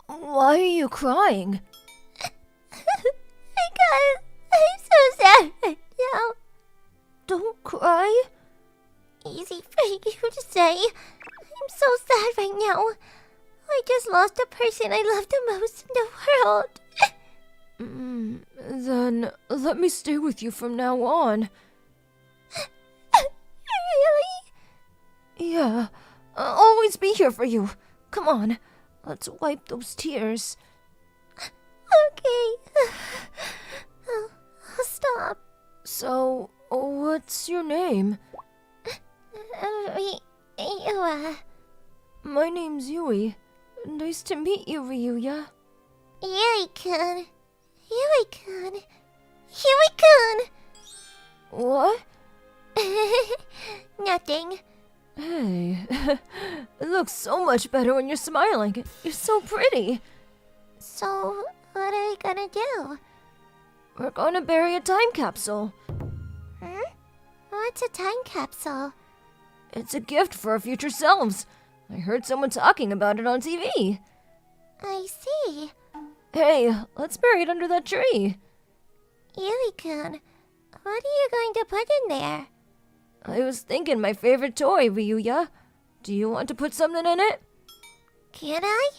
Why are you crying? Because I'm so sad right now. Don't cry. Easy for you to say. I'm so sad right now. I just lost the person I love the most in the world. Then let me stay with you from now on. Really? Yeah, I'll always be here for you. Come on, let's wipe those tears. Okay. I'll stop. So, what's your name? Rirura. My name's Yui. Nice to meet you, Ryuya. Yui-kun. Yui-kun. Yui-kun. What? Nothing. Hey, it looks so much better when you're smiling. You're so pretty. So, what are we gonna do? We're gonna bury a time capsule. What's a time capsule? It's a gift for our future selves. I heard someone talking about it on TV. I see. Hey, let's bury it under that tree. Yui-kun, what are you going to put in there? I was thinking my favorite toy, Ryuya. Do you want to put something in it? Can I?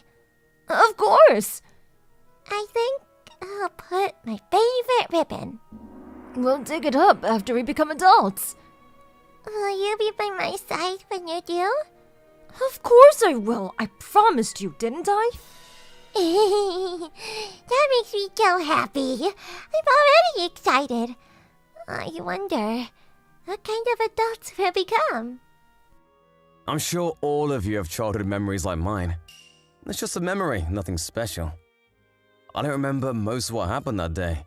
Of course! I think I'll put my favorite ribbon. We'll dig it up after we become adults. Will you be by my side when you do? Of course I will. I promised you, didn't I? That makes me so happy. I'm already excited. I wonder, what kind of adults we'll become? I'm sure all of you have childhood memories like mine. It's just a memory, nothing special. I don't remember most of what happened that day.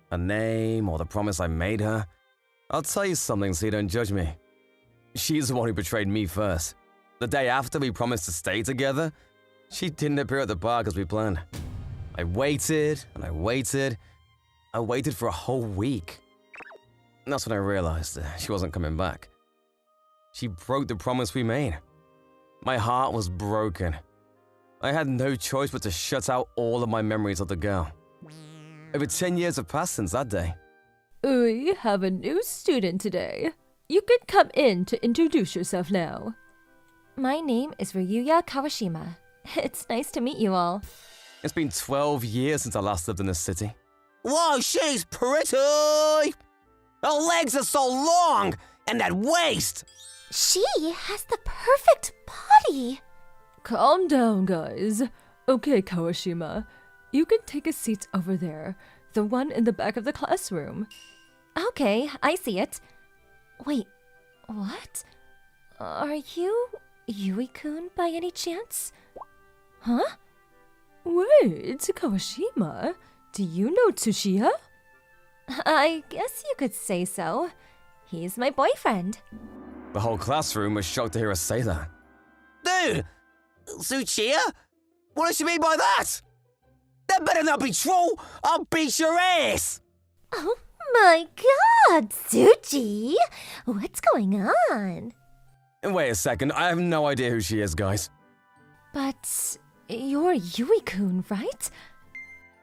Her name or the promise I made her. I'll tell you something so you don't judge me. She's the one who betrayed me first. The day after we promised to stay together, she didn't appear at the park as we planned. I waited and I waited. I waited for a whole week. And that's when I realized she wasn't coming back. She broke the promise we made. My heart was broken. I had no choice but to shut out all of my memories of the girl. Over 10 years have passed since that day. We have a new student today. You can come in to introduce yourself now. My name is Ryuya Kawashima. It's nice to meet you all. It's been 12 years since I last lived in this city. Whoa, she's pretty! Her legs are so long, and that waist! She has the perfect body. Calm down, guys. Okay, Kawashima. You can take a seat over there. The one in the back of the classroom. Okay, I see it. Wait, what? Are you Yui-kun by any chance? Huh? Wait, Kawashima, do you know Tsuchiya? I guess you could say so. He's my boyfriend. The whole classroom was shocked to hear us say that. Dude! Tsuchiya? What does she mean by that? That better not be true! I'll beat your ass! Oh my god, Tsuchi! What's going on? Wait a second, I have no idea who she is, guys. But you're Yui-kun, right?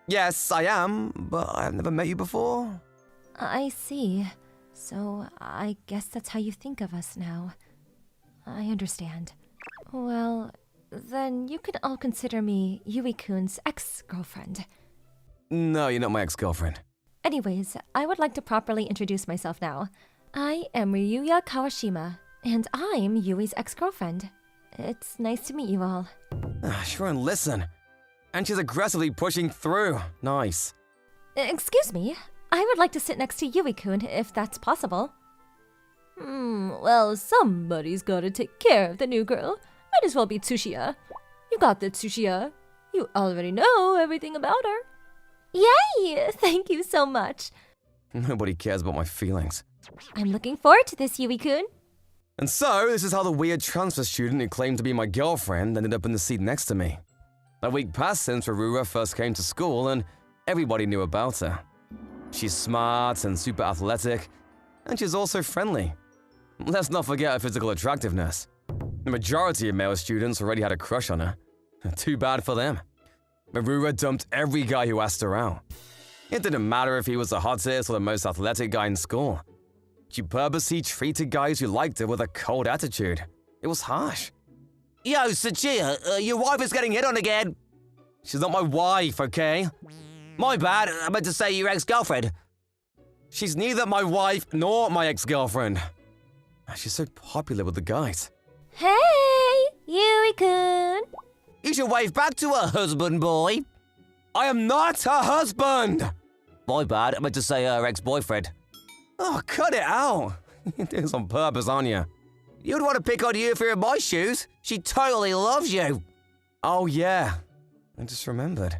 Yes, I am, but I've never met you before. I see. So I guess that's how you think of us now. I understand. Well, then you can all consider me Yui-kun's ex-girlfriend. No, you're not my ex-girlfriend. Anyways, I would like to properly introduce myself now. I am Ryuya Kawashima, and I'm Yui's ex-girlfriend. It's nice to meet you all. Sure, and listen. And she's aggressively pushing through. Nice. Excuse me, I would like to sit next to Yui-kun if that's possible. Well, somebody's gotta take care of the new girl. Might as well be Tsuchiya. You got the Tsuchiya. You already know everything about her. Yay! Thank you so much. Nobody cares about my feelings. I'm looking forward to this, Yui-kun. And so, this is how the weird transfer student who claimed to be my girlfriend ended up in the seat next to me. A week passed since Rirura first came to school, and everybody knew about her. She's smart and super athletic, and she's also friendly. Let's not forget her physical attractiveness. The majority of male students already had a crush on her. Too bad for them. Rirura dumped every guy who asked her out. It didn't matter if he was the hottest or the most athletic guy in school. She purposely treated guys who liked her with a cold attitude. It was harsh. Yo, Tsuchiya, your wife is getting hit on again. She's not my wife, okay? My bad, I meant to say your ex-girlfriend. She's neither my wife nor my ex-girlfriend. She's so popular with the guys. Hey, Yui-kun! You should wave back to her, husband boy. I am not her husband! My bad, I meant to say her ex-boyfriend. Oh, cut it out. You're doing this on purpose, aren't you? You'd want to pick on you if you're in my shoes. She totally loves you. Oh, yeah. I just remembered.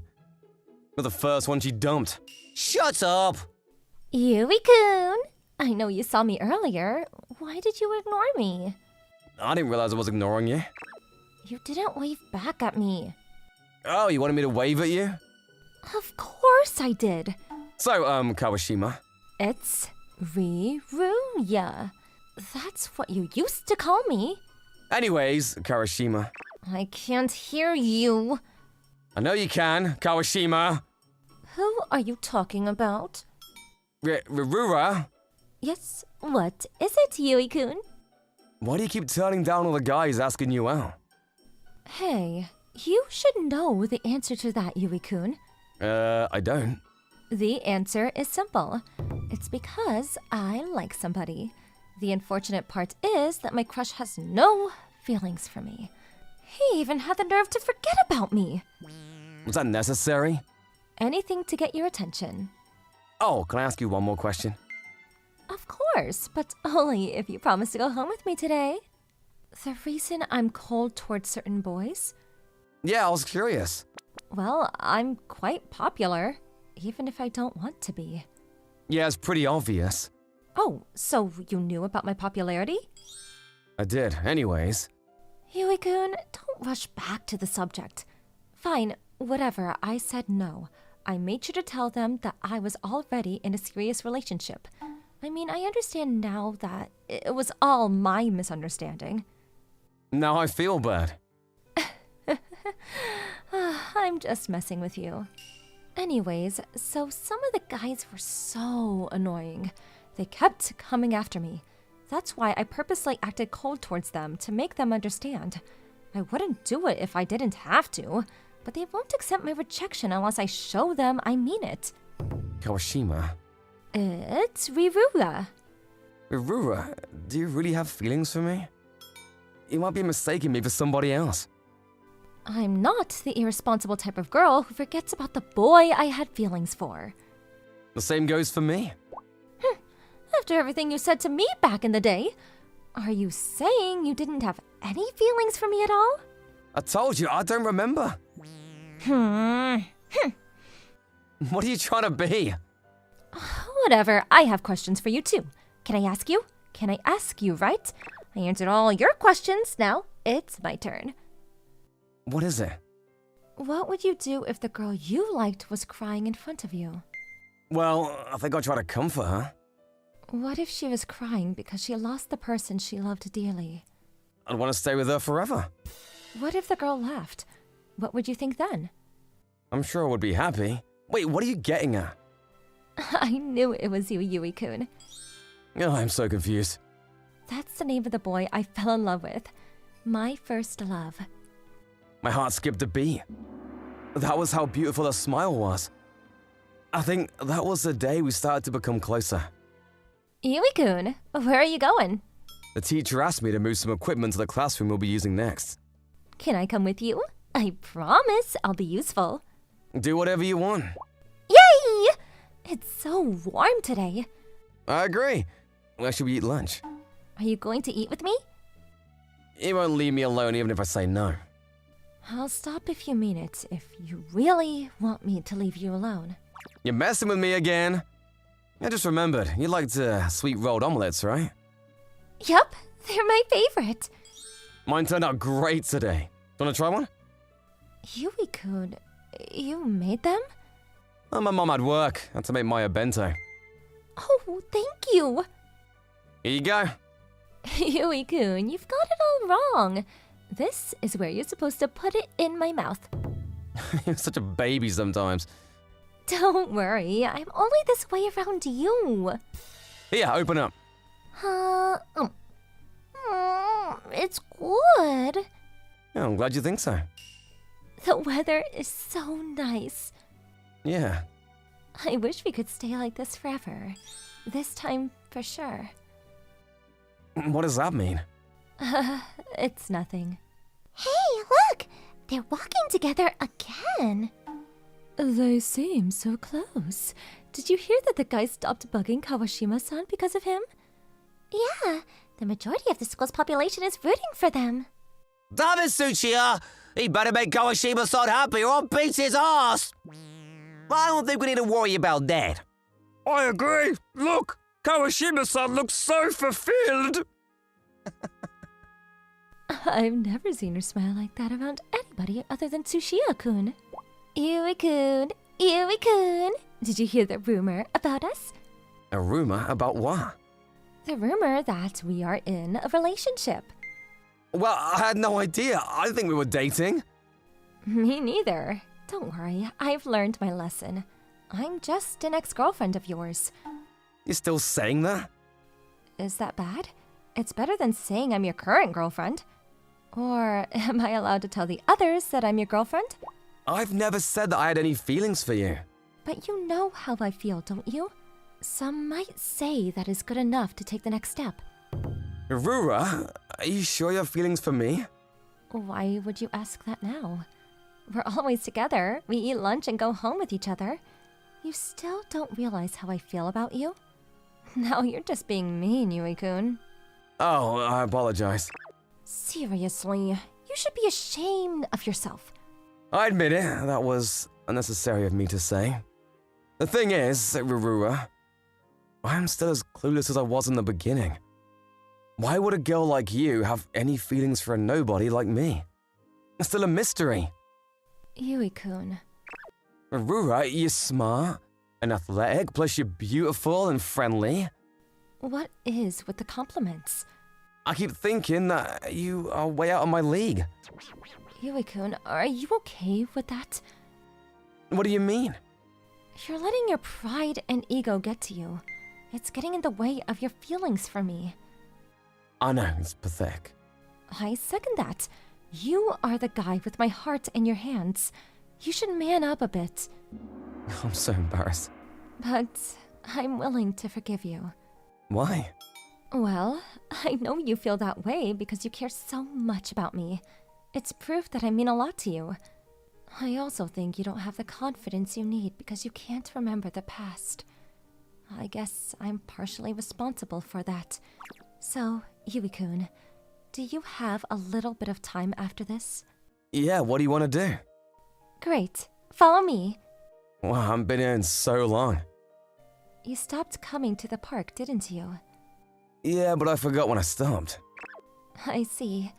You're the first one she dumped. Shut up. Yui-kun! I know you saw me earlier. Why did you ignore me? I didn't realize I was ignoring you. You didn't wave back at me. Oh, you wanted me to wave at you? Of course I did. So, Kawashima. It's Rirura. That's what you used to call me. Anyways, Kawashima. I can't hear you. I know you can, Kawashima. Who are you talking about? Rirura? Yes, what is it, Yui-kun? Why do you keep turning down all the guys asking you out? Hey, you should know the answer to that, Yui-kun. I don't. The answer is simple. It's because I like somebody. The unfortunate part is that my crush has no feelings for me. He even had the nerve to forget about me. Was that necessary? Anything to get your attention. Oh, can I ask you one more question? Of course, but only if you promise to go home with me today. The reason I'm cold towards certain boys? Yeah, I was curious. Well, I'm quite popular, even if I don't want to be. Yeah, it's pretty obvious. Oh, so you knew about my popularity? I did, anyways. Yui-kun, don't rush back to the subject. Fine, whatever, I said no. I made sure to tell them that I was already in a serious relationship. I mean, I understand now that it was all my misunderstanding. Now I feel bad. I'm just messing with you. Anyways, so some of the guys were so annoying. They kept coming after me. That's why I purposely acted cold towards them to make them understand. I wouldn't do it if I didn't have to, but they won't accept my rejection unless I show them I mean it. Kawashima. It's Rirura. Rirura, do you really have feelings for me? You might be mistaking me for somebody else. I'm not the irresponsible type of girl who forgets about the boy I had feelings for. The same goes for me. After everything you said to me back in the day, are you saying you didn't have any feelings for me at all? I told you, I don't remember. What are you trying to be? Whatever, I have questions for you too. Can I ask you? Can I ask you, right? I answered all your questions, now it's my turn. What is it? What would you do if the girl you liked was crying in front of you? Well, I think I'll try to comfort her. What if she was crying because she lost the person she loved dearly? I'd want to stay with her forever. What if the girl left? What would you think then? I'm sure I would be happy. Wait, what are you getting at? I knew it was you, Yui-kun. Oh, I'm so confused. That's the name of the boy I fell in love with. My first love. My heart skipped a beat. That was how beautiful her smile was. I think that was the day we started to become closer. Yui-kun, where are you going? The teacher asked me to move some equipment to the classroom we'll be using next. Can I come with you? I promise I'll be useful. Do whatever you want. Yay! It's so warm today. I agree. Where should we eat lunch? Are you going to eat with me? You won't leave me alone even if I say no. I'll stop if you mean it, if you really want me to leave you alone. You're messing with me again. I just remembered, you liked sweet rolled omelets, right? Yup, they're my favorite. Mine turned out great today. Wanna try one? Yui-kun, you made them? Oh, my mom had work. Had to make Maya bento. Oh, thank you. Here you go. Yui-kun, you've got it all wrong. This is where you're supposed to put it in my mouth. You're such a baby sometimes. Don't worry, I'm only this way around you. Here, open up. It's good. Yeah, I'm glad you think so. The weather is so nice. Yeah. I wish we could stay like this forever. This time, for sure. What does that mean? It's nothing. Hey, look! They're walking together again. They seem so close. Did you hear that the guy stopped bugging Kawashima-san because of him? Yeah, the majority of the school's population is rooting for them. Damn it, Tsuchiya! He better make Kawashima-san happy or I'll beat his ass! I don't think we need to worry about that. I agree. Look, Kawashima-san looks so fulfilled. I've never seen her smile like that around anybody other than Tsuchiya-kun. Yui-kun, Yui-kun. Did you hear the rumor about us? A rumor about what? The rumor that we are in a relationship. Well, I had no idea. I didn't think we were dating. Me neither. Don't worry, I've learned my lesson. I'm just an ex-girlfriend of yours. You're still saying that? Is that bad? It's better than saying I'm your current girlfriend. Or am I allowed to tell the others that I'm your girlfriend? I've never said that I had any feelings for you. But you know how I feel, don't you? Some might say that is good enough to take the next step. Rirura, are you sure you have feelings for me? Why would you ask that now? We're always together. We eat lunch and go home with each other. You still don't realize how I feel about you? Now you're just being mean, Yui-kun. Oh, I apologize. Seriously, you should be ashamed of yourself. I admit it, that was unnecessary of me to say. The thing is, Rirura, I'm still as clueless as I was in the beginning. Why would a girl like you have any feelings for a nobody like me? It's still a mystery. Yui-kun. Rirura, you're smart and athletic, plus you're beautiful and friendly. What is with the compliments? I keep thinking that you are way out of my league. Yui-kun, are you okay with that? What do you mean? You're letting your pride and ego get to you. It's getting in the way of your feelings for me. I know, it's pathetic. I second that. You are the guy with my heart in your hands. You should man up a bit. I'm so embarrassed. But I'm willing to forgive you. Why? Well, I know you feel that way because you care so much about me. It's proof that I mean a lot to you. I also think you don't have the confidence you need because you can't remember the past. I guess I'm partially responsible for that. So, Yui-kun, do you have a little bit of time after this? Yeah, what do you want to do? Great. Follow me. Wow, I haven't been here in so long. You stopped coming to the park, didn't you? Yeah, but I forgot when I stopped. I see.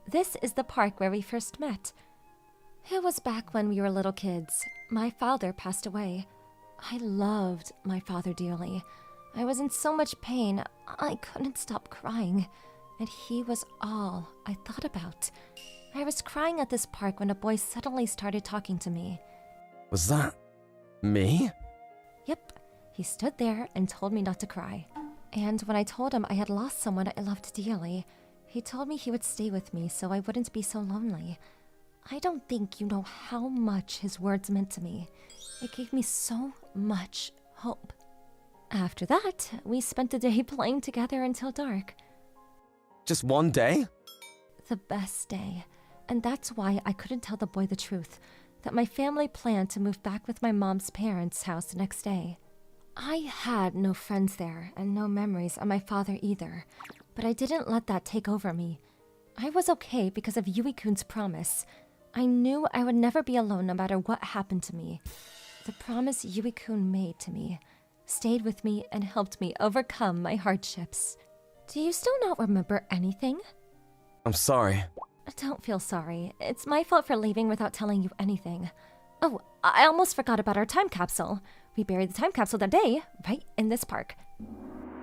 This is the park where we first met. It was back when we were little kids. My father passed away. I loved my father dearly. I was in so much pain, I couldn't stop crying. And he was all I thought about. I was crying at this park when a boy suddenly started talking to me. Was that me? Yep, he stood there and told me not to cry. And when I told him I had lost someone I loved dearly, he told me he would stay with me so I wouldn't be so lonely. I don't think you know how much his words meant to me. It gave me so much hope. After that, we spent the day playing together until dark. Just one day? The best day. And that's why I couldn't tell the boy the truth, that my family planned to move back with my mom's parents' house the next day. I had no friends there and no memories of my father either, but I didn't let that take over me. I was okay because of Yui-kun's promise. I knew I would never be alone no matter what happened to me. The promise Yui-kun made to me stayed with me and helped me overcome my hardships. Do you still not remember anything? I'm sorry. Don't feel sorry. It's my fault for leaving without telling you anything. Oh, I almost forgot about our time capsule. We buried the time capsule that day, right in this park.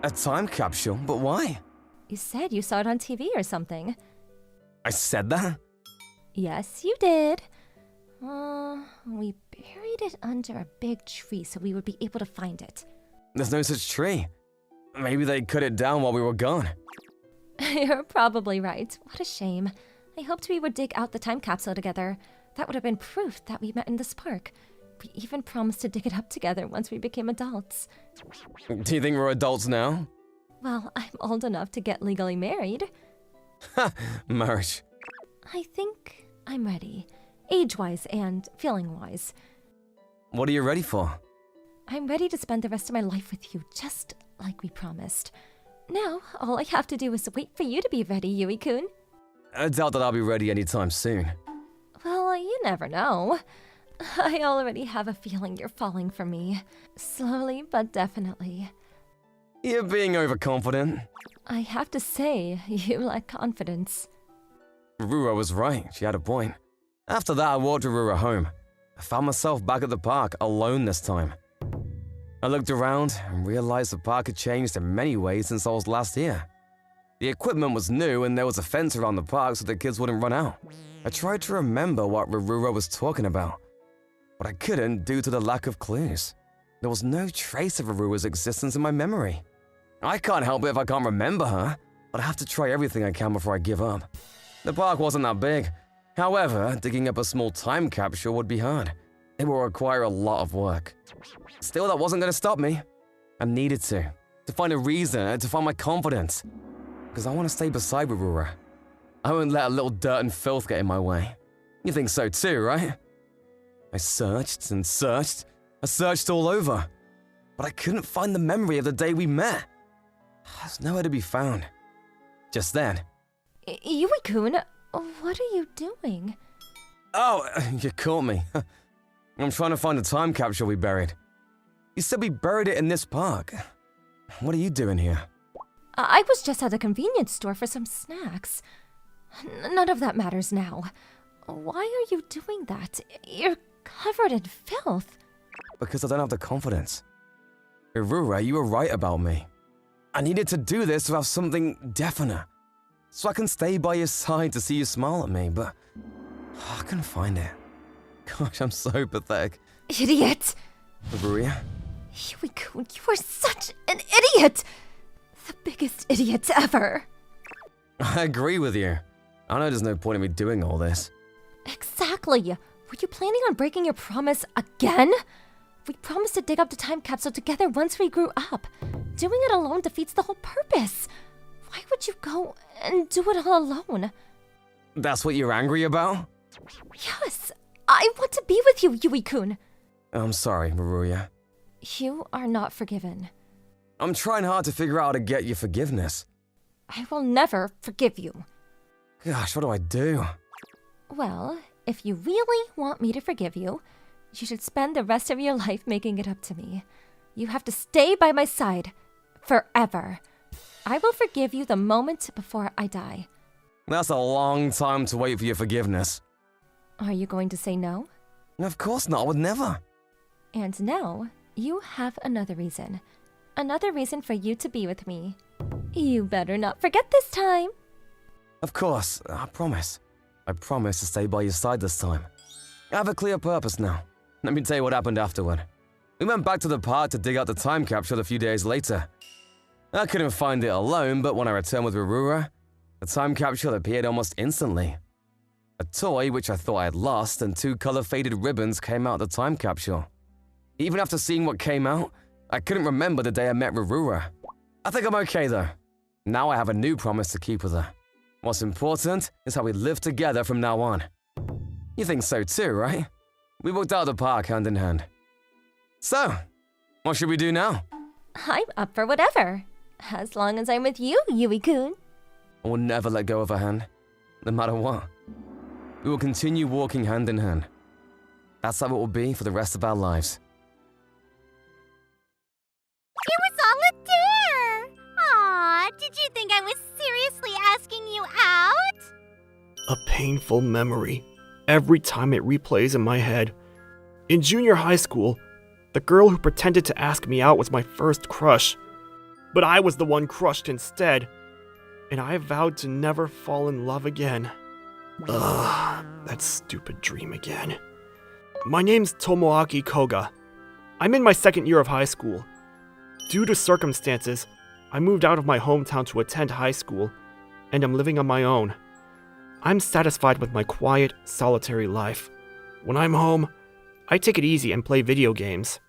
A time capsule? But why? You said you saw it on TV or something. I said that? Yes, you did. We buried it under a big tree so we would be able to find it. There's no such tree. Maybe they cut it down while we were gone. You're probably right. What a shame. I hoped we would dig out the time capsule together. That would have been proof that we met in this park. We even promised to dig it up together once we became adults. Do you think we're adults now? Well, I'm old enough to get legally married. Ha! Marriage. I think I'm ready. Age-wise and feeling-wise. What are you ready for? I'm ready to spend the rest of my life with you, just like we promised. Now, all I have to do is wait for you to be ready, Yui-kun. I doubt that I'll be ready anytime soon. Well, you never know. I already have a feeling you're falling for me. Slowly but definitely. You're being overconfident. I have to say, you lack confidence. Rirura was right, she had a point. After that, I walked Rirura home. I found myself back at the park, alone this time. I looked around and realized the park had changed in many ways since I was last here. The equipment was new and there was a fence around the park so the kids wouldn't run out. I tried to remember what Rirura was talking about, but I couldn't due to the lack of clues. There was no trace of Rirura's existence in my memory. I can't help it if I can't remember her, but I have to try everything I can before I give up. The park wasn't that big. However, digging up a small time capsule would be hard. It will require a lot of work. Still, that wasn't going to stop me. I needed to find a reason, to find my confidence. Because I want to stay beside Rirura. I won't let a little dirt and filth get in my way. You think so too, right? I searched and searched. I searched all over. But I couldn't find the memory of the day we met. There's nowhere to be found. Just then. Yui-kun, what are you doing? Oh, you caught me. I'm trying to find the time capsule we buried. You said we buried it in this park. What are you doing here? I was just at a convenience store for some snacks. None of that matters now. Why are you doing that? You're covered in filth. Because I don't have the confidence. Rirura, you were right about me. I needed to do this to have something definite. So I can stay by your side to see you smile at me, but I couldn't find it. Gosh, I'm so pathetic. Idiot! Rirura? Yui-kun, you are such an idiot! The biggest idiot ever. I agree with you. I know there's no point in me doing all this. Exactly. Were you planning on breaking your promise again? We promised to dig up the time capsule together once we grew up. Doing it alone defeats the whole purpose. Why would you go and do it all alone? That's what you're angry about? Yes, I want to be with you, Yui-kun. I'm sorry, Rirura. You are not forgiven. I'm trying hard to figure out how to get your forgiveness. I will never forgive you. Gosh, what do I do? Well, if you really want me to forgive you, you should spend the rest of your life making it up to me. You have to stay by my side forever. I will forgive you the moment before I die. That's a long time to wait for your forgiveness. Are you going to say no? Of course not, I would never. And now, you have another reason. Another reason for you to be with me. You better not forget this time. Of course, I promise. I promise to stay by your side this time. I have a clear purpose now. Let me tell you what happened afterward. We went back to the park to dig out the time capsule a few days later. I couldn't find it alone, but when I returned with Rirura, the time capsule appeared almost instantly. A toy which I thought I had lost and 2 color-faded ribbons came out of the time capsule. Even after seeing what came out, I couldn't remember the day I met Rirura. I think I'm okay though. Now I have a new promise to keep with her. What's important is how we live together from now on. You think so too, right? We walked out of the park hand in hand. So, what should we do now? I'm up for whatever. As long as I'm with you, Yui-kun. I will never let go of her hand, no matter what. We will continue walking hand in hand. That's how it will be for the rest of our lives. It was all a dare! Aw, did you think I was seriously asking you out? A painful memory. Every time it replays in my head. In junior high school, the girl who pretended to ask me out was my first crush. But I was the one crushed instead. And I vowed to never fall in love again. Ugh, that stupid dream again. My name's Tomoaki Koga. I'm in my second year of high school. Due to circumstances, I moved out of my hometown to attend high school, and I'm living on my own. I'm satisfied with my quiet, solitary life. When I'm home, I take it easy and play video games.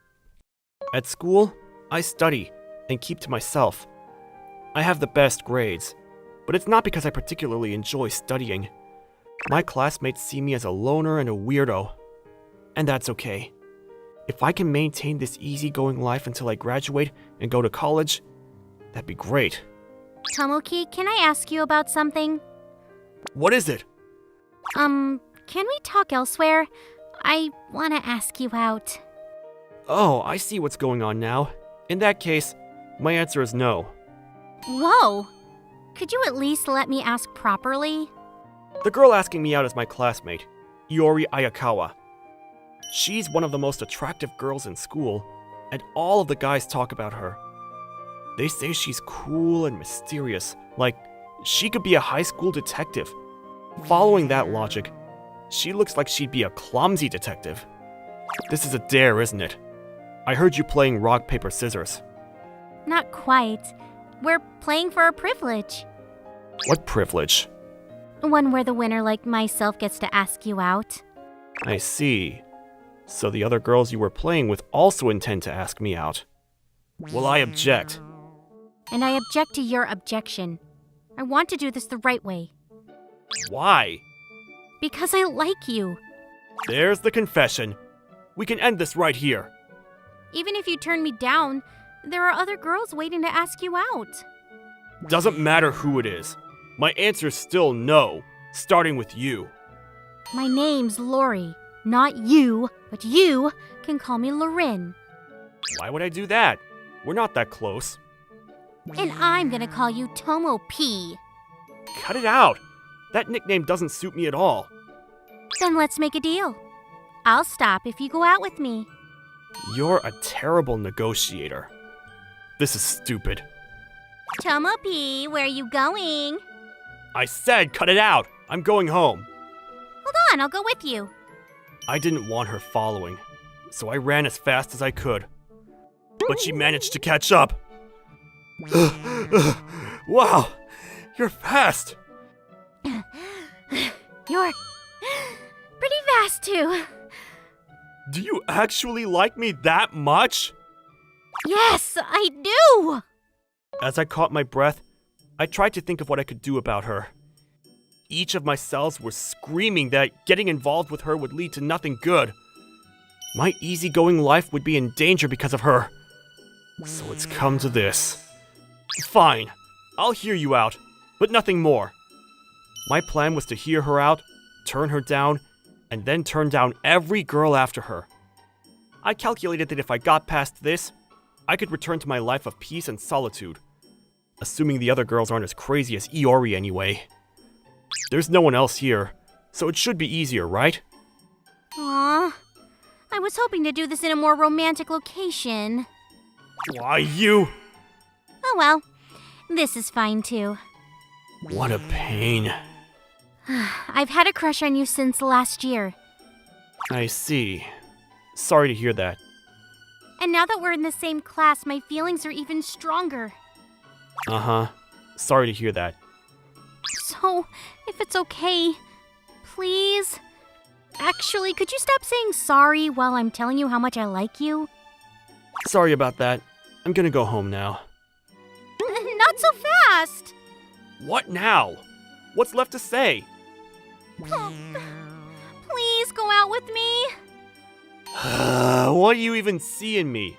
At school, I study and keep to myself. I have the best grades, but it's not because I particularly enjoy studying. My classmates see me as a loner and a weirdo, and that's okay. If I can maintain this easygoing life until I graduate and go to college, that'd be great. Tomoaki, can I ask you about something? What is it? Can we talk elsewhere? I want to ask you out. Oh, I see what's going on now. In that case, my answer is no. Whoa! Could you at least let me ask properly? The girl asking me out is my classmate, Iori Ayakawa. She's one of the most attractive girls in school, and all of the guys talk about her. They say she's cool and mysterious, like she could be a high school detective. Following that logic, she looks like she'd be a clumsy detective. This is a dare, isn't it? I heard you playing rock, paper, scissors. Not quite. We're playing for a privilege. What privilege? One where the winner like myself gets to ask you out. I see. So the other girls you were playing with also intend to ask me out. Well, I object. And I object to your objection. I want to do this the right way. Why? Because I like you. There's the confession. We can end this right here. Even if you turn me down, there are other girls waiting to ask you out. Doesn't matter who it is. My answer's still no, starting with you. My name's Lori. Not you, but you can call me Lorin. Why would I do that? We're not that close. And I'm gonna call you Tomo P. Cut it out. That nickname doesn't suit me at all. Then let's make a deal. I'll stop if you go out with me. You're a terrible negotiator. This is stupid. Tomo P, where are you going? I said cut it out. I'm going home. Hold on, I'll go with you. I didn't want her following, so I ran as fast as I could. But she managed to catch up. Wow, you're fast. You're pretty fast, too. Do you actually like me that much? Yes, I do! As I caught my breath, I tried to think of what I could do about her. Each of my cells were screaming that getting involved with her would lead to nothing good. My easygoing life would be in danger because of her. So it's come to this. Fine, I'll hear you out, but nothing more. My plan was to hear her out, turn her down, and then turn down every girl after her. I calculated that if I got past this, I could return to my life of peace and solitude. Assuming the other girls aren't as crazy as Iori anyway. There's no one else here, so it should be easier, right? Aww. I was hoping to do this in a more romantic location. Why, you? Oh well. This is fine too. What a pain. I've had a crush on you since last year. I see. Sorry to hear that. And now that we're in the same class, my feelings are even stronger. Uh-huh. Sorry to hear that. So, if it's okay, please? Actually, could you stop saying sorry while I'm telling you how much I like you? Sorry about that. I'm gonna go home now. Not so fast! What now? What's left to say? Please go out with me. What do you even see in me?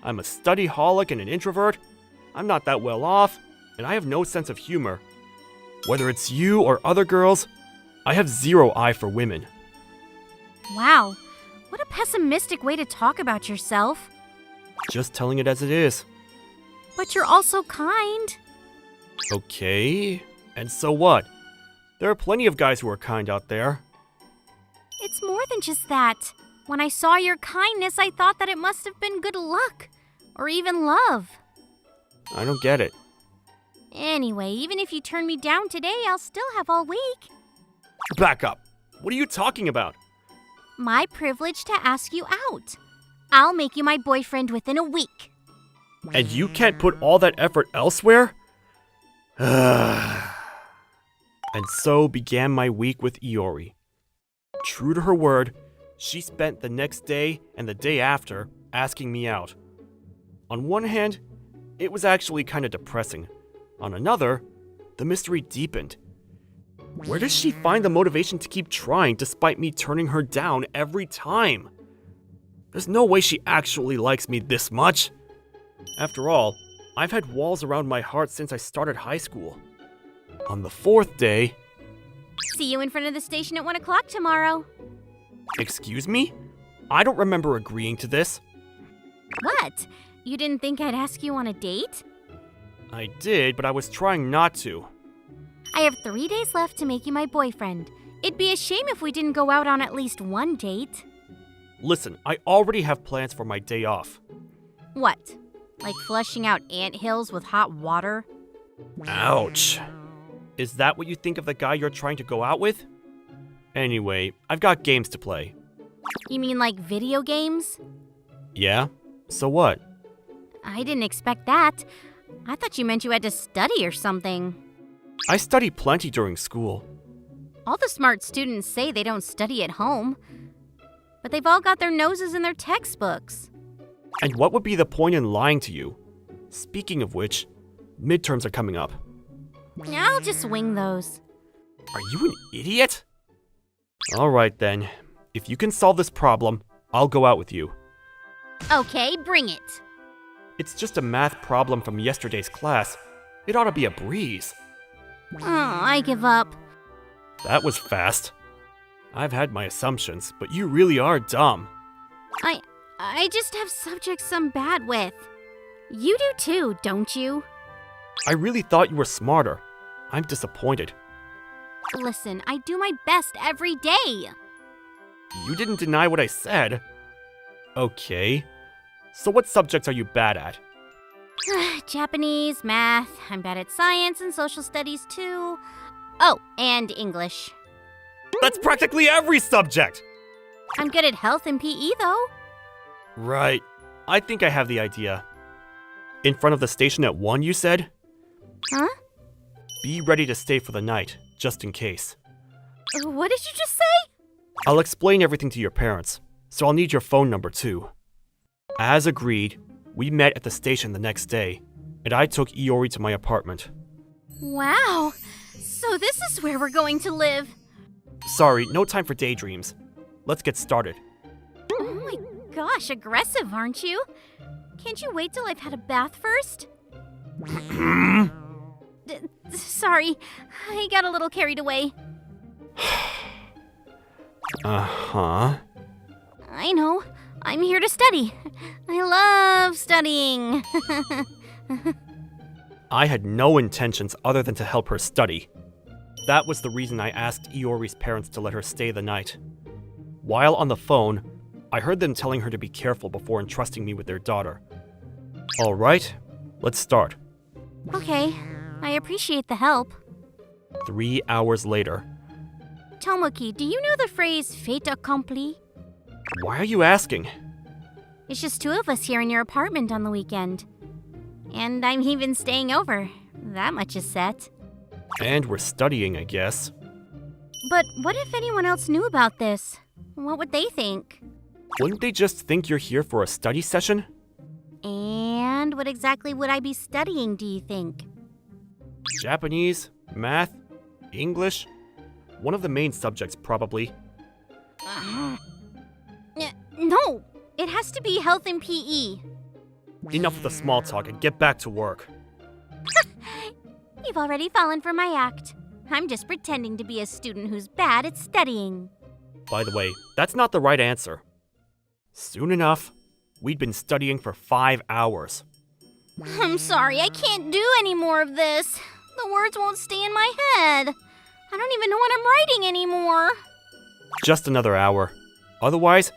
I'm a study-holic and an introvert. I'm not that well off, and I have no sense of humor. Whether it's you or other girls, I have zero eye for women. Wow, what a pessimistic way to talk about yourself. Just telling it as it is. But you're also kind. Okay, and so what? There are plenty of guys who are kind out there. It's more than just that. When I saw your kindness, I thought that it must have been good luck. Or even love. I don't get it. Anyway, even if you turn me down today, I'll still have all week. Back up. What are you talking about? My privilege to ask you out. I'll make you my boyfriend within a week. And you can't put all that effort elsewhere? And so began my week with Iori. True to her word, she spent the next day and the day after asking me out. On one hand, it was actually kind of depressing. On another, the mystery deepened. Where does she find the motivation to keep trying despite me turning her down every time? There's no way she actually likes me this much. After all, I've had walls around my heart since I started high school. On the 4th day... See you in front of the station at 1 o'clock tomorrow. Excuse me? I don't remember agreeing to this. What? You didn't think I'd ask you on a date? I did, but I was trying not to. I have 3 days left to make you my boyfriend. It'd be a shame if we didn't go out on at least one date. Listen, I already have plans for my day off. What? Like flushing out anthills with hot water? Ouch. Is that what you think of the guy you're trying to go out with? Anyway, I've got games to play. You mean like video games? Yeah? So what? I didn't expect that. I thought you meant you had to study or something. I study plenty during school. All the smart students say they don't study at home, but they've all got their noses in their textbooks. And what would be the point in lying to you? Speaking of which, midterms are coming up. I'll just wing those. Are you an idiot? Alright then. If you can solve this problem, I'll go out with you. Okay, bring it. It's just a math problem from yesterday's class. It ought to be a breeze. Oh, I give up. That was fast. I've had my assumptions, but you really are dumb. I just have subjects I'm bad with. You do too, don't you? I really thought you were smarter. I'm disappointed. Listen, I do my best every day. You didn't deny what I said. Okay. So what subjects are you bad at? Japanese, math, I'm bad at science and social studies too. Oh, and English. That's practically every subject! I'm good at health and PE though. Right. I think I have the idea. In front of the station at 1, you said? Huh? Be ready to stay for the night, just in case. What did you just say? I'll explain everything to your parents, so I'll need your phone number too. As agreed, we met at the station the next day, and I took Iori to my apartment. Wow. So this is where we're going to live. Sorry, no time for daydreams. Let's get started. Oh my gosh, aggressive, aren't you? Can't you wait till I've had a bath first? Sorry, I got a little carried away. Uh-huh. I know. I'm here to study. I love studying. I had no intentions other than to help her study. That was the reason I asked Iori's parents to let her stay the night. While on the phone, I heard them telling her to be careful before entrusting me with their daughter. Alright, let's start. Okay, I appreciate the help. 3 hours later. Tomoaki, do you know the phrase fait accompli? Why are you asking? It's just 2 of us here in your apartment on the weekend. And I'm even staying over. That much is set. And we're studying, I guess. But what if anyone else knew about this? What would they think? Wouldn't they just think you're here for a study session? And what exactly would I be studying, do you think? Japanese, math, English? One of the main subjects, probably. No! It has to be health and PE. Enough of the small talk and get back to work. You've already fallen for my act. I'm just pretending to be a student who's bad at studying. By the way, that's not the right answer. Soon enough, we'd been studying for 5 hours. I'm sorry, I can't do any more of this. The words won't stay in my head. I don't even know what I'm writing anymore. Just another hour. Otherwise,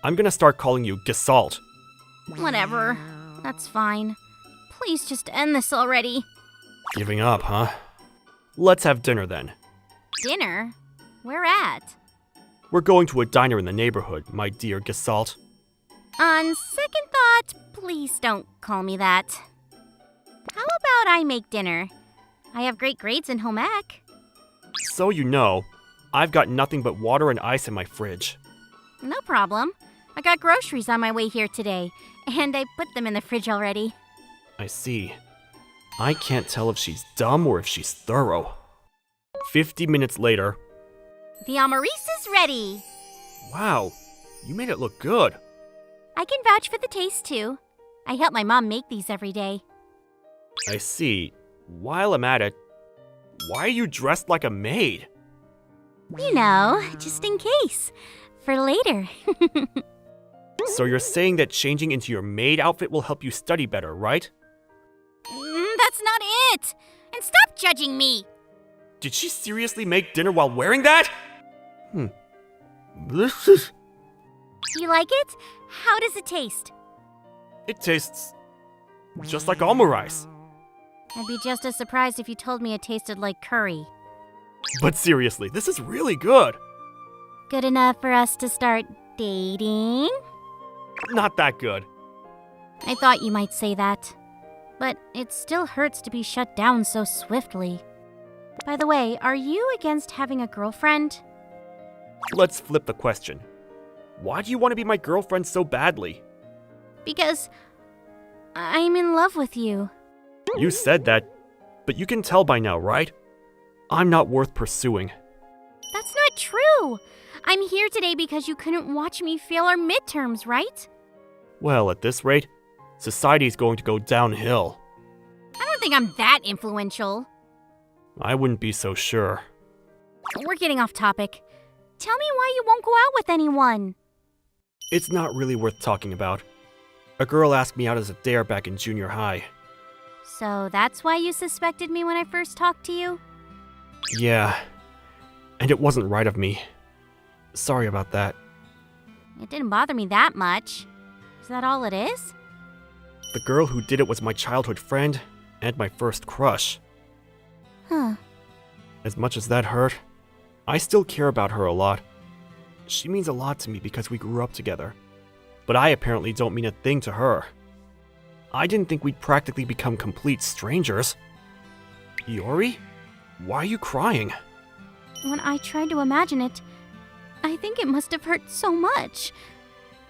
I'm gonna start calling you Gesalt. Whatever. That's fine. Please just end this already. Giving up, huh? Let's have dinner then. Dinner? Where at? We're going to a diner in the neighborhood, my dear Gestalt. On second thought, please don't call me that. How about I make dinner? I have great grades in home ec. So you know, I've got nothing but water and ice in my fridge. No problem. I got groceries on my way here today, and I put them in the fridge already. I see. I can't tell if she's dumb or if she's thorough. 50 minutes later. The Amaris is ready. Wow, you made it look good. I can vouch for the taste, too. I help my mom make these every day. I see. While I'm at it, why are you dressed like a maid? You know, just in case. For later. So you're saying that changing into your maid outfit will help you study better, right? That's not it! And stop judging me! Did she seriously make dinner while wearing that? This is... You like it? How does it taste? It tastes just like omurice. I'd be just as surprised if you told me it tasted like curry. But seriously, this is really good. Good enough for us to start dating? Not that good. I thought you might say that. But it still hurts to be shut down so swiftly. By the way, are you against having a girlfriend? Let's flip the question. Why do you want to be my girlfriend so badly? Because I'm in love with you. You said that, but you can tell by now, right? I'm not worth pursuing. That's not true. I'm here today because you couldn't watch me fail our midterms, right? Well, at this rate, society's going to go downhill. I don't think I'm that influential. I wouldn't be so sure. We're getting off topic. Tell me why you won't go out with anyone. It's not really worth talking about. A girl asked me out as a dare back in junior high. So that's why you suspected me when I first talked to you? Yeah, and it wasn't right of me. Sorry about that. It didn't bother me that much. Is that all it is? The girl who did it was my childhood friend and my first crush. Huh. As much as that hurt, I still care about her a lot. She means a lot to me because we grew up together. But I apparently don't mean a thing to her. I didn't think we'd practically become complete strangers. Iori? Why are you crying? When I tried to imagine it, I think it must have hurt so much.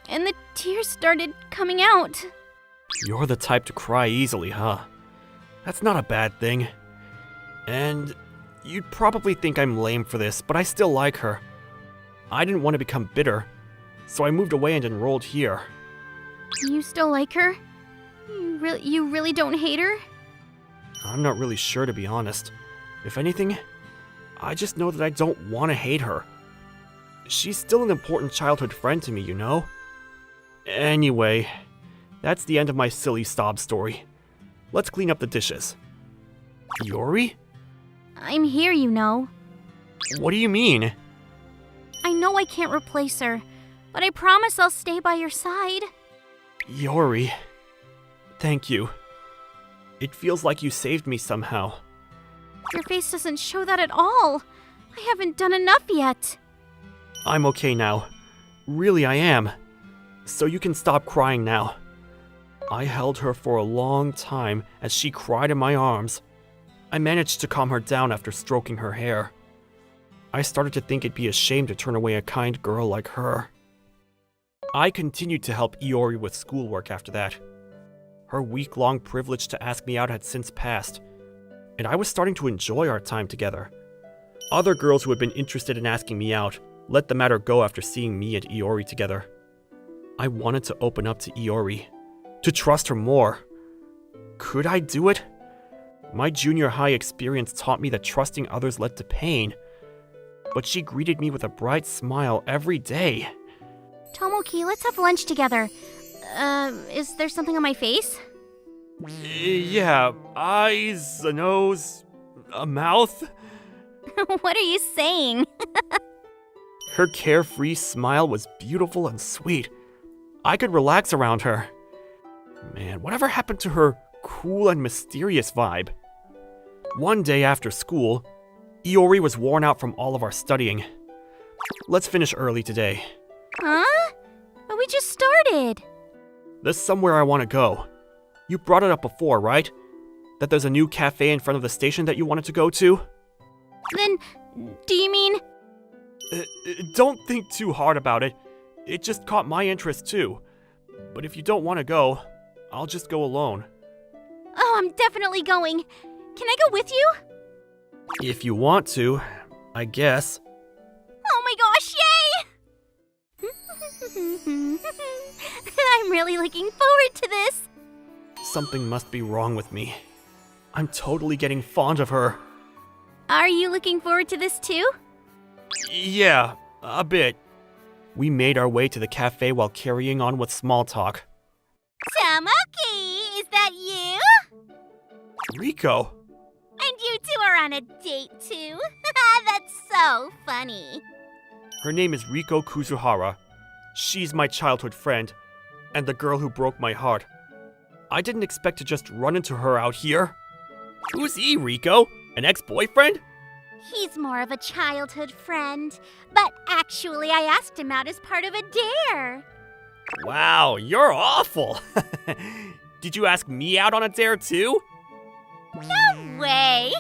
And the tears started coming out. You're the type to cry easily, huh? That's not a bad thing. And you'd probably think I'm lame for this, but I still like her. I didn't want to become bitter, so I moved away and enrolled here. You still like her? You really don't hate her? I'm not really sure, to be honest. If anything, I just know that I don't want to hate her. She's still an important childhood friend to me, you know? Anyway, that's the end of my silly sob story. Let's clean up the dishes. Iori? I'm here, you know. What do you mean? I know I can't replace her, but I promise I'll stay by your side. Iori, thank you. It feels like you saved me somehow. Your face doesn't show that at all. I haven't done enough yet. I'm okay now. Really, I am. So you can stop crying now. I held her for a long time as she cried in my arms. I managed to calm her down after stroking her hair. I started to think it'd be a shame to turn away a kind girl like her. I continued to help Iori with schoolwork after that. Her week-long privilege to ask me out had since passed, and I was starting to enjoy our time together. Other girls who had been interested in asking me out let the matter go after seeing me and Iori together. I wanted to open up to Iori, to trust her more. Could I do it? My junior high experience taught me that trusting others led to pain, but she greeted me with a bright smile every day. Tomoaki, let's have lunch together. Is there something on my face? Yeah, eyes, a nose, a mouth. What are you saying? Her carefree smile was beautiful and sweet. I could relax around her. Man, whatever happened to her cool and mysterious vibe? One day after school, Iori was worn out from all of our studying. Let's finish early today. Huh? But we just started. There's somewhere I want to go. You brought it up before, right? That there's a new cafe in front of the station that you wanted to go to? Then, do you mean... Don't think too hard about it. It just caught my interest too. But if you don't want to go, I'll just go alone. Oh, I'm definitely going. Can I go with you? If you want to, I guess. Oh my gosh, yay! I'm really looking forward to this. Something must be wrong with me. I'm totally getting fond of her. Are you looking forward to this too? Yeah, a bit. We made our way to the cafe while carrying on with small talk. Tomoaki, is that you? Riko! And you two are on a date too? That's so funny. Her name is Riko Kuzuhara. She's my childhood friend, and the girl who broke my heart. I didn't expect to just run into her out here. Who's he, Riko? An ex-boyfriend? He's more of a childhood friend, but actually I asked him out as part of a dare. Wow, you're awful! Did you ask me out on a dare too? No way!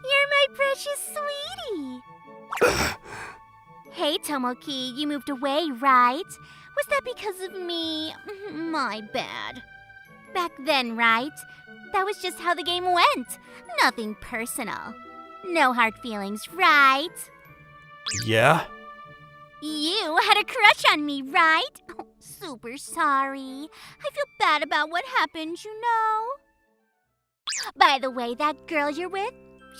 You're my precious sweetie. Hey, Tomoaki, you moved away, right? Was that because of me? My bad. Back then, right? That was just how the game went. Nothing personal. No hard feelings, right? Yeah? You had a crush on me, right? Oh, super sorry. I feel bad about what happened, you know. By the way, that girl you're with,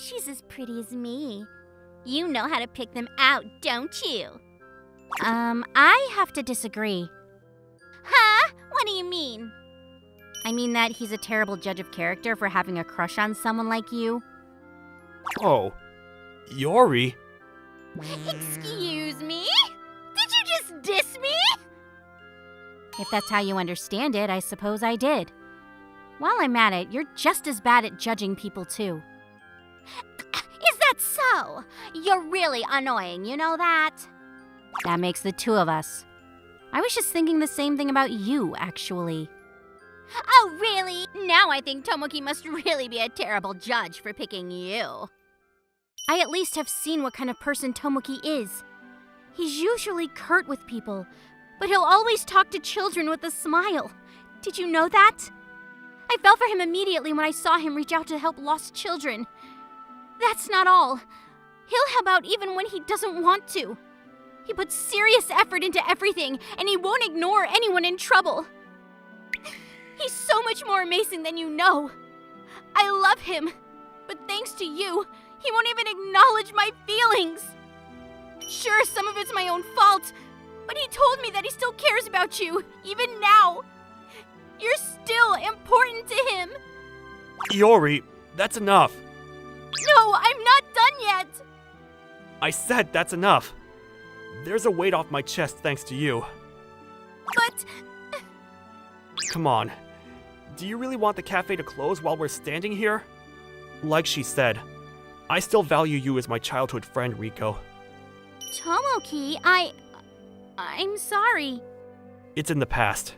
she's as pretty as me. You know how to pick them out, don't you? I have to disagree. Huh? What do you mean? I mean that he's a terrible judge of character for having a crush on someone like you. Oh, Iori? Excuse me? Did you just diss me? If that's how you understand it, I suppose I did. While I'm at it, you're just as bad at judging people too. Is that so? You're really annoying, you know that? That makes the two of us. I was just thinking the same thing about you, actually. Oh, really? Now I think Tomoaki must really be a terrible judge for picking you. I at least have seen what kind of person Tomoaki is. He's usually curt with people, but he'll always talk to children with a smile. Did you know that? I fell for him immediately when I saw him reach out to help lost children. That's not all. He'll help out even when he doesn't want to. He puts serious effort into everything, and he won't ignore anyone in trouble. He's so much more amazing than you know. I love him, but thanks to you, he won't even acknowledge my feelings. Sure, some of it's my own fault, but he told me that he still cares about you, even now. You're still important to him. Iori, that's enough. No, I'm not done yet. I said that's enough. There's a weight off my chest thanks to you. But... Come on. Do you really want the cafe to close while we're standing here? Like she said, I still value you as my childhood friend, Riko. Tomoaki, I'm sorry. It's in the past.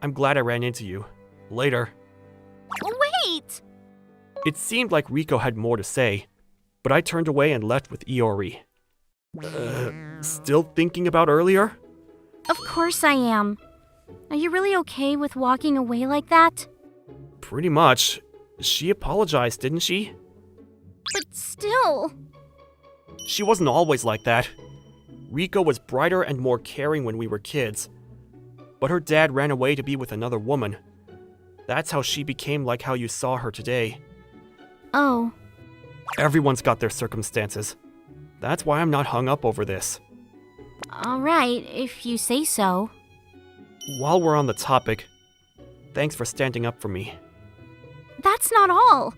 I'm glad I ran into you. Later. Wait! It seemed like Riko had more to say, but I turned away and left with Iori. Still thinking about earlier? Of course I am. Are you really okay with walking away like that? Pretty much. She apologized, didn't she? But still... She wasn't always like that. Riko was brighter and more caring when we were kids. But her dad ran away to be with another woman. That's how she became like how you saw her today. Oh. Everyone's got their circumstances. That's why I'm not hung up over this. Alright, if you say so. While we're on the topic, thanks for standing up for me. That's not all.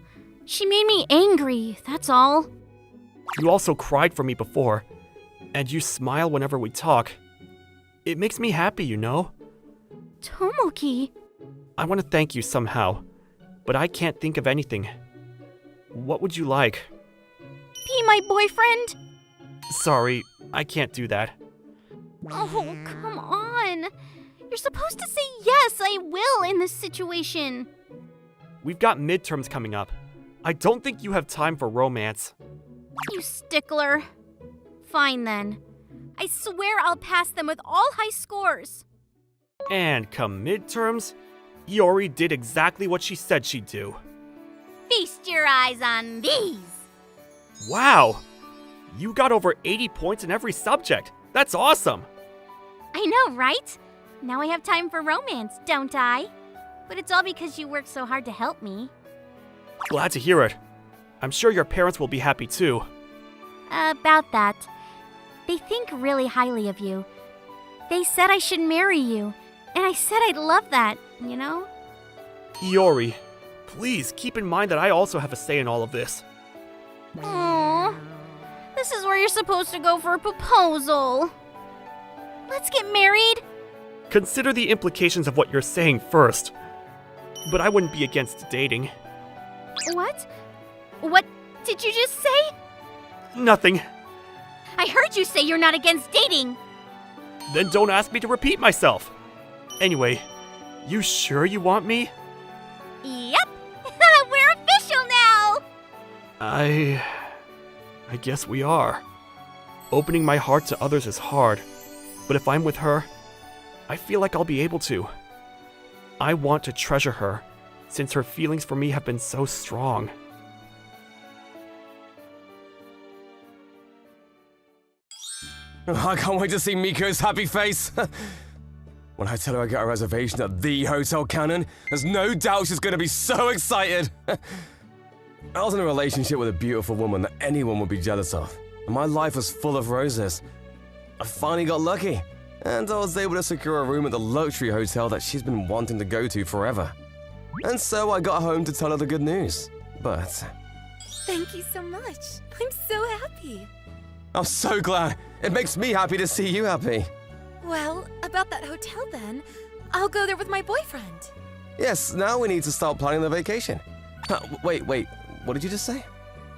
She made me angry, that's all. You also cried for me before, and you smile whenever we talk. It makes me happy, you know? Tomoaki. I want to thank you somehow, but I can't think of anything. What would you like? Be my boyfriend? Sorry, I can't do that. Oh, come on. You're supposed to say yes, I will in this situation. We've got midterms coming up. I don't think you have time for romance. You stickler. Fine then. I swear I'll pass them with all high scores. And come midterms, Iori did exactly what she said she'd do. Feast your eyes on these. Wow! You got over 80 points in every subject. That's awesome! I know, right? Now I have time for romance, don't I? But it's all because you worked so hard to help me. Glad to hear it. I'm sure your parents will be happy too. About that. They think really highly of you. They said I should marry you, and I said I'd love that, you know? Iori, please keep in mind that I also have a say in all of this. Aww. This is where you're supposed to go for a proposal. Let's get married. Consider the implications of what you're saying first. But I wouldn't be against dating. What? What did you just say? Nothing. I heard you say you're not against dating. Then don't ask me to repeat myself. Anyway, you sure you want me? Yep. We're official now. I guess we are. Opening my heart to others is hard, but if I'm with her, I feel like I'll be able to. I want to treasure her, since her feelings for me have been so strong. I can't wait to see Miko's happy face. When I tell her I got a reservation at the Hotel Kanon, there's no doubt she's going to be so excited. I was in a relationship with a beautiful woman that anyone would be jealous of, and my life was full of roses. I finally got lucky, and I was able to secure a room at the luxury hotel that she's been wanting to go to forever. And so I got home to tell her the good news, but... Thank you so much. I'm so happy. I'm so glad. It makes me happy to see you happy. Well, about that hotel then, I'll go there with my boyfriend. Yes, now we need to start planning the vacation. Wait, what did you just say?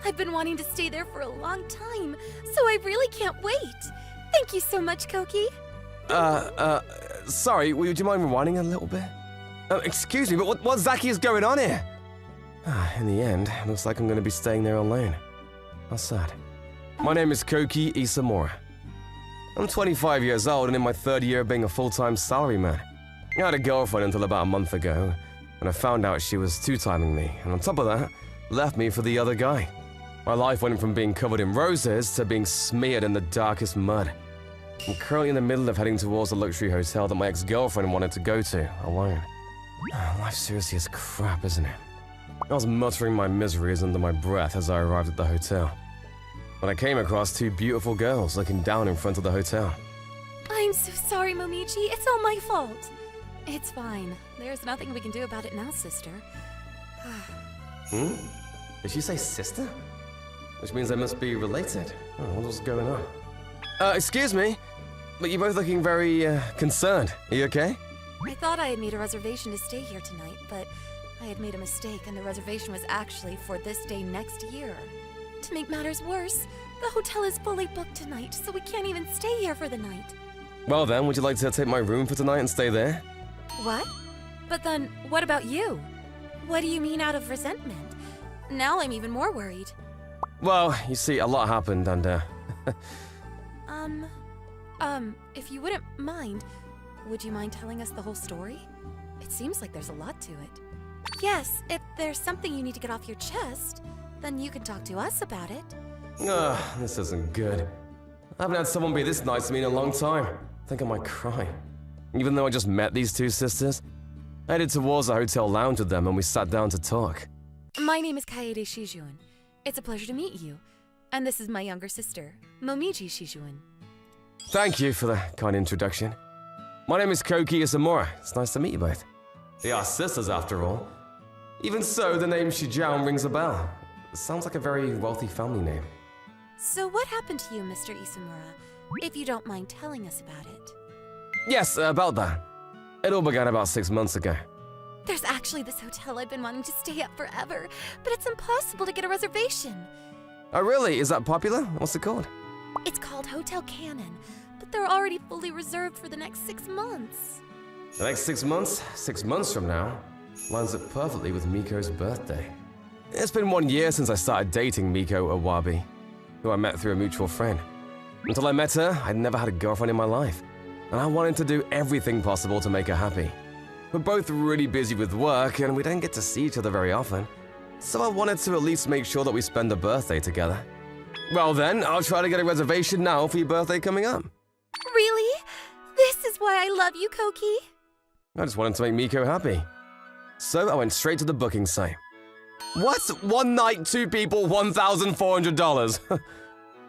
I've been wanting to stay there for a long time, so I really can't wait. Thank you so much, Koki. Sorry, would you mind rewinding a little bit? Excuse me, but what Zaki is going on here? In the end, it looks like I'm going to be staying there alone. How sad. My name is Koki Isamura. I'm 25 years old and in my third year of being a full-time salaryman. I had a girlfriend until about a month ago, when I found out she was two-timing me, and on top of that, left me for the other guy. My life went from being covered in roses to being smeared in the darkest mud. I'm currently in the middle of heading towards the luxury hotel that my ex-girlfriend wanted to go to, alone. Life seriously is crap, isn't it? I was muttering my miseries under my breath as I arrived at the hotel, when I came across two beautiful girls looking down in front of the hotel. I'm so sorry, Momichi. It's all my fault. It's fine. There's nothing we can do about it now, sister. Did she say sister? Which means they must be related. Oh, what's going on? Excuse me, but you're both looking very, concerned. Are you okay? I thought I had made a reservation to stay here tonight, but I had made a mistake and the reservation was actually for this day next year. To make matters worse, the hotel is fully booked tonight, so we can't even stay here for the night. Well then, would you like to take my room for tonight and stay there? What? But then, what about you? What do you mean out of resentment? Now I'm even more worried. Well, you see, a lot happened and, if you wouldn't mind, would you mind telling us the whole story? It seems like there's a lot to it. Yes, if there's something you need to get off your chest, then you can talk to us about it. This isn't good. I haven't had someone be this nice to me in a long time. I think I might cry. Even though I just met these two sisters, I headed towards the hotel lounge with them and we sat down to talk. My name is Kaede Shijun. It's a pleasure to meet you. And this is my younger sister, Momiji Shijun. Thank you for the kind introduction. My name is Koki Isamura. It's nice to meet you both. They are sisters after all. Even so, the name Shijian rings a bell. It sounds like a very wealthy family name. So what happened to you, Mr. Isamura? If you don't mind telling us about it. Yes, about that. It all began about 6 months ago. There's actually this hotel I've been wanting to stay at forever, but it's impossible to get a reservation. Oh really? Is that popular? What's it called? It's called Hotel Kanon, but they're already fully reserved for the next 6 months. The next 6 months, 6 months from now, lines up perfectly with Miko's birthday. It's been 1 year since I started dating Miko Awabi, who I met through a mutual friend. Until I met her, I'd never had a girlfriend in my life, and I wanted to do everything possible to make her happy. We're both really busy with work, and we don't get to see each other very often, so I wanted to at least make sure that we spend a birthday together. Well then, I'll try to get a reservation now for your birthday coming up. Really? This is why I love you, Koki. I just wanted to make Miko happy. So I went straight to the booking site. What? 1 night, 2 people, $1,400.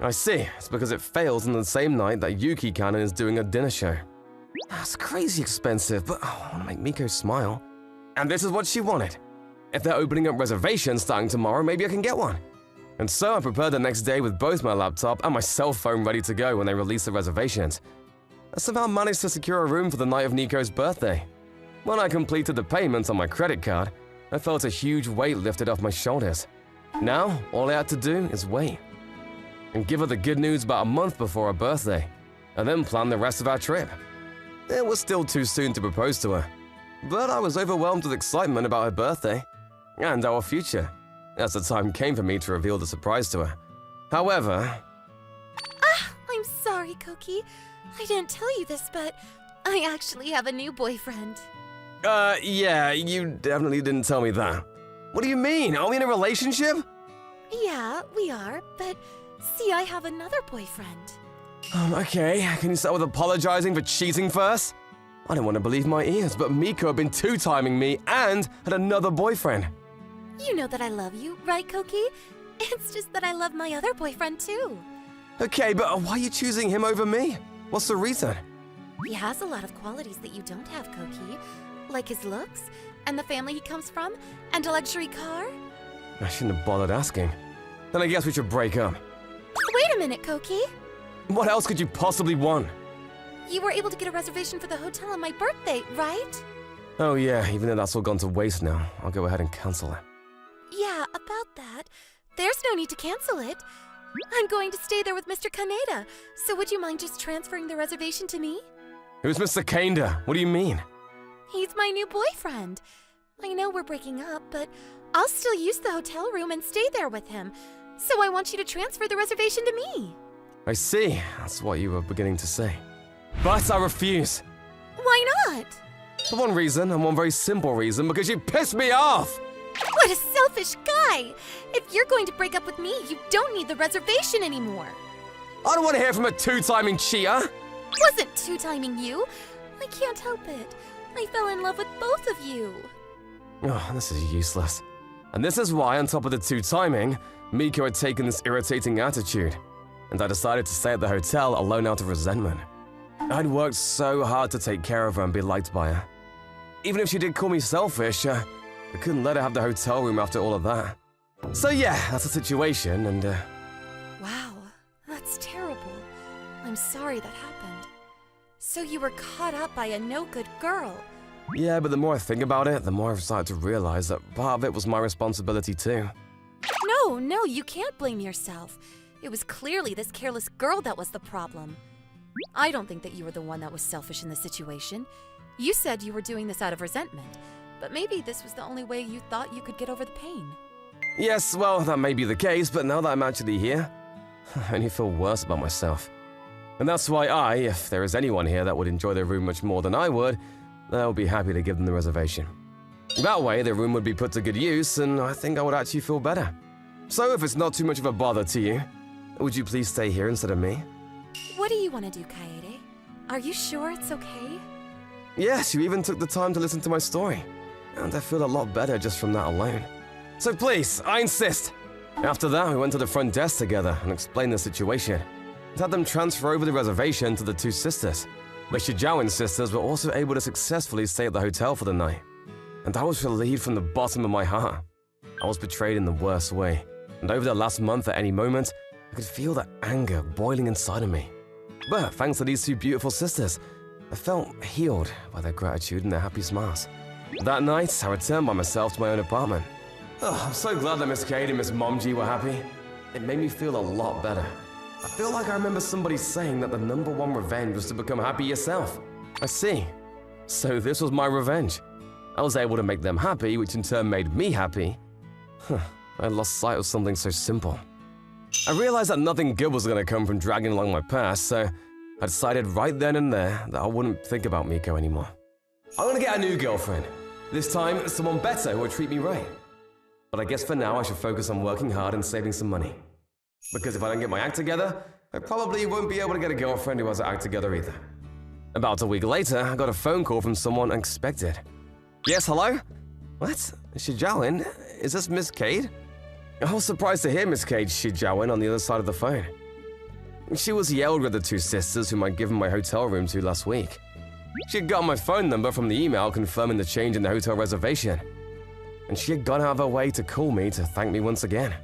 I see, it's because it fails on the same night that Yuki Kanon is doing a dinner show. That's crazy expensive, but I want to make Miko smile. And this is what she wanted. If they're opening up reservations starting tomorrow, maybe I can get one. And so I prepared the next day with both my laptop and my cell phone ready to go when they release the reservations. I somehow managed to secure a room for the night of Nico's birthday. When I completed the payments on my credit card, I felt a huge weight lifted off my shoulders. Now, all I had to do is wait. And give her the good news about a month before her birthday, and then plan the rest of our trip. It was still too soon to propose to her, but I was overwhelmed with excitement about her birthday and our future, as the time came for me to reveal the surprise to her. However... I'm sorry, Koki. I didn't tell you this, but I actually have a new boyfriend. Yeah, you definitely didn't tell me that. What do you mean? Are we in a relationship? Yeah, we are, but see, I have another boyfriend. Okay, can you start with apologizing for cheating first? I don't want to believe my ears, but Miko had been two-timing me and had another boyfriend. You know that I love you, right, Koki? It's just that I love my other boyfriend too. Okay, but why are you choosing him over me? What's the reason? He has a lot of qualities that you don't have, Koki. Like his looks, and the family he comes from, and a luxury car. I shouldn't have bothered asking. Then I guess we should break up. Wait a minute, Koki. What else could you possibly want? You were able to get a reservation for the hotel on my birthday, right? Oh yeah, even though that's all gone to waste now, I'll go ahead and cancel it. Yeah, about that. There's no need to cancel it. I'm going to stay there with Mr. Kaneda, so would you mind just transferring the reservation to me? Who's Mr. Kaneda? What do you mean? He's my new boyfriend. I know we're breaking up, but I'll still use the hotel room and stay there with him. So I want you to transfer the reservation to me. I see, that's what you were beginning to say. But I refuse. Why not? For one reason, and one very simple reason, because you pissed me off! What a selfish guy! If you're going to break up with me, you don't need the reservation anymore. I don't want to hear from a two-timing cheater! Wasn't two-timing you. I can't help it. I fell in love with both of you. Oh, this is useless. And this is why, on top of the two-timing, Miko had taken this irritating attitude, and I decided to stay at the hotel alone out of resentment. I'd worked so hard to take care of her and be liked by her. Even if she did call me selfish, I couldn't let her have the hotel room after all of that. So yeah, that's the situation, and Wow, that's terrible. I'm sorry that happened. So you were caught up by a no-good girl. yeah, but the more I think about it, the more I've started to realize that part of it was my responsibility too. No, you can't blame yourself. It was clearly this careless girl that was the problem. I don't think that you were the one that was selfish in the situation. You said you were doing this out of resentment, but maybe this was the only way you thought you could get over the pain. Yes, well, that may be the case, but now that I'm actually here, I only feel worse about myself. And that's why if there is anyone here that would enjoy their room much more than I would, I'll be happy to give them the reservation. That way, the room would be put to good use, and I think I would actually feel better. So if it's not too much of a bother to you, would you please stay here instead of me? What do you want to do, Kaede? Are you sure it's okay? Yes, you even took the time to listen to my story. And I feel a lot better just from that alone. So please, I insist. After that, we went to the front desk together and explained the situation. We had them transfer over the reservation to the two sisters. The Shijawan sisters were also able to successfully stay at the hotel for the night. And I was relieved from the bottom of my heart. I was betrayed in the worst way. And over the last month at any moment, I could feel that anger boiling inside of me. But thanks to these two beautiful sisters, I felt healed by their gratitude and their happy smiles. That night, I returned by myself to my own apartment. Oh, I'm so glad that Miss Cade and Miss Momji were happy. It made me feel a lot better. I feel like I remember somebody saying that the #1 revenge was to become happy yourself. I see. So this was my revenge. I was able to make them happy, which in turn made me happy. I lost sight of something so simple. I realized that nothing good was going to come from dragging along my past, so I decided right then and there that I wouldn't think about Miko anymore. I'm going to get a new girlfriend. This time, someone better who will treat me right. But I guess for now I should focus on working hard and saving some money. Because if I don't get my act together, I probably won't be able to get a girlfriend who has her act together either. About a week later, I got a phone call from someone unexpected. Yes, hello? What? Shijiawen? Is this Miss Cade? I was surprised to hear Miss Cade Shijiawen on the other side of the phone. She was the elder of the two sisters whom I'd given my hotel room to last week. She had got my phone number from the email confirming the change in the hotel reservation. And she had gone out of her way to call me to thank me once again.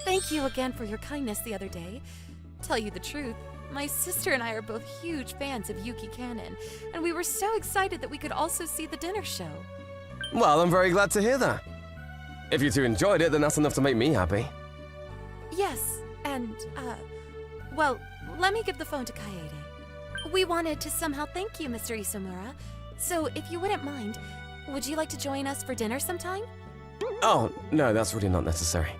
Thank you again for your kindness the other day. Tell you the truth, my sister and I are both huge fans of Yuki Kanon, and we were so excited that we could also see the dinner show. Well, I'm very glad to hear that. If you two enjoyed it, then that's enough to make me happy. Yes, and, well, let me give the phone to Kaede. We wanted to somehow thank you, Mr. Isomura, so if you wouldn't mind, would you like to join us for dinner sometime? Oh, no, that's really not necessary.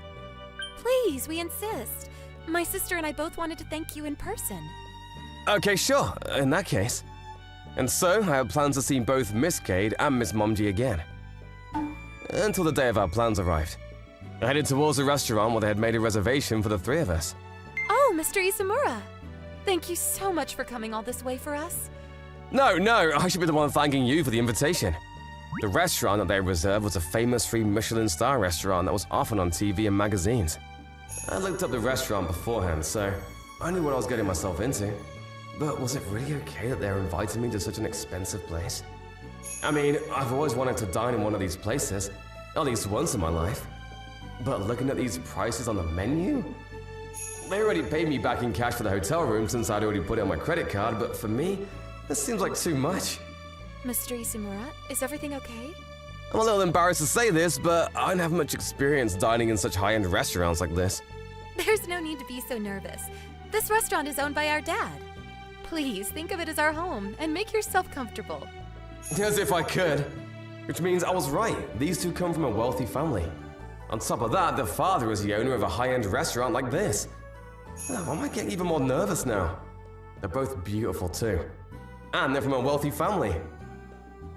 Please, we insist. My sister and I both wanted to thank you in person. Okay, sure, in that case. And so, I had plans to see both Miss Cade and Miss Momji again. Until the day of our plans arrived. I headed towards a restaurant where they had made a reservation for the three of us. Oh, Mr. Isomura! Thank you so much for coming all this way for us. No, I should be the one thanking you for the invitation. The restaurant that they reserved was a famous 3 Michelin star restaurant that was often on TV and magazines. I looked up the restaurant beforehand, so I knew what I was getting myself into. But was it really okay that they were inviting me to such an expensive place? I mean, I've always wanted to dine in one of these places, at least once in my life. But looking at these prices on the menu? They already paid me back in cash for the hotel room since I'd already put it on my credit card, but for me, this seems like too much. Mr. Isomura, is everything okay? I'm a little embarrassed to say this, but I don't have much experience dining in such high-end restaurants like this. There's no need to be so nervous. This restaurant is owned by our dad. Please, think of it as our home and make yourself comfortable. As if I could. Which means I was right. These two come from a wealthy family. On top of that, the father is the owner of a high-end restaurant like this. Oh, why am I getting even more nervous now? They're both beautiful too. And they're from a wealthy family.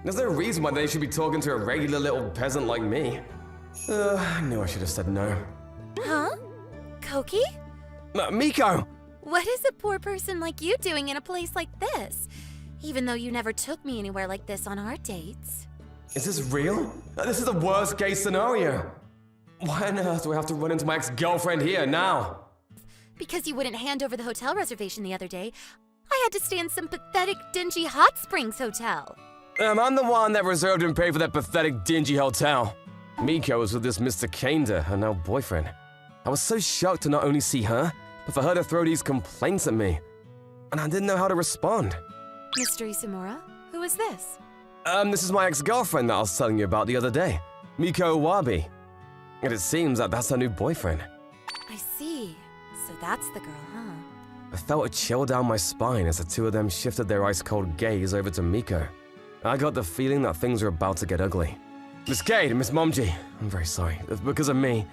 There's no reason why they should be talking to a regular little peasant like me. I knew I should have said no. Huh? Koki? Miko! What is a poor person like you doing in a place like this? Even though you never took me anywhere like this on our dates. Is this real? This is the worst case scenario. Why on earth do I have to run into my ex-girlfriend here now? Because you wouldn't hand over the hotel reservation the other day, I had to stay in some pathetic, dingy hot springs hotel. I'm the one that reserved and paid for that pathetic, dingy hotel. Miko was with this Mr. Kanda, her now boyfriend. I was so shocked to not only see her, but for her to throw these complaints at me. And I didn't know how to respond. Mr. Isomura, who is this? This is my ex-girlfriend that I was telling you about the other day, Miko Wabi. And it seems that that's her new boyfriend. I see. So that's the girl, huh? I felt a chill down my spine as the two of them shifted their ice-cold gaze over to Miko. I got the feeling that things were about to get ugly. Miss Cade and Miss Momji, I'm very sorry. Because of me,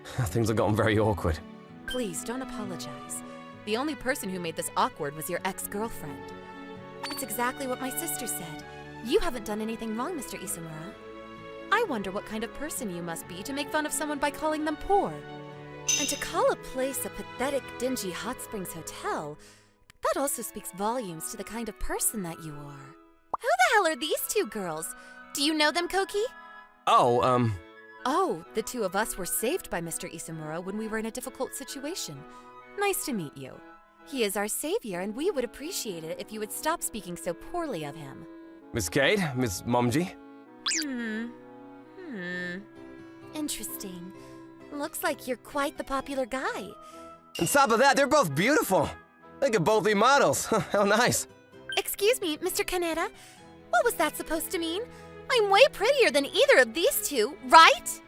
things have gotten very awkward. Please, don't apologize. The only person who made this awkward was your ex-girlfriend. It's exactly what my sister said. You haven't done anything wrong, Mr. Isomura. I wonder what kind of person you must be to make fun of someone by calling them poor. And to call a place a pathetic, dingy hot springs hotel, that also speaks volumes to the kind of person that you are. Who the hell are these two girls? Do you know them, Koki? Oh, the two of us were saved by Mr. Isomura when we were in a difficult situation. Nice to meet you. He is our savior, and we would appreciate it if you would stop speaking so poorly of him. Miss Cade, Miss Momji? Interesting. Looks like you're quite the popular guy. On top of that, they're both beautiful. They could both be models. How nice. Excuse me, Mr. Kaneda. What was that supposed to mean? I'm way prettier than either of these two, right?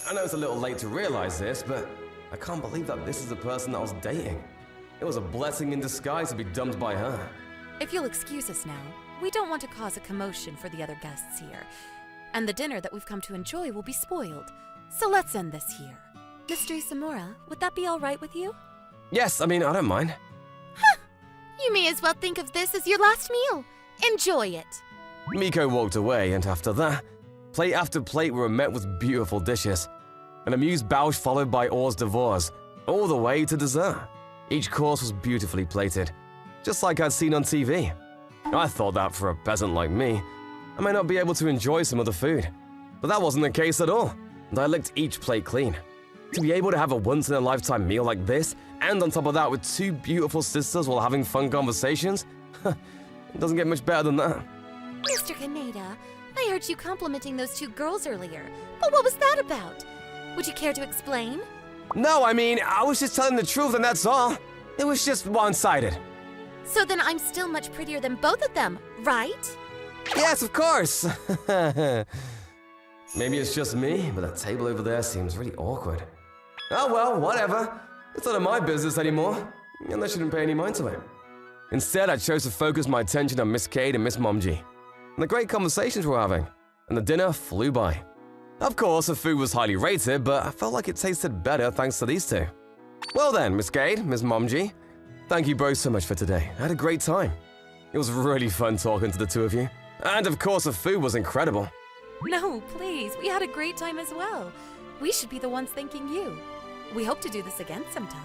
I know it's a little late to realize this, but I can't believe that this is the person that I was dating. It was a blessing in disguise to be dumped by her. If you'll excuse us now, we don't want to cause a commotion for the other guests here. And the dinner that we've come to enjoy will be spoiled. So let's end this here. Mr. Isamura, would that be all right with you? Yes, I don't mind. You may as well think of this as your last meal. Enjoy it. Miko walked away, and after that, plate after plate were met with beautiful dishes. An amused bausch followed by hors d'oeuvres, all the way to dessert. Each course was beautifully plated, just like I'd seen on TV. I thought that for a peasant like me, I may not be able to enjoy some of the food. But that wasn't the case at all, and I licked each plate clean. To be able to have a once-in-a-lifetime meal like this, and on top of that with two beautiful sisters while having fun conversations, it doesn't get much better than that. Mr. Kaneda, I heard you complimenting those two girls earlier, but what was that about? Would you care to explain? No, I was just telling the truth and that's all. It was just one-sided. So then I'm still much prettier than both of them, right? Yes, of course. Maybe it's just me, but that table over there seems really awkward. Oh well, whatever. It's none of my business anymore, and I shouldn't pay any mind to it. Instead, I chose to focus my attention on Miss Cade and Miss Momji, and the great conversations we're having, and the dinner flew by. Of course, the food was highly rated, but I felt like it tasted better thanks to these two. Well then, Miss Cade, Miss Momji, thank you both so much for today. I had a great time. It was really fun talking to the two of you, and of course the food was incredible. No, please, we had a great time as well. We should be the ones thanking you. We hope to do this again sometime.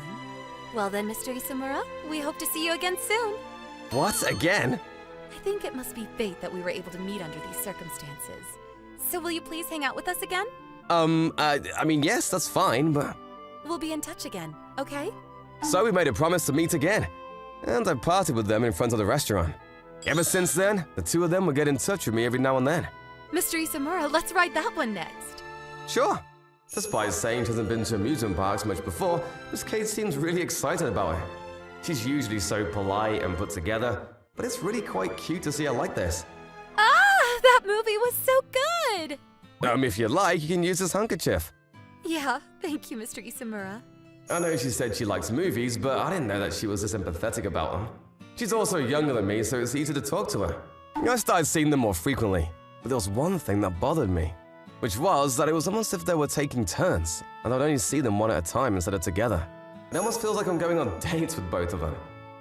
Well then, Mr. Isamura, we hope to see you again soon. What, again? I think it must be fate that we were able to meet under these circumstances. So will you please hang out with us again? Yes, that's fine, but... We'll be in touch again, okay? So we made a promise to meet again, and I partied with them in front of the restaurant. Ever since then, the two of them would get in touch with me every now and then. Mr. Isamura, let's ride that one next. Sure. Despite saying she hasn't been to amusement parks much before, Miss Cade seems really excited about it. She's usually so polite and put together, but it's really quite cute to see her like this. Ah, that movie was so good! If you'd like, you can use this handkerchief. Yeah, thank you, Mr. Isamura. I know she said she likes movies, but I didn't know that she was this empathetic about them. She's also younger than me, so it's easy to talk to her. I started seeing them more frequently, but there was one thing that bothered me, which was that it was almost as if they were taking turns, and I'd only see them one at a time instead of together. It almost feels like I'm going on dates with both of them.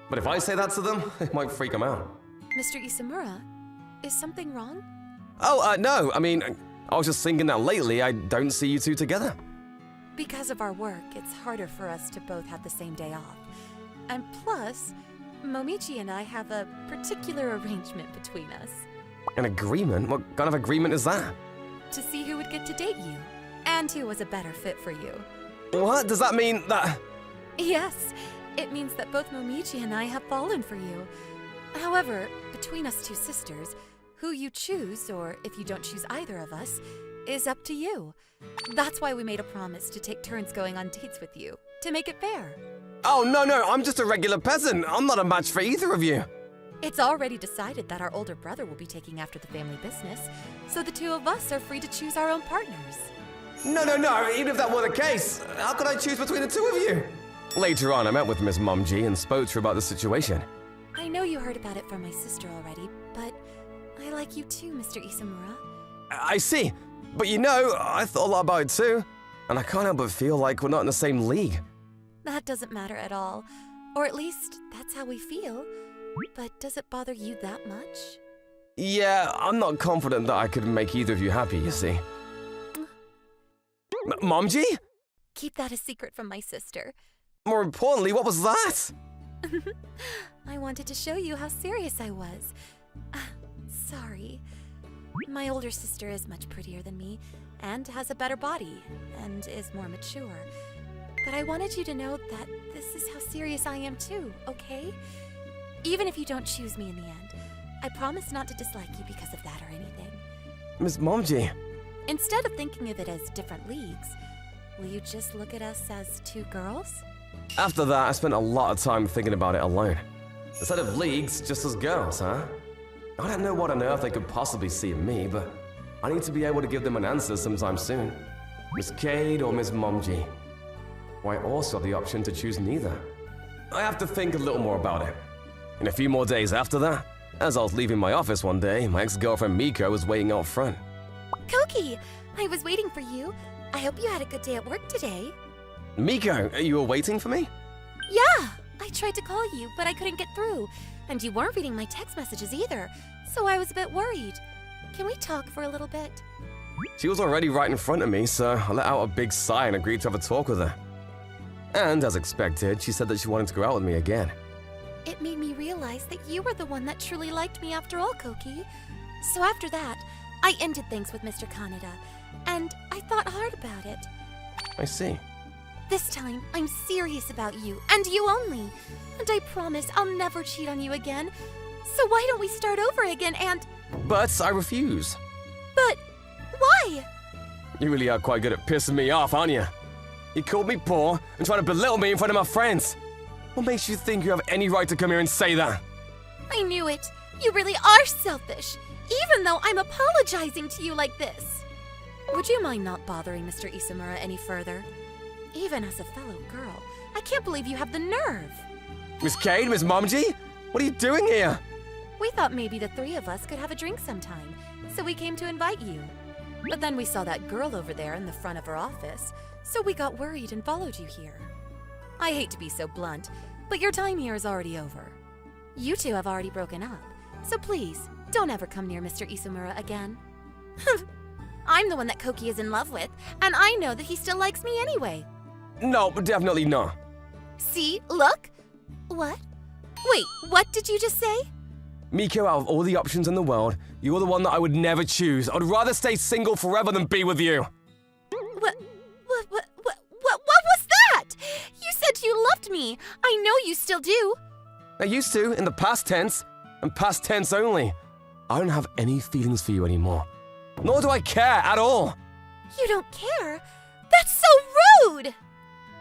But if I say that to them, it might freak them out. Mr. Isamura, is something wrong? No, I was just thinking that lately I don't see you two together. Because of our work, it's harder for us to both have the same day off. And plus, Momichi and I have a particular arrangement between us. An agreement? What kind of agreement is that? To see who would get to date you, and who was a better fit for you. What? Does that mean that... Yes, it means that both Momichi and I have fallen for you. However, between us two sisters, who you choose, or if you don't choose either of us, is up to you. That's why we made a promise to take turns going on dates with you, to make it fair. Oh, no, I'm just a regular peasant. I'm not a match for either of you. It's already decided that our older brother will be taking after the family business, so the two of us are free to choose our own partners. No, even if that were the case, how could I choose between the two of you? Later on, I met with Miss Momji and spoke to her about the situation. I know you heard about it from my sister already, but I like you too, Mr. Isamura. I see. But I thought a lot about it too. And I can't help but feel like we're not in the same league. That doesn't matter at all. Or at least, that's how we feel. But does it bother you that much? Yeah, I'm not confident that I could make either of you happy, you see. Momji? Keep that a secret from my sister. More importantly, what was that? I wanted to show you how serious I was. Sorry. My older sister is much prettier than me, and has a better body, and is more mature. But I wanted you to know that this is how serious I am too, okay? Even if you don't choose me in the end, I promise not to dislike you because of that or anything. Miss Momji. Instead of thinking of it as different leagues, will you just look at us as two girls? After that, I spent a lot of time thinking about it alone. Instead of leagues, just as girls, huh? I don't know what on earth they could possibly see in me, but I need to be able to give them an answer sometime soon. Miss Cade or Miss Momji. Or I also have the option to choose neither. I have to think a little more about it. In a few more days after that, as I was leaving my office one day, my ex-girlfriend Miko was waiting out front. Koki, I was waiting for you. I hope you had a good day at work today. Miko, you were waiting for me? Yeah, I tried to call you, but I couldn't get through. And you weren't reading my text messages either, so I was a bit worried. Can we talk for a little bit? She was already right in front of me, so I let out a big sigh and agreed to have a talk with her. And as expected, she said that she wanted to go out with me again. It made me realize that you were the one that truly liked me after all, Koki. So after that, I ended things with Mr. Kaneda, and I thought hard about it. I see. This time, I'm serious about you, and you only. And I promise I'll never cheat on you again. So why don't we start over again and... But I refuse. But why? You really are quite good at pissing me off, aren't you? You called me poor and tried to belittle me in front of my friends. What makes you think you have any right to come here and say that? I knew it. You really are selfish, even though I'm apologizing to you like this. Would you mind not bothering Mr. Isomura any further? Even as a fellow girl, I can't believe you have the nerve. Miss Cade, Miss Momji, what are you doing here? We thought maybe the three of us could have a drink sometime, so we came to invite you. But then we saw that girl over there in the front of her office, so we got worried and followed you here. I hate to be so blunt, but your time here is already over. You two have already broken up, so please, don't ever come near Mr. Isomura again. I'm the one that Koki is in love with, and I know that he still likes me anyway. No, definitely not. See? Look? What? Wait, what did you just say? Miko, out of all the options in the world, you're the one that I would never choose. I'd rather stay single forever than be with you. What was that? You said you loved me. I know you still do. I used to, in the past tense, and past tense only. I don't have any feelings for you anymore. Nor do I care at all. You don't care? That's so rude!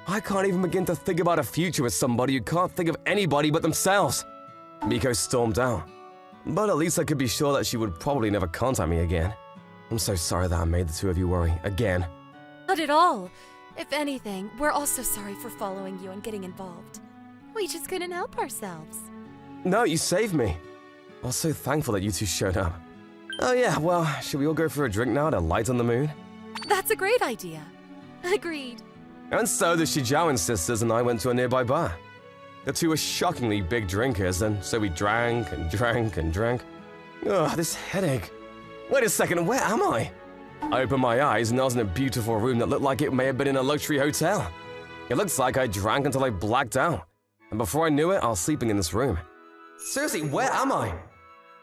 I can't even begin to think about a future with somebody who can't think of anybody but themselves. Miko stormed out. But at least I could be sure that she would probably never contact me again. I'm so sorry that I made the two of you worry, again. Not at all. If anything, we're also sorry for following you and getting involved. We just couldn't help ourselves. No, you saved me. I was so thankful that you two showed up. Oh yeah, well, should we all go for a drink now to lighten the mood? That's a great idea. Agreed. And so the Shijawan sisters and I went to a nearby bar. The two were shockingly big drinkers, and so we drank and drank and drank. Ugh, this headache. Wait a second, where am I? I opened my eyes and I was in a beautiful room that looked like it may have been in a luxury hotel. It looks like I drank until I blacked out. And before I knew it, I was sleeping in this room. Seriously, where am I?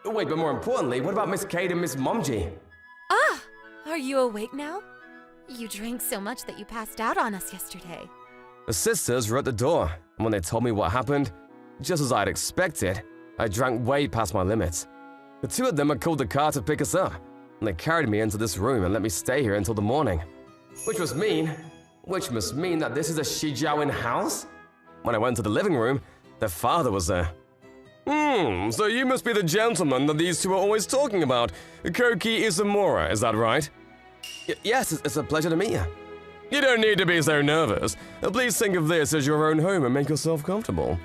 Wait, but more importantly, what about Miss Cade and Miss Momji? Ah, are you awake now? You drank so much that you passed out on us yesterday. The sisters were at the door, and when they told me what happened, just as I had expected, I drank way past my limits. The two of them had called the car to pick us up, and they carried me into this room and let me stay here until the morning. Which must mean that this is a Shijawan house? When I went to the living room, their father was there. So you must be the gentleman that these two are always talking about. Koki Isomura, is that right? Yes, it's a pleasure to meet you. You don't need to be so nervous. Please think of this as your own home and make yourself comfortable.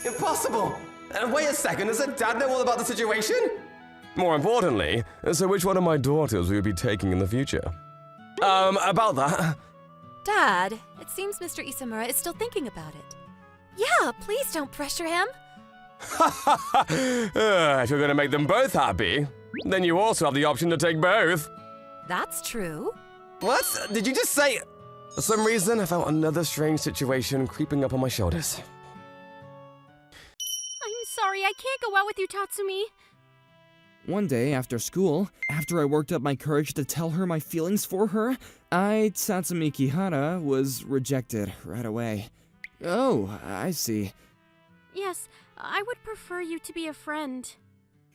Impossible! Wait a second, does the dad know all about the situation? More importantly, so which one of my daughters will you be taking in the future? About that. Dad, it seems Mr. Isomura is still thinking about it. Yeah, please don't pressure him. If you're gonna make them both happy, then you also have the option to take both. That's true. What? Did you just say? For some reason, I felt another strange situation creeping up on my shoulders. I'm sorry, I can't go out with you, Tatsumi. One day after school, after I worked up my courage to tell her my feelings for her, Tatsumi Kihara, was rejected right away. Oh, I see. Yes, I would prefer you to be a friend.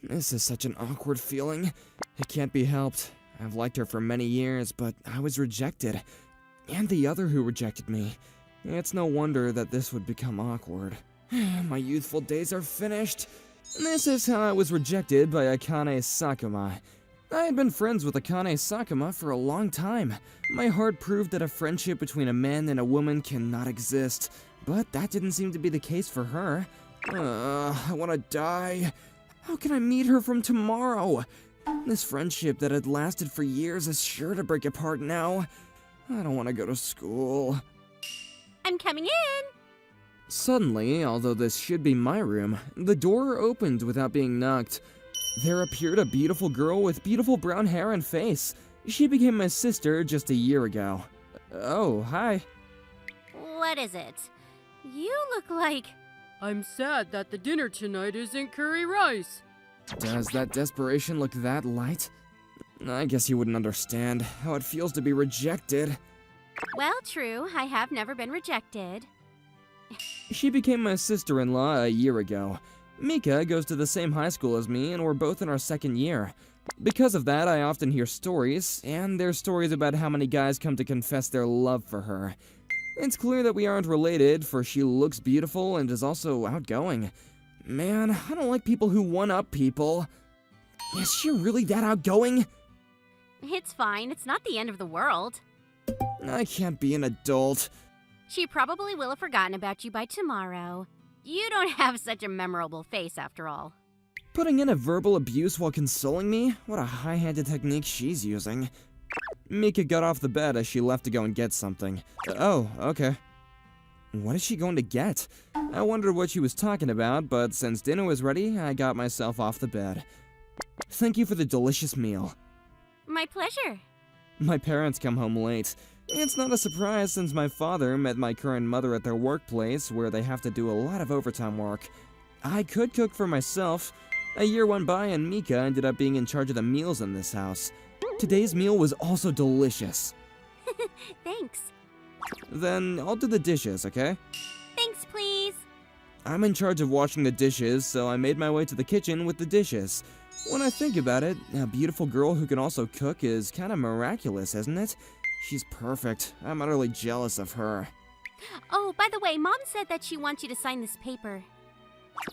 This is such an awkward feeling. It can't be helped. I've liked her for many years, but I was rejected. And the other who rejected me. It's no wonder that this would become awkward. My youthful days are finished. This is how I was rejected by Akane Sakuma. I had been friends with Akane Sakuma for a long time. My heart proved that a friendship between a man and a woman cannot exist, but that didn't seem to be the case for her. I wanna die. How can I meet her from tomorrow? This friendship that had lasted for years is sure to break apart now. I don't want to go to school. I'm coming in! Suddenly, although this should be my room, the door opened without being knocked. There appeared a beautiful girl with beautiful brown hair and face. She became my sister just a year ago. Oh, hi. What is it? You look like... I'm sad that the dinner tonight isn't curry rice. Does that desperation look that light? I guess you wouldn't understand how it feels to be rejected. Well, true. I have never been rejected. She became my sister-in-law a year ago. Mika goes to the same high school as me, and we're both in our second year. Because of that, I often hear stories, and there's stories about how many guys come to confess their love for her. It's clear that we aren't related, for she looks beautiful and is also outgoing. Man, I don't like people who one-up people. Is she really that outgoing? It's fine. It's not the end of the world. I can't be an adult. She probably will have forgotten about you by tomorrow. You don't have such a memorable face, after all. Putting in a verbal abuse while consoling me? What a high-handed technique she's using. Mika got off the bed as she left to go and get something. Oh, okay. What is she going to get? I wondered what she was talking about, but since dinner was ready, I got myself off the bed. Thank you for the delicious meal. My pleasure. My parents come home late. It's not a surprise since my father met my current mother at their workplace where they have to do a lot of overtime work. I could cook for myself. A year went by and Mika ended up being in charge of the meals in this house. Today's meal was also delicious. Thanks. Then I'll do the dishes, okay? Thanks, please. I'm in charge of washing the dishes, so I made my way to the kitchen with the dishes. When I think about it, a beautiful girl who can also cook is kind of miraculous, isn't it? She's perfect. I'm utterly jealous of her. Oh, by the way, Mom said that she wants you to sign this paper.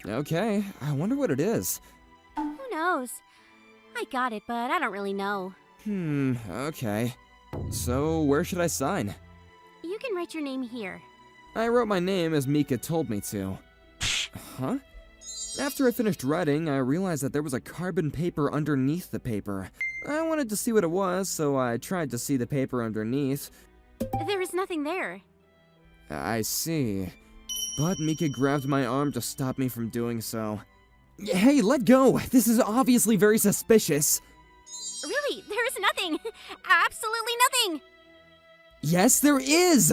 Okay, I wonder what it is. Who knows? I got it, but I don't really know. Okay. So, where should I sign? You can write your name here. I wrote my name as Mika told me to. Huh? After I finished writing, I realized that there was a carbon paper underneath the paper. I wanted to see what it was, so I tried to see the paper underneath. There is nothing there. I see. But Mika grabbed my arm to stop me from doing so. Hey, let go! This is obviously very suspicious. Really, there is nothing. Absolutely nothing. Yes, there is!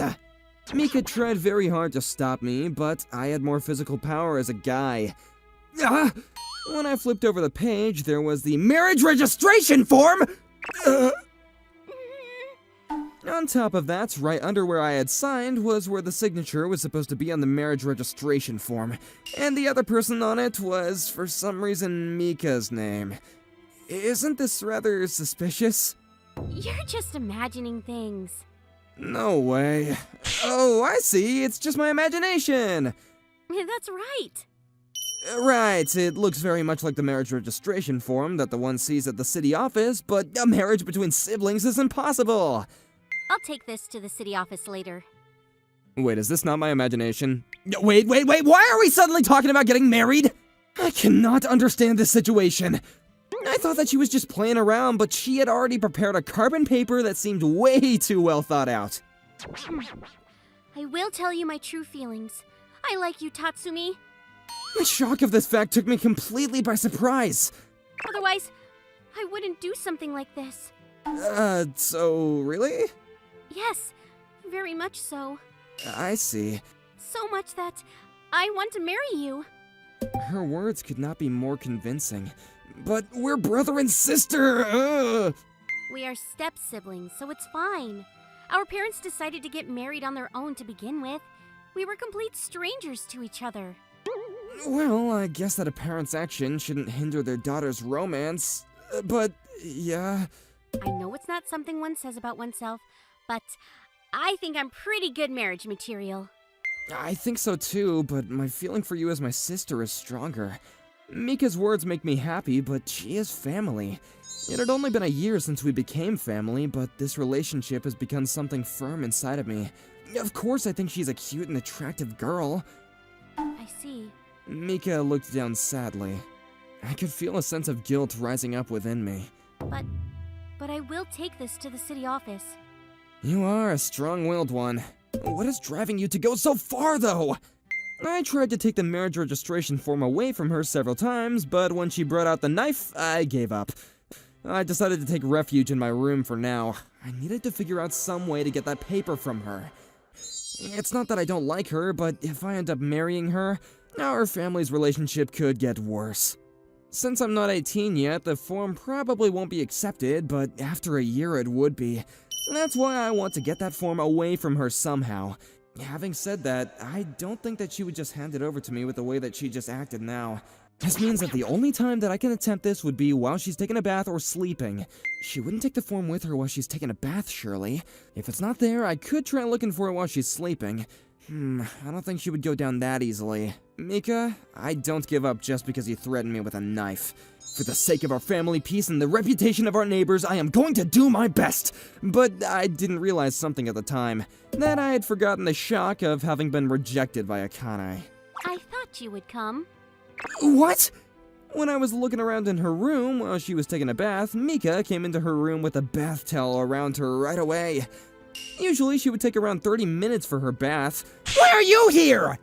Mika tried very hard to stop me, but I had more physical power as a guy. When I flipped over the page, there was the marriage registration form! On top of that, right under where I had signed was where the signature was supposed to be on the marriage registration form, and the other person on it was, for some reason, Mika's name. Isn't this rather suspicious? You're just imagining things. No way. Oh, I see, it's just my imagination! That's right. Right, it looks very much like the marriage registration form that the one sees at the city office, but a marriage between siblings is impossible! I'll take this to the city office later. Wait, is this not my imagination? Wait, why are we suddenly talking about getting married? I cannot understand this situation. I thought that she was just playing around, but she had already prepared a carbon paper that seemed way too well thought out. I will tell you my true feelings. I like you, Tatsumi. The shock of this fact took me completely by surprise. Otherwise, I wouldn't do something like this. So really? Yes, very much so. I see. So much that I want to marry you. Her words could not be more convincing. But we're brother and sister! We are step-siblings, so it's fine. Our parents decided to get married on their own to begin with. We were complete strangers to each other. Well, I guess that a parent's action shouldn't hinder their daughter's romance. But, yeah... I know it's not something one says about oneself, but I think I'm pretty good marriage material. I think so too, but my feeling for you as my sister is stronger. Mika's words make me happy, but she is family. It had only been a year since we became family, but this relationship has become something firm inside of me. Of course I think she's a cute and attractive girl. I see. Mika looked down sadly. I could feel a sense of guilt rising up within me. But I will take this to the city office. You are a strong-willed one. What is driving you to go so far, though? I tried to take the marriage registration form away from her several times, but when she brought out the knife, I gave up. I decided to take refuge in my room for now. I needed to figure out some way to get that paper from her. It's not that I don't like her, but if I end up marrying her, our family's relationship could get worse. Since I'm not 18 yet, the form probably won't be accepted, but after a year it would be. That's why I want to get that form away from her somehow. Having said that, I don't think that she would just hand it over to me with the way that she just acted now. This means that the only time that I can attempt this would be while she's taking a bath or sleeping. She wouldn't take the form with her while she's taking a bath, surely. If it's not there, I could try looking for it while she's sleeping. I don't think she would go down that easily. Mika, I don't give up just because you threatened me with a knife. For the sake of our family peace and the reputation of our neighbors, I am going to do my best. But I didn't realize something at the time, that I had forgotten the shock of having been rejected by Akane. I thought you would come. What? When I was looking around in her room while she was taking a bath, Mika came into her room with a bath towel around her right away. Usually she would take around 30 minutes for her bath. Why are you here?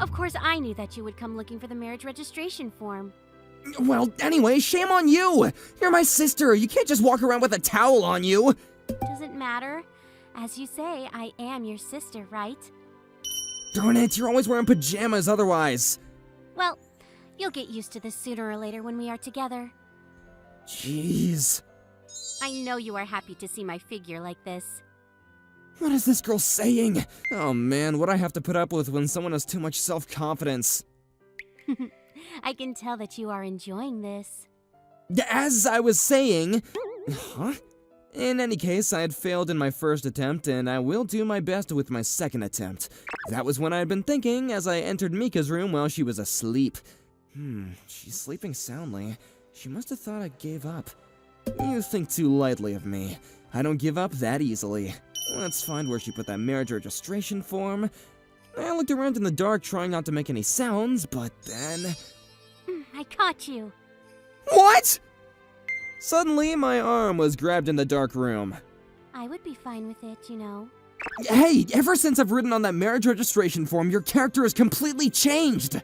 Of course I knew that you would come looking for the marriage registration form. Well, anyway, shame on you! You're my sister, you can't just walk around with a towel on you! Doesn't matter. As you say, I am your sister, right? Darn it, you're always wearing pajamas otherwise. Well, you'll get used to this sooner or later when we are together. Jeez. I know you are happy to see my figure like this. What is this girl saying? Oh man, what I have to put up with when someone has too much self-confidence. I can tell that you are enjoying this. As I was saying... Huh? In any case, I had failed in my first attempt, and I will do my best with my second attempt. That was what I had been thinking as I entered Mika's room while she was asleep. She's sleeping soundly. She must have thought I gave up. You think too lightly of me. I don't give up that easily. Let's find where she put that marriage registration form. I looked around in the dark trying not to make any sounds, but then... I caught you. What?! Suddenly, my arm was grabbed in the dark room. I would be fine with it, you know. Hey, ever since I've written on that marriage registration form, your character has completely changed!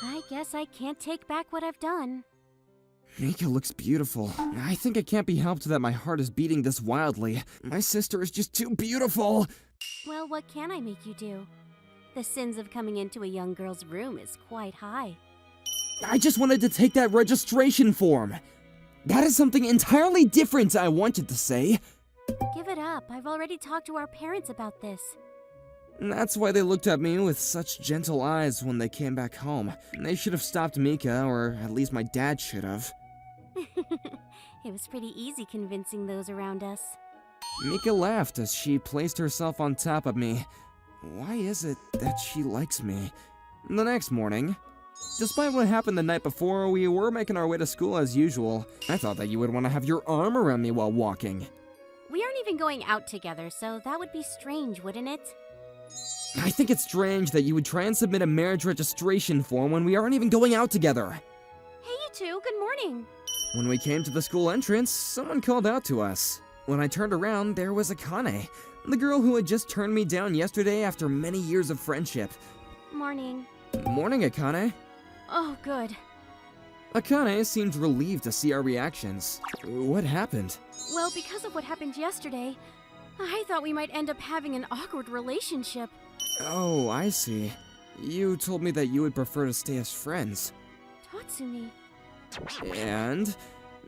I guess I can't take back what I've done. Mika looks beautiful. I think it can't be helped that my heart is beating this wildly. My sister is just too beautiful! Well, what can I make you do? The sins of coming into a young girl's room is quite high. I just wanted to take that registration form. That is something entirely different, I wanted to say. Give it up. I've already talked to our parents about this. That's why they looked at me with such gentle eyes when they came back home. They should have stopped Mika, or at least my dad should have. It was pretty easy convincing those around us. Mika laughed as she placed herself on top of me. Why is it that she likes me? The next morning, despite what happened the night before, we were making our way to school as usual. I thought that you would want to have your arm around me while walking. We aren't even going out together, so that would be strange, wouldn't it? I think it's strange that you would try and submit a marriage registration form when we aren't even going out together. Hey, you two, good morning. When we came to the school entrance, someone called out to us. When I turned around, there was Akane, the girl who had just turned me down yesterday after many years of friendship. Morning. Morning, Akane. Oh, good. Akane seemed relieved to see our reactions. What happened? Well, because of what happened yesterday, I thought we might end up having an awkward relationship. Oh, I see. You told me that you would prefer to stay as friends. Tatsumi. And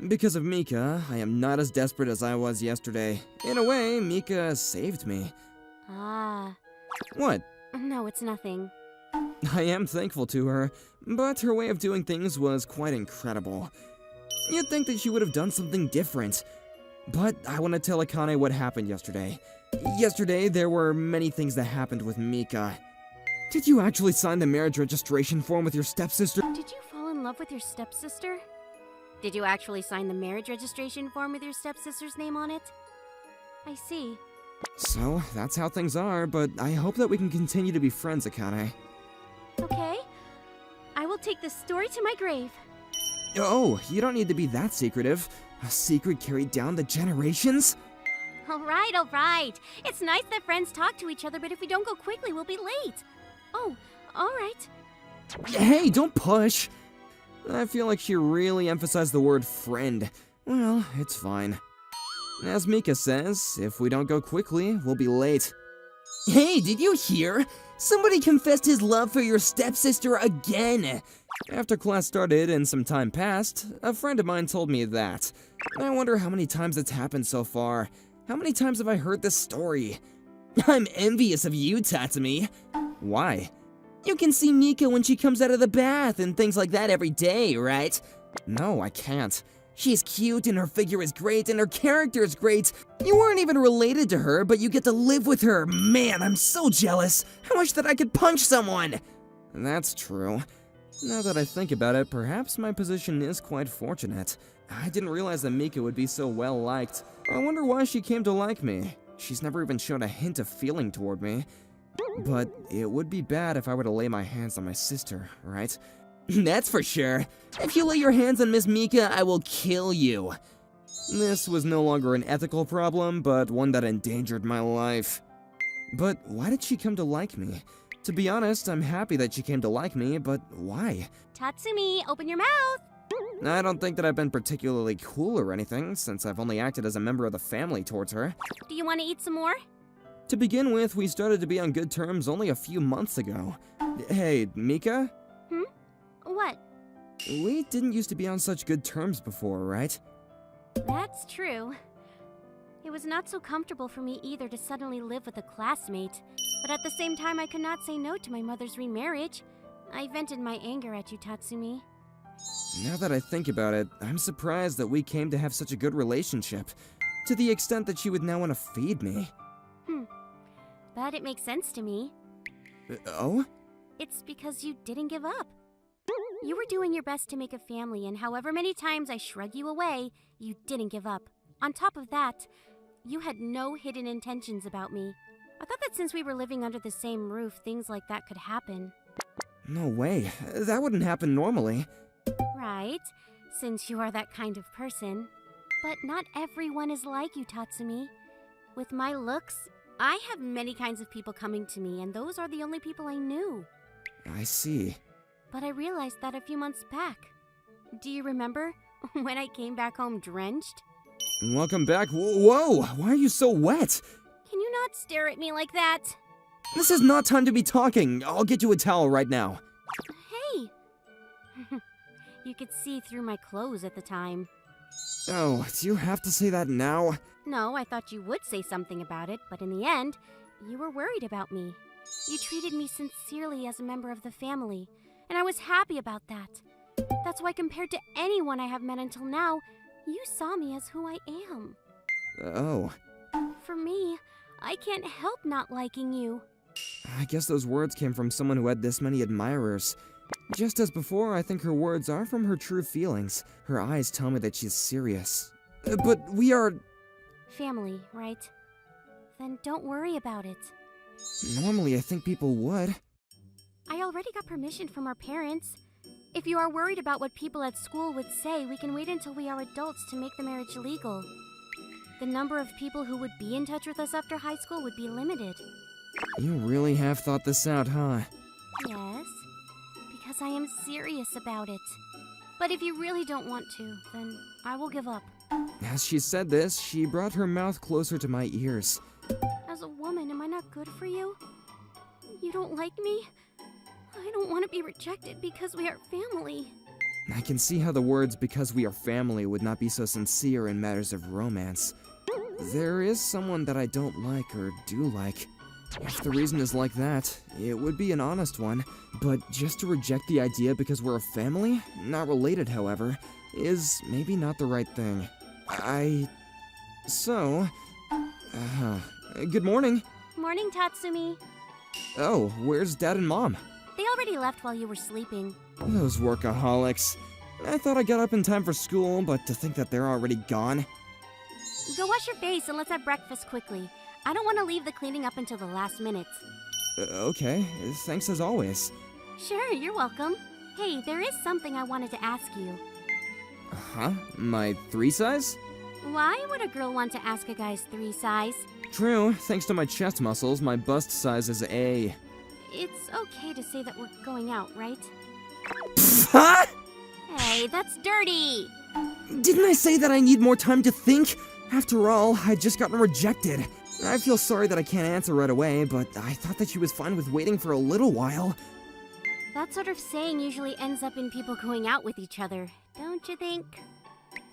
because of Mika, I am not as desperate as I was yesterday. In a way, Mika saved me. Ah. What? No, it's nothing. I am thankful to her, but her way of doing things was quite incredible. You'd think that she would have done something different. But I want to tell Akane what happened yesterday. Yesterday, there were many things that happened with Mika. Did you actually sign the marriage registration form with your stepsister? Did you fall in love with your stepsister? Did you actually sign the marriage registration form with your stepsister's name on it? I see. So, that's how things are, but I hope that we can continue to be friends, Akane. Okay. I will take this story to my grave. Oh, you don't need to be that secretive. A secret carried down the generations? All right. It's nice that friends talk to each other, but if we don't go quickly, we'll be late. Oh, all right. Hey, don't push! I feel like she really emphasized the word friend. Well, it's fine. As Mika says, if we don't go quickly, we'll be late. Hey, did you hear? Somebody confessed his love for your stepsister again! After class started and some time passed, a friend of mine told me that. I wonder how many times it's happened so far. How many times have I heard this story? I'm envious of you, Tatsumi. Why? You can see Miko when she comes out of the bath and things like that every day, right? No, I can't. She's cute and her figure is great and her character is great. You weren't even related to her, but you get to live with her. Man, I'm so jealous. I wish that I could punch someone. That's true. Now that I think about it, perhaps my position is quite fortunate. I didn't realize that Miko would be so well liked. I wonder why she came to like me. She's never even shown a hint of feeling toward me. But it would be bad if I were to lay my hands on my sister, right? That's for sure. If you lay your hands on Miss Mika, I will kill you. This was no longer an ethical problem, but one that endangered my life. But why did she come to like me? To be honest, I'm happy that she came to like me, but why? Tatsumi, open your mouth! I don't think that I've been particularly cool or anything, since I've only acted as a member of the family towards her. Do you want to eat some more? To begin with, we started to be on good terms only a few months ago. Hey, Mika? What? We didn't used to be on such good terms before, right? That's true. It was not so comfortable for me either to suddenly live with a classmate, but at the same time I could not say no to my mother's remarriage. I vented my anger at you, Tatsumi. Now that I think about it, I'm surprised that we came to have such a good relationship, to the extent that she would now want to feed me. But it makes sense to me. Oh? It's because you didn't give up. You were doing your best to make a family, and however many times I shrug you away, you didn't give up. On top of that, you had no hidden intentions about me. I thought that since we were living under the same roof, things like that could happen. No way. That wouldn't happen normally. Right, since you are that kind of person. But not everyone is like you, Tatsumi. With my looks, I have many kinds of people coming to me, and those are the only people I knew. I see. But I realized that a few months back. Do you remember when I came back home drenched? Welcome back. Whoa! Why are you so wet? Can you not stare at me like that? This is not time to be talking. I'll get you a towel right now. Hey! You could see through my clothes at the time. Oh, do you have to say that now? No, I thought you would say something about it, but in the end, you were worried about me. You treated me sincerely as a member of the family, and I was happy about that. That's why compared to anyone I have met until now, you saw me as who I am. Oh. For me, I can't help not liking you. I guess those words came from someone who had this many admirers. Just as before, I think her words are from her true feelings. Her eyes tell me that she's serious. But we are... Family, right? Then don't worry about it. Normally, I think people would. I already got permission from our parents. If you are worried about what people at school would say, we can wait until we are adults to make the marriage legal. The number of people who would be in touch with us after high school would be limited. You really have thought this out, huh? Yes, because I am serious about it. But if you really don't want to, then I will give up. As she said this, she brought her mouth closer to my ears. As a woman, am I not good for you? You don't like me? I don't want to be rejected because we are family. I can see how the words "because we are family" would not be so sincere in matters of romance. There is someone that I don't like or do like. If the reason is like that, it would be an honest one. But just to reject the idea because we're a family, not related however, is maybe not the right thing. Good morning. Morning, Tatsumi. Oh, where's Dad and Mom? They already left while you were sleeping. Those workaholics. I thought I got up in time for school, but to think that they're already gone. Go wash your face and let's have breakfast quickly. I don't want to leave the cleaning up until the last minute. Okay, thanks as always. Sure, you're welcome. Hey, there is something I wanted to ask you. Huh? My 3 size? Why would a girl want to ask a guy's 3 size? True, thanks to my chest muscles, my bust size is A. It's okay to say that we're going out, right? Huh? Hey, that's dirty! Didn't I say that I need more time to think? After all, I'd just gotten rejected. I feel sorry that I can't answer right away, but I thought that she was fine with waiting for a little while. That sort of saying usually ends up in people going out with each other, don't you think?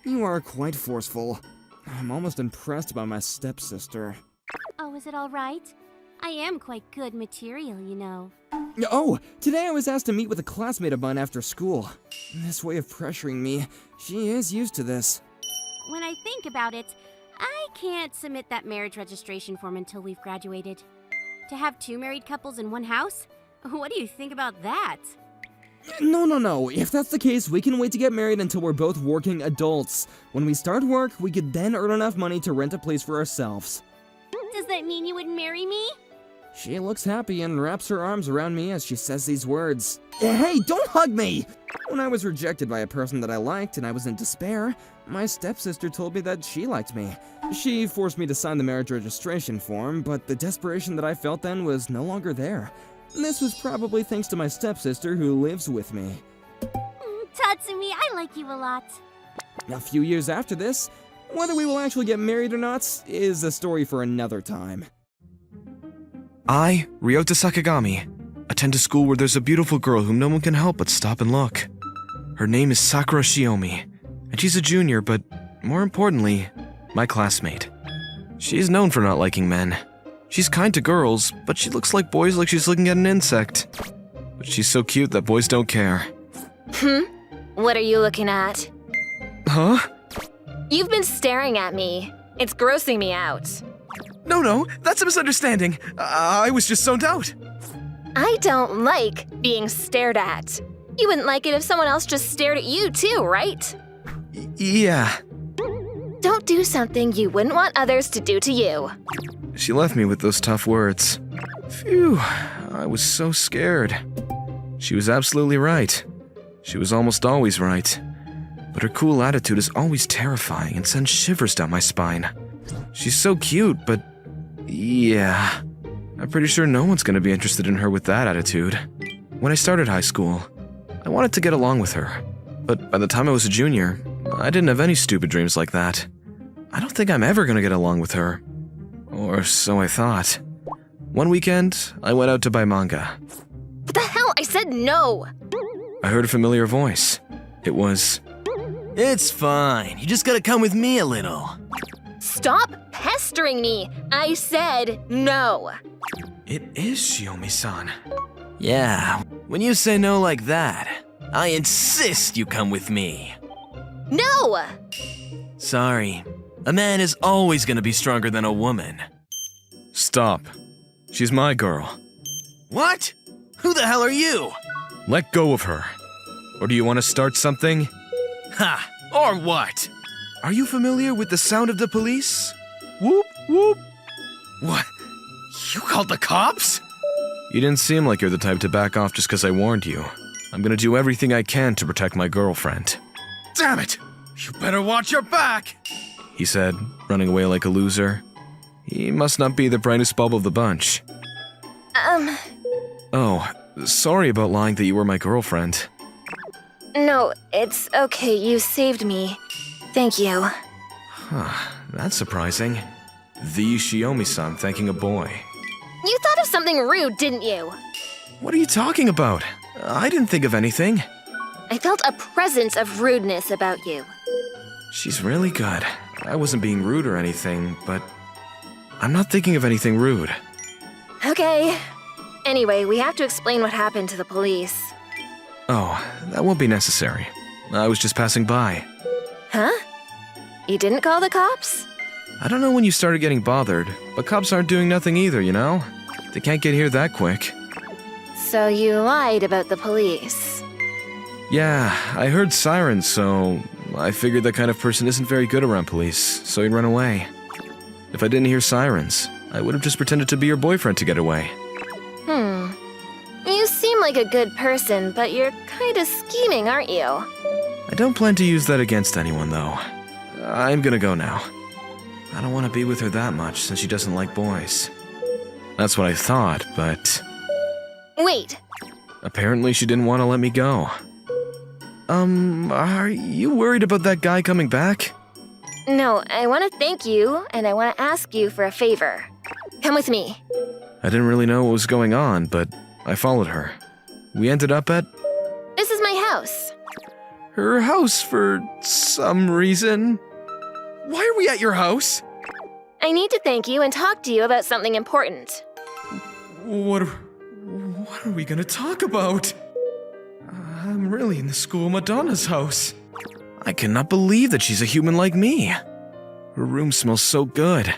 You are quite forceful. I'm almost impressed by my stepsister. Oh, is it all right? I am quite good material, you know. Oh, today I was asked to meet with a classmate of mine after school. This way of pressuring me, she is used to this. When I think about it, I can't submit that marriage registration form until we've graduated. To have 2 married couples in one house? What do you think about that? No. If that's the case, we can wait to get married until we're both working adults. When we start work, we could then earn enough money to rent a place for ourselves. Does that mean you would marry me? She looks happy and wraps her arms around me as she says these words. Hey, don't hug me! When I was rejected by a person that I liked and I was in despair, my stepsister told me that she liked me. She forced me to sign the marriage registration form, but the desperation that I felt then was no longer there. This was probably thanks to my stepsister who lives with me. Tatsumi, I like you a lot. A few years after this, whether we will actually get married or not is a story for another time. I, Ryota Sakagami, attend a school where there's a beautiful girl whom no one can help but stop and look. Her name is Sakura Shiomi, and she's a junior, but more importantly, my classmate. She is known for not liking men. She's kind to girls, but she looks like boys like she's looking at an insect. But she's so cute that boys don't care. What are you looking at? Huh? You've been staring at me. It's grossing me out. No, that's a misunderstanding. I was just zoned out. I don't like being stared at. You wouldn't like it if someone else just stared at you too, right? Yeah. Don't do something you wouldn't want others to do to you. She left me with those tough words. Phew, I was so scared. She was absolutely right. She was almost always right. But her cool attitude is always terrifying and sends shivers down my spine. She's so cute, but yeah. I'm pretty sure no one's gonna be interested in her with that attitude. When I started high school, I wanted to get along with her. But by the time I was a junior, I didn't have any stupid dreams like that. I don't think I'm ever gonna get along with her. Or so I thought. One weekend, I went out to buy manga. What the hell? I said no! I heard a familiar voice. It was... It's fine. You just gotta come with me a little. Stop pestering me! I said no! It is Shiomi-san. Yeah, when you say no like that, I insist you come with me. No! Sorry. A man is always gonna be stronger than a woman. Stop. She's my girl. What? Who the hell are you? Let go of her. Or do you want to start something? Ha! Or what? Are you familiar with the sound of the police? Whoop, whoop. What? You called the cops? You didn't seem like you're the type to back off just because I warned you. I'm gonna do everything I can to protect my girlfriend. Damn it! You better watch your back! He said, running away like a loser. He must not be the brightest bulb of the bunch. Oh, sorry about lying that you were my girlfriend. No, it's okay. You saved me. Thank you. Huh, that's surprising. The Shiomi-san thanking a boy. You thought of something rude, didn't you? What are you talking about? I didn't think of anything. I felt a presence of rudeness about you. She's really good. I wasn't being rude or anything, but I'm not thinking of anything rude. Okay. Anyway, we have to explain what happened to the police. Oh, that won't be necessary. I was just passing by. Huh? You didn't call the cops? I don't know when you started getting bothered, but cops aren't doing nothing either, you know? They can't get here that quick. So you lied about the police. Yeah, I heard sirens, so I figured that kind of person isn't very good around police, so he'd run away. If I didn't hear sirens, I would have just pretended to be your boyfriend to get away. You seem like a good person, but you're kinda scheming, aren't you? I don't plan to use that against anyone, though. I'm gonna go now. I don't want to be with her that much since she doesn't like boys. That's what I thought, but Wait. apparently she didn't want to let me go. Are you worried about that guy coming back? No, I want to thank you, and I want to ask you for a favor. Come with me. I didn't really know what was going on, but I followed her. We ended up at This is my house. her house for some reason. Why are we at your house? I need to thank you and talk to you about something important. What are we gonna talk about? I'm really in the school Madonna's house. I cannot believe that she's a human like me. Her room smells so good.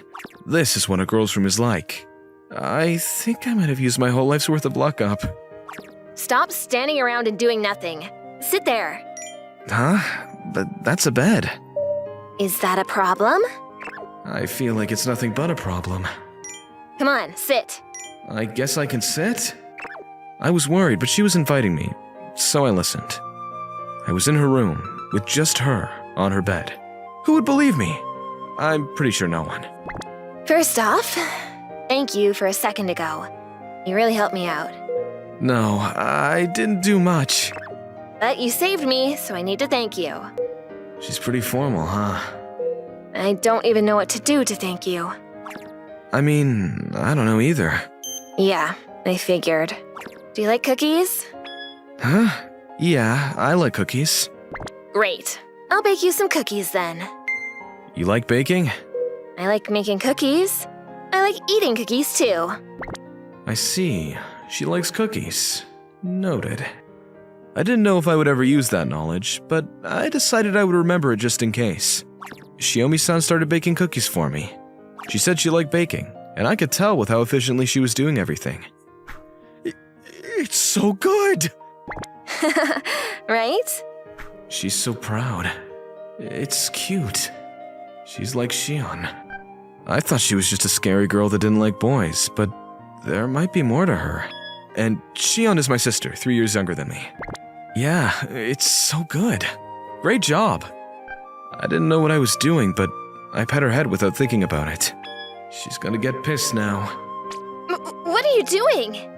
This is what a girl's room is like. I think I might have used my whole life's worth of luck up. Stop standing around and doing nothing. Sit there. Huh? But that's a bed. Is that a problem? I feel like it's nothing but a problem. Come on, sit. I guess I can sit? I was worried, but she was inviting me, so I listened. I was in her room, with just her on her bed. Who would believe me? I'm pretty sure no one. First off, thank you for a second ago. You really helped me out. No, I didn't do much. But you saved me, so I need to thank you. She's pretty formal, huh? I don't even know what to do to thank you. I mean, I don't know either. Yeah, I figured. Do you like cookies? Huh? Yeah, I like cookies. Great. I'll bake you some cookies then. You like baking? I like making cookies. I like eating cookies too. I see. She likes cookies. Noted. I didn't know if I would ever use that knowledge, but I decided I would remember it just in case. Shiomi-san started baking cookies for me. She said she liked baking, and I could tell with how efficiently she was doing everything. It's so good! Right? She's so proud. It's cute. She's like Shion. I thought she was just a scary girl that didn't like boys, but there might be more to her. And Shion is my sister, 3 years younger than me. Yeah, it's so good. Great job. I didn't know what I was doing, but I pet her head without thinking about it. She's gonna get pissed now. What are you doing?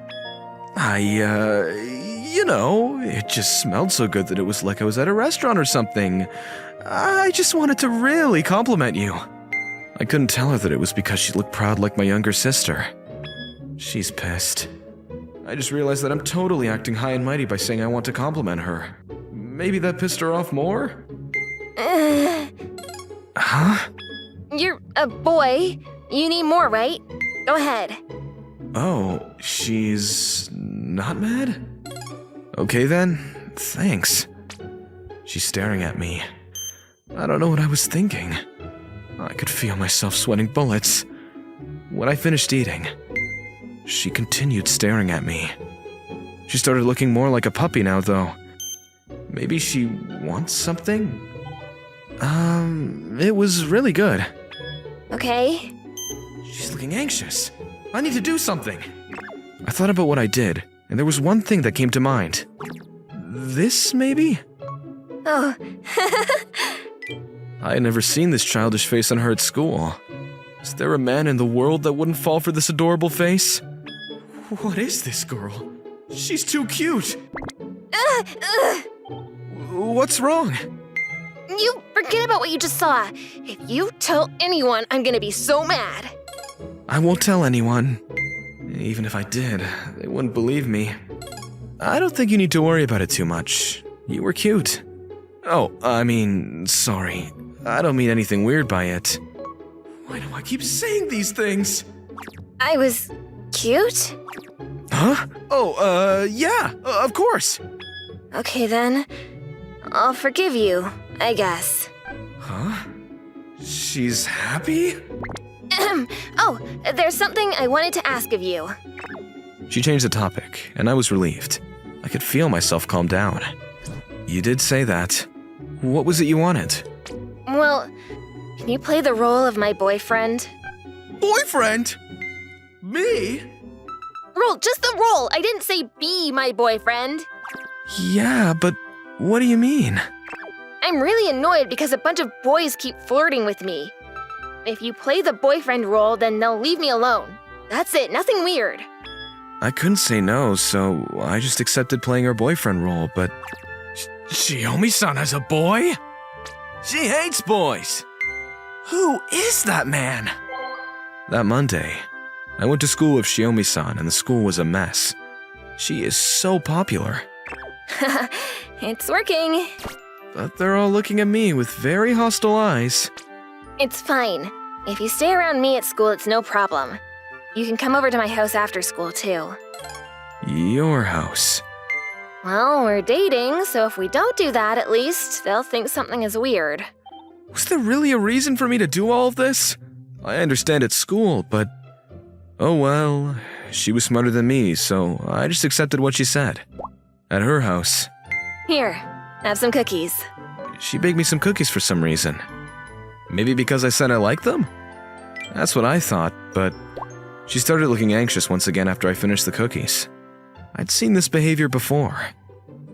It just smelled so good that it was like I was at a restaurant or something. I just wanted to really compliment you. I couldn't tell her that it was because she looked proud like my younger sister. She's pissed. I just realized that I'm totally acting high and mighty by saying I want to compliment her. Maybe that pissed her off more? Huh? You're a boy. You need more, right? Go ahead. Oh, she's not mad? Okay then, thanks. She's staring at me. I don't know what I was thinking. I could feel myself sweating bullets. When I finished eating, she continued staring at me. She started looking more like a puppy now, though. Maybe she wants something? It was really good. Okay. She's looking anxious. I need to do something. I thought about what I did, and there was one thing that came to mind. This, maybe? Oh. I had never seen this childish face on her at school. Is there a man in the world that wouldn't fall for this adorable face? What is this girl? She's too cute. What's wrong? You forget about what you just saw. If you tell anyone, I'm gonna be so mad. I won't tell anyone. Even if I did, they wouldn't believe me. I don't think you need to worry about it too much. You were cute. Oh, sorry. I don't mean anything weird by it. Why do I keep saying these things? I was cute? Huh? Oh, yeah, of course. Okay then. I'll forgive you, I guess. Huh? She's happy? Oh, there's something I wanted to ask of you. She changed the topic, and I was relieved. I could feel myself calm down. You did say that. What was it you wanted? Well, can you play the role of my boyfriend? Boyfriend? Me? Just the role. I didn't say be my boyfriend. Yeah, but what do you mean? I'm really annoyed because a bunch of boys keep flirting with me. If you play the boyfriend role, then they'll leave me alone. That's it, nothing weird. I couldn't say no, so I just accepted playing her boyfriend role, but... Shiomi-san has a boy? She hates boys! Who is that man? That Monday, I went to school with Shiomi-san and the school was a mess. She is so popular. It's working. But they're all looking at me with very hostile eyes. It's fine. If you stay around me at school, it's no problem. You can come over to my house after school, too. Your house. Well, we're dating, so if we don't do that, at least, they'll think something is weird. Was there really a reason for me to do all of this? I understand it's school, but... Oh well, she was smarter than me, so I just accepted what she said. At her house. Here, have some cookies. She baked me some cookies for some reason. Maybe because I said I liked them? That's what I thought, but... She started looking anxious once again after I finished the cookies. I'd seen this behavior before.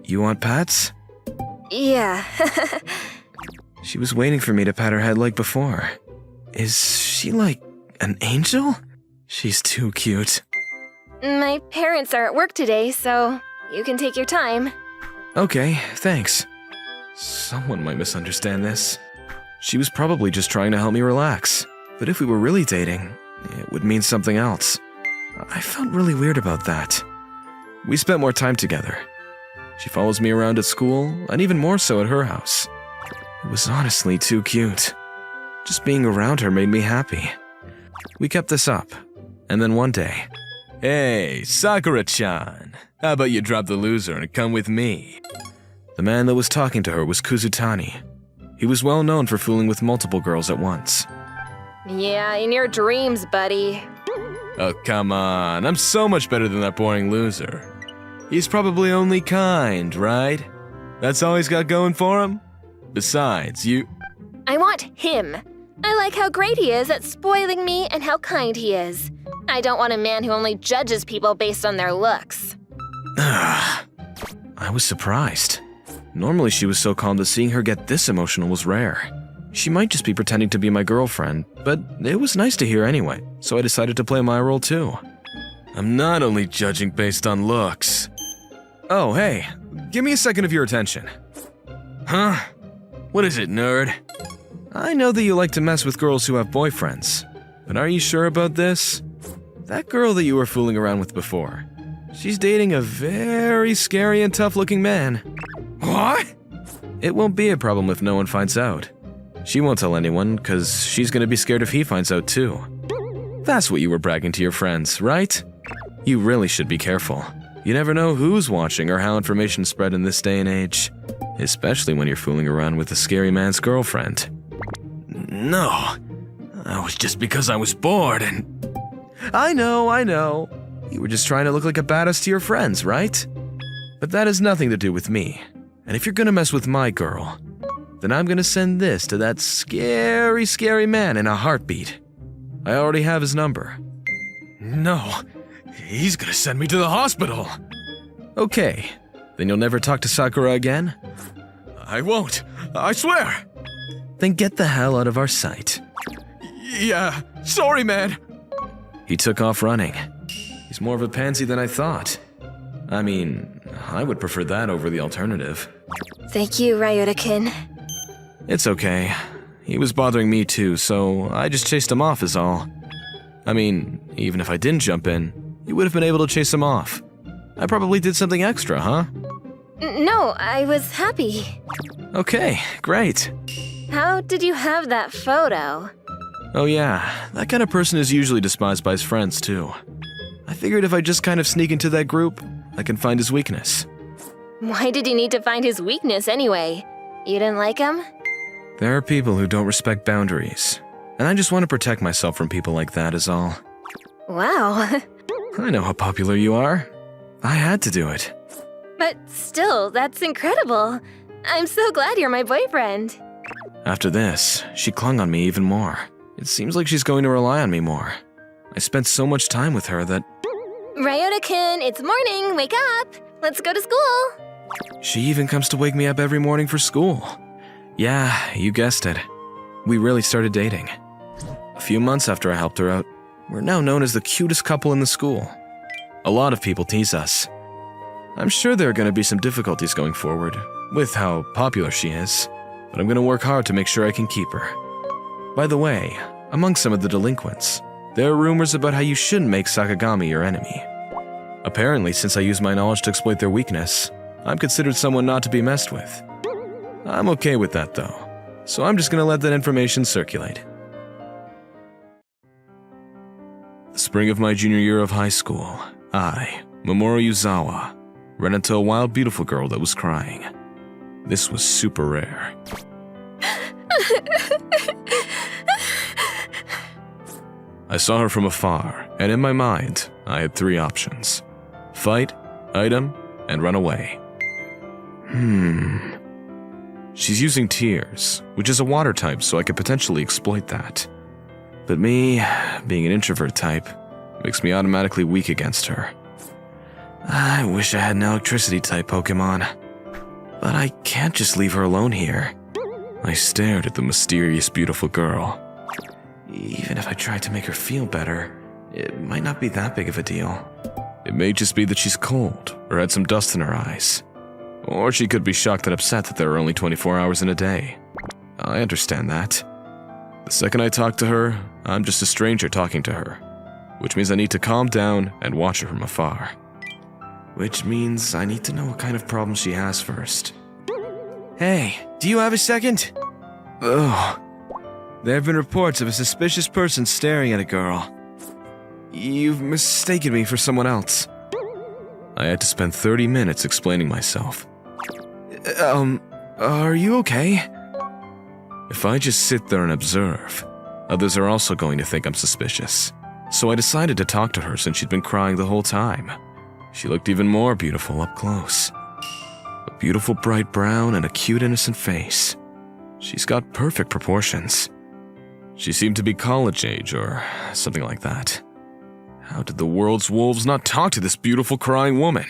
You want pats? Yeah. She was waiting for me to pat her head like before. Is she like an angel? She's too cute. My parents are at work today, so you can take your time. Okay, thanks. Someone might misunderstand this. She was probably just trying to help me relax. But if we were really dating, it would mean something else. I felt really weird about that. We spent more time together. She follows me around at school, and even more so at her house. It was honestly too cute. Just being around her made me happy. We kept this up, and then one day... Hey, Sakura-chan, how about you drop the loser and come with me? The man that was talking to her was Kuzutani. He was well known for fooling with multiple girls at once. Yeah, in your dreams, buddy. Oh, come on. I'm so much better than that boring loser. He's probably only kind, right? That's all he's got going for him? Besides, I want him. I like how great he is at spoiling me and how kind he is. I don't want a man who only judges people based on their looks. I was surprised. Normally she was so calm that seeing her get this emotional was rare. She might just be pretending to be my girlfriend, but it was nice to hear anyway, so I decided to play my role too. I'm not only judging based on looks. Oh, hey, give me a second of your attention. Huh? What is it, nerd? I know that you like to mess with girls who have boyfriends, but are you sure about this? That girl that you were fooling around with before, she's dating a very scary and tough-looking man. What? It won't be a problem if no one finds out. She won't tell anyone, because she's gonna be scared if he finds out too. That's what you were bragging to your friends, right? You really should be careful. You never know who's watching or how information's spread in this day and age. Especially when you're fooling around with a scary man's girlfriend. No. That was just because I was bored and... I know. You were just trying to look like a badass to your friends, right? But that has nothing to do with me. And if you're gonna mess with my girl, then I'm gonna send this to that scary, scary man in a heartbeat. I already have his number. No, he's gonna send me to the hospital. Okay, then you'll never talk to Sakura again? I won't, I swear. Then get the hell out of our sight. Yeah, sorry, man. He took off running. He's more of a pansy than I thought. I mean, I would prefer that over the alternative. Thank you, Ryota-kun. It's okay. He was bothering me too, so I just chased him off is all. I mean, even if I didn't jump in, you would have been able to chase him off. I probably did something extra, huh? No, I was happy. Okay, great. How did you have that photo? Oh yeah, that kind of person is usually despised by his friends too. I figured if I just kind of sneak into that group, I can find his weakness. Why did you need to find his weakness anyway? You didn't like him? There are people who don't respect boundaries, and I just want to protect myself from people like that is all. Wow. I know how popular you are. I had to do it. But still, that's incredible. I'm so glad you're my boyfriend. After this, she clung on me even more. It seems like she's going to rely on me more. I spent so much time with her that... Ryota-kun, it's morning, wake up! Let's go to school! She even comes to wake me up every morning for school. Yeah, you guessed it. We really started dating. A few months after I helped her out, we're now known as the cutest couple in the school. A lot of people tease us. I'm sure there are going to be some difficulties going forward, with how popular she is, but I'm going to work hard to make sure I can keep her. By the way, among some of the delinquents, there are rumors about how you shouldn't make Sakagami your enemy. Apparently, since I use my knowledge to exploit their weakness, I'm considered someone not to be messed with. I'm okay with that though, so I'm just going to let that information circulate. The spring of my junior year of high school, I, Mamoru Yuzawa, ran into a wild, beautiful girl that was crying. This was super rare. I saw her from afar, and in my mind, I had 3 options. Fight, item, and run away. She's using tears, which is a water type, so I could potentially exploit that. But me, being an introvert type, makes me automatically weak against her. I wish I had an electricity type Pokemon. But I can't just leave her alone here. I stared at the mysterious, beautiful girl. Even if I tried to make her feel better, it might not be that big of a deal. It may just be that she's cold, or had some dust in her eyes. Or she could be shocked and upset that there are only 24 hours in a day. I understand that. The second I talk to her, I'm just a stranger talking to her. Which means I need to calm down and watch her from afar. Which means I need to know what kind of problem she has first. Hey, do you have a second? Ugh. There have been reports of a suspicious person staring at a girl. You've mistaken me for someone else. I had to spend 30 minutes explaining myself. Are you okay? If I just sit there and observe, others are also going to think I'm suspicious. So I decided to talk to her since she'd been crying the whole time. She looked even more beautiful up close. A beautiful bright brown and a cute innocent face. She's got perfect proportions. She seemed to be college age or something like that. How did the world's wolves not talk to this beautiful crying woman?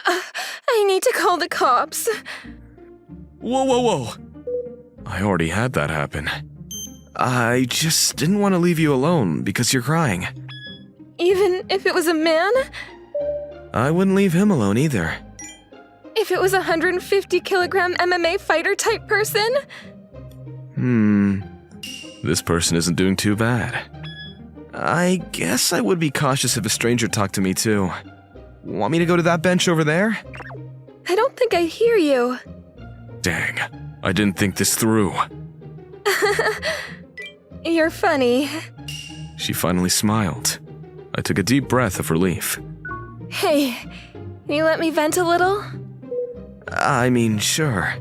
I need to call the cops. Whoa. I already had that happen. I just didn't want to leave you alone because you're crying. Even if it was a man? I wouldn't leave him alone either. If it was a 150-kilogram MMA fighter type person? This person isn't doing too bad. I guess I would be cautious if a stranger talked to me too. Want me to go to that bench over there? I don't think I hear you. Dang, I didn't think this through. You're funny. She finally smiled. I took a deep breath of relief. Hey, can you let me vent a little? I mean, sure.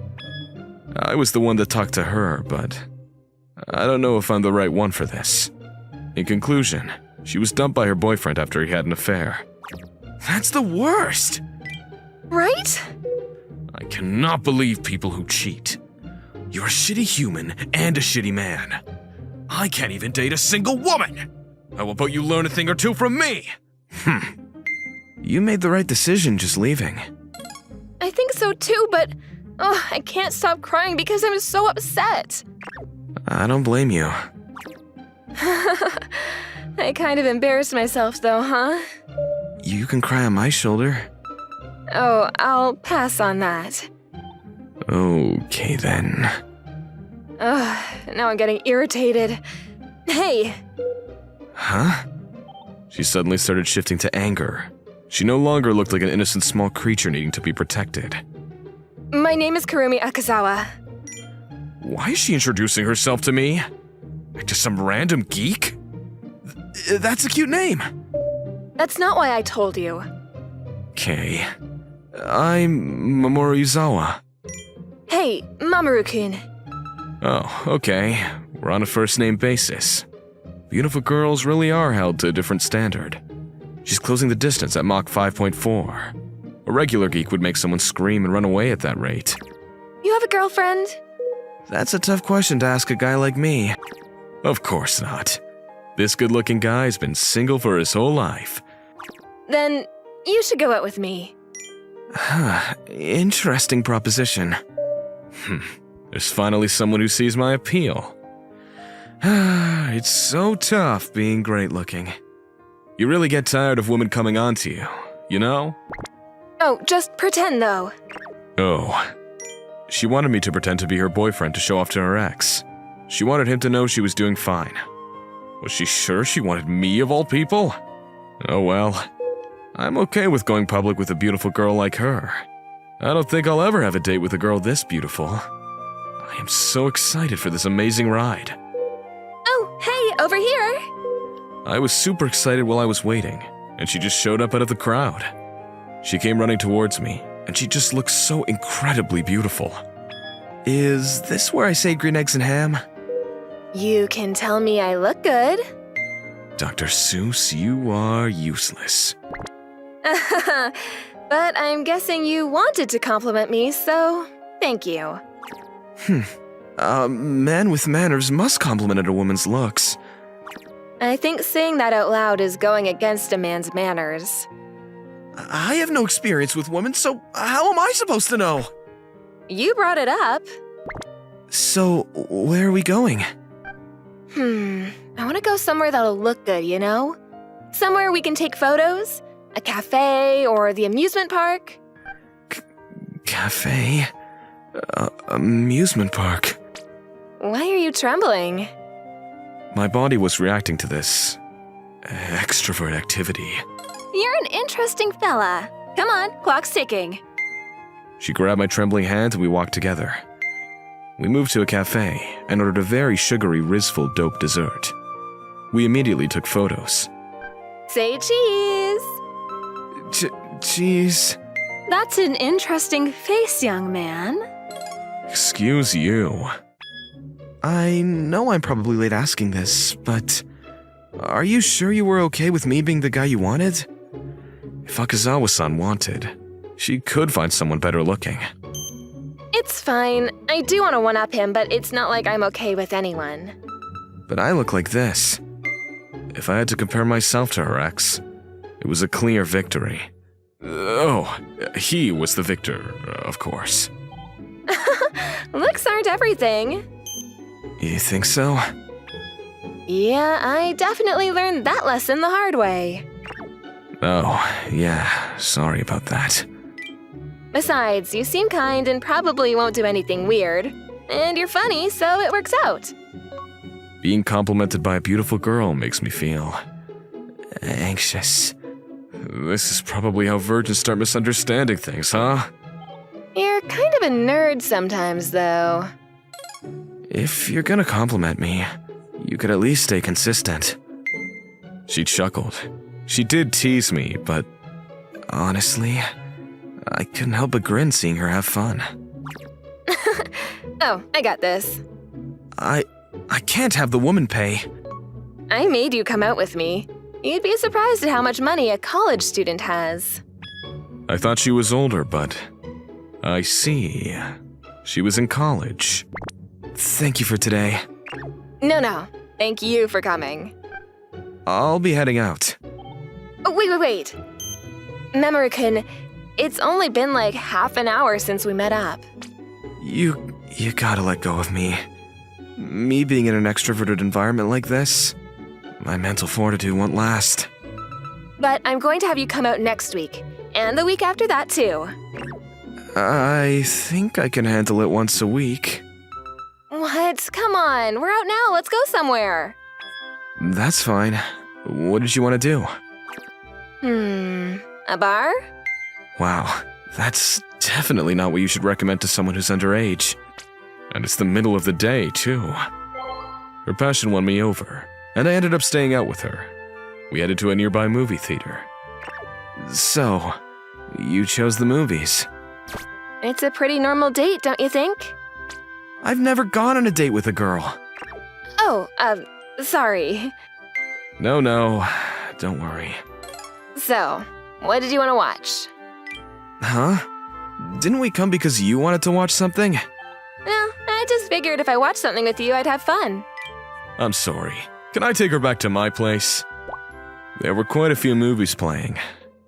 I was the one that talked to her, but I don't know if I'm the right one for this. In conclusion, she was dumped by her boyfriend after he had an affair. That's the worst! Right? I cannot believe people who cheat. You're a shitty human and a shitty man. I can't even date a single woman! How about you learn a thing or two from me? You made the right decision just leaving. I think so too, but I can't stop crying because I'm so upset. I don't blame you. I kind of embarrassed myself though, huh? You can cry on my shoulder. Oh, I'll pass on that. Okay then. Now I'm getting irritated. Hey! Huh? She suddenly started shifting to anger. She no longer looked like an innocent small creature needing to be protected. My name is Kurumi Akazawa. Why is she introducing herself to me? Like just some random geek? That's a cute name. That's not why I told you. Okay. I'm Mamoru Yuzawa. Hey, Mamoru-kun. Oh, okay. We're on a first-name basis. Beautiful girls really are held to a different standard. She's closing the distance at Mach 5.4. A regular geek would make someone scream and run away at that rate. You have a girlfriend? That's a tough question to ask a guy like me. Of course not. This good-looking guy's been single for his whole life. Then you should go out with me. Interesting proposition. There's finally someone who sees my appeal. It's so tough being great-looking. You really get tired of women coming on to you, you know? Oh, just pretend though. Oh. She wanted me to pretend to be her boyfriend to show off to her ex. She wanted him to know she was doing fine. Was she sure she wanted me of all people? Oh well. I'm okay with going public with a beautiful girl like her. I don't think I'll ever have a date with a girl this beautiful. I am so excited for this amazing ride. Oh, hey, over here! I was super excited while I was waiting, and she just showed up out of the crowd. She came running towards me, and she just looked so incredibly beautiful. Is this where I say green eggs and ham? You can tell me I look good. Dr. Seuss, you are useless. But I'm guessing you wanted to compliment me, so thank you. A man with manners must compliment a woman's looks. I think saying that out loud is going against a man's manners. I have no experience with women, so how am I supposed to know? You brought it up. So, where are we going? I want to go somewhere that'll look good, you know? Somewhere we can take photos? A cafe or the amusement park? Cafe? Amusement park. Why are you trembling? My body was reacting to this extrovert activity. You're an interesting fella. Come on, clock's ticking. She grabbed my trembling hand and we walked together. We moved to a cafe and ordered a very sugary, Rizful dope dessert. We immediately took photos. Say cheese. Cheese? That's an interesting face, young man. Excuse you. I know I'm probably late asking this, but are you sure you were okay with me being the guy you wanted? If Akazawa-san wanted, she could find someone better looking. It's fine. I do want to one-up him, but it's not like I'm okay with anyone. But I look like this. If I had to compare myself to her ex, it was a clear victory. He was the victor, of course. Looks aren't everything. You think so? Yeah, I definitely learned that lesson the hard way. Oh, yeah, sorry about that. Besides, you seem kind and probably won't do anything weird. And you're funny, so it works out. Being complimented by a beautiful girl makes me feel anxious. This is probably how virgins start misunderstanding things, huh? You're kind of a nerd sometimes, though. If you're gonna compliment me, you could at least stay consistent. She chuckled. She did tease me, but honestly, I couldn't help but grin seeing her have fun. Oh, I got this. I can't have the woman pay. I made you come out with me. You'd be surprised at how much money a college student has. I thought she was older, but I see. She was in college. Thank you for today. No. Thank you for coming. I'll be heading out. Oh, wait. Memory-kun, it's only been like half an hour since we met up. You gotta let go of me. Me being in an extroverted environment like this, my mental fortitude won't last. But I'm going to have you come out next week, and the week after that too. I think I can handle it once a week. What? Come on, we're out now, let's go somewhere. That's fine. What did you want to do? A bar? Wow, that's definitely not what you should recommend to someone who's underage. And it's the middle of the day, too. Her passion won me over, and I ended up staying out with her. We headed to a nearby movie theater. So, you chose the movies. It's a pretty normal date, don't you think? I've never gone on a date with a girl. Oh, sorry. No, don't worry. So, what did you want to watch? Huh? Didn't we come because you wanted to watch something? just figured if I watched something with you, I'd have fun. I'm sorry. Can I take her back to my place? There were quite a few movies playing.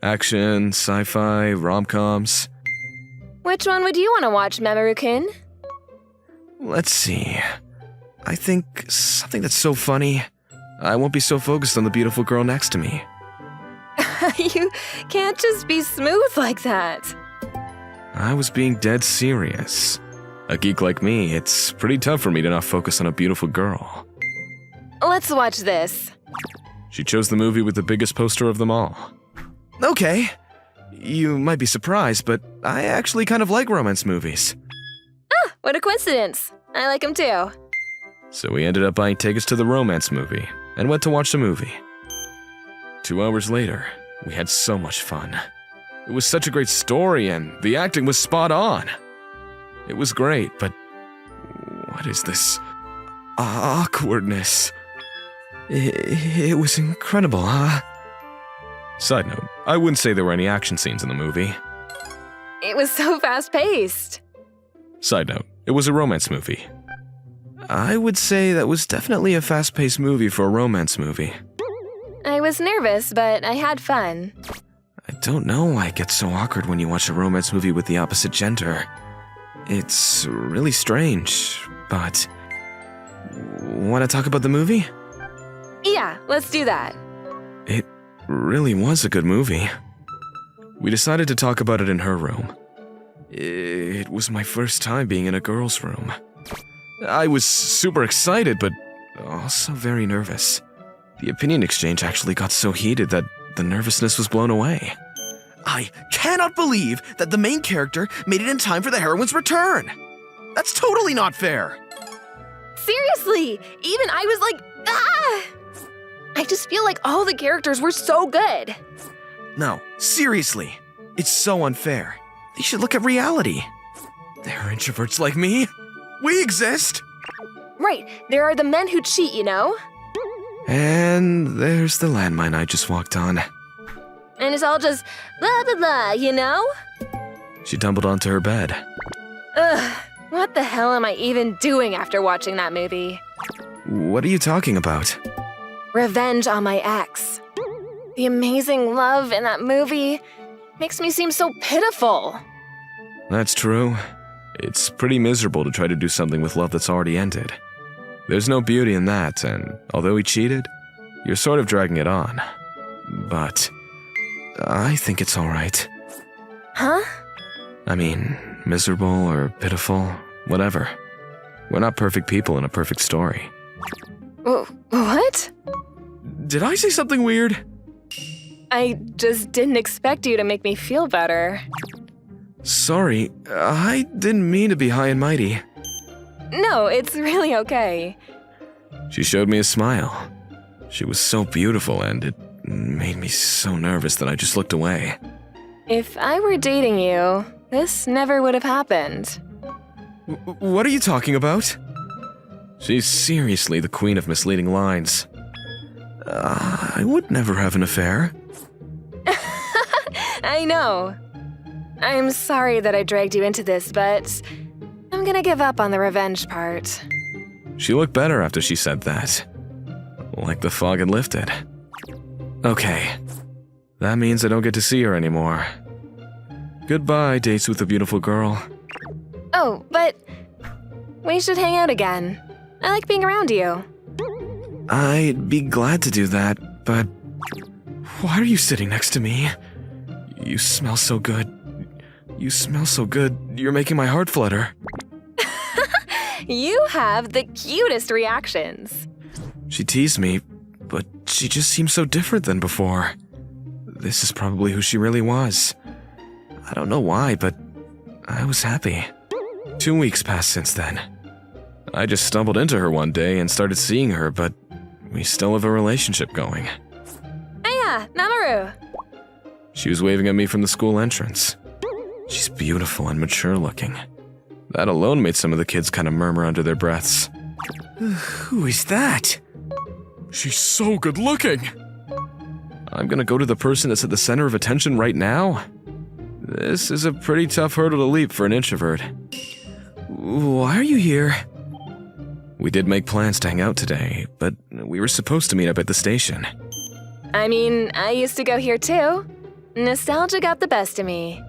Action, sci-fi, rom-coms. Which one would you want to watch, Mamoru-kun? Let's see. I think something that's so funny, I won't be so focused on the beautiful girl next to me. You can't just be smooth like that. I was being dead serious. A geek like me, it's pretty tough for me to not focus on a beautiful girl. Let's watch this. She chose the movie with the biggest poster of them all. Okay. You might be surprised, but I actually kind of like romance movies. Ah, what a coincidence. I like them too. So we ended up buying tickets to the romance movie and went to watch the movie. 2 hours later, we had so much fun. It was such a great story and the acting was spot on. It was great, but what is this awkwardness? It was incredible, huh? Side note, I wouldn't say there were any action scenes in the movie. It was so fast-paced. Side note, it was a romance movie. I would say that was definitely a fast-paced movie for a romance movie. I was nervous, but I had fun. I don't know why it gets so awkward when you watch a romance movie with the opposite gender. It's really strange, but... Want to talk about the movie? Yeah, let's do that. It really was a good movie. We decided to talk about it in her room. It was my first time being in a girl's room. I was super excited, but also very nervous. The opinion exchange actually got so heated that the nervousness was blown away. I cannot believe that the main character made it in time for the heroine's return. That's totally not fair. Seriously, even I was like, ah! I just feel like all the characters were so good. No, seriously. It's so unfair. They should look at reality. There are introverts like me. We exist. Right, there are the men who cheat, you know? And there's the landmine I just walked on. And it's all just blah, blah, blah, you know? She tumbled onto her bed. Ugh, what the hell am I even doing after watching that movie? What are you talking about? Revenge on my ex. The amazing love in that movie makes me seem so pitiful. That's true. It's pretty miserable to try to do something with love that's already ended. There's no beauty in that, and although he cheated, you're sort of dragging it on. But I think it's alright. Huh? I mean, miserable or pitiful, whatever. We're not perfect people in a perfect story. What? Did I say something weird? I just didn't expect you to make me feel better. Sorry, I didn't mean to be high and mighty. No, it's really okay. She showed me a smile. She was so beautiful and it made me so nervous that I just looked away. If I were dating you, this never would have happened. What are you talking about? She's seriously the queen of misleading lines. I would never have an affair. I know. I'm sorry that I dragged you into this, but I'm gonna give up on the revenge part. She looked better after she said that. Like the fog had lifted. Okay. That means I don't get to see her anymore. Goodbye, dates with a beautiful girl. Oh, but we should hang out again. I like being around you. I'd be glad to do that, but why are you sitting next to me? You smell so good. You smell so good. You're making my heart flutter. You have the cutest reactions. She teased me, but she just seems so different than before. This is probably who she really was. I don't know why, but I was happy. 2 weeks passed since then. I just stumbled into her one day and started seeing her, but we still have a relationship going. Hey, Mamoru. She was waving at me from the school entrance. She's beautiful and mature looking. That alone made some of the kids kind of murmur under their breaths. Who is that? She's so good looking! I'm gonna go to the person that's at the center of attention right now? This is a pretty tough hurdle to leap for an introvert. Why are you here? We did make plans to hang out today, but we were supposed to meet up at the station. I mean, I used to go here too. Nostalgia got the best of me.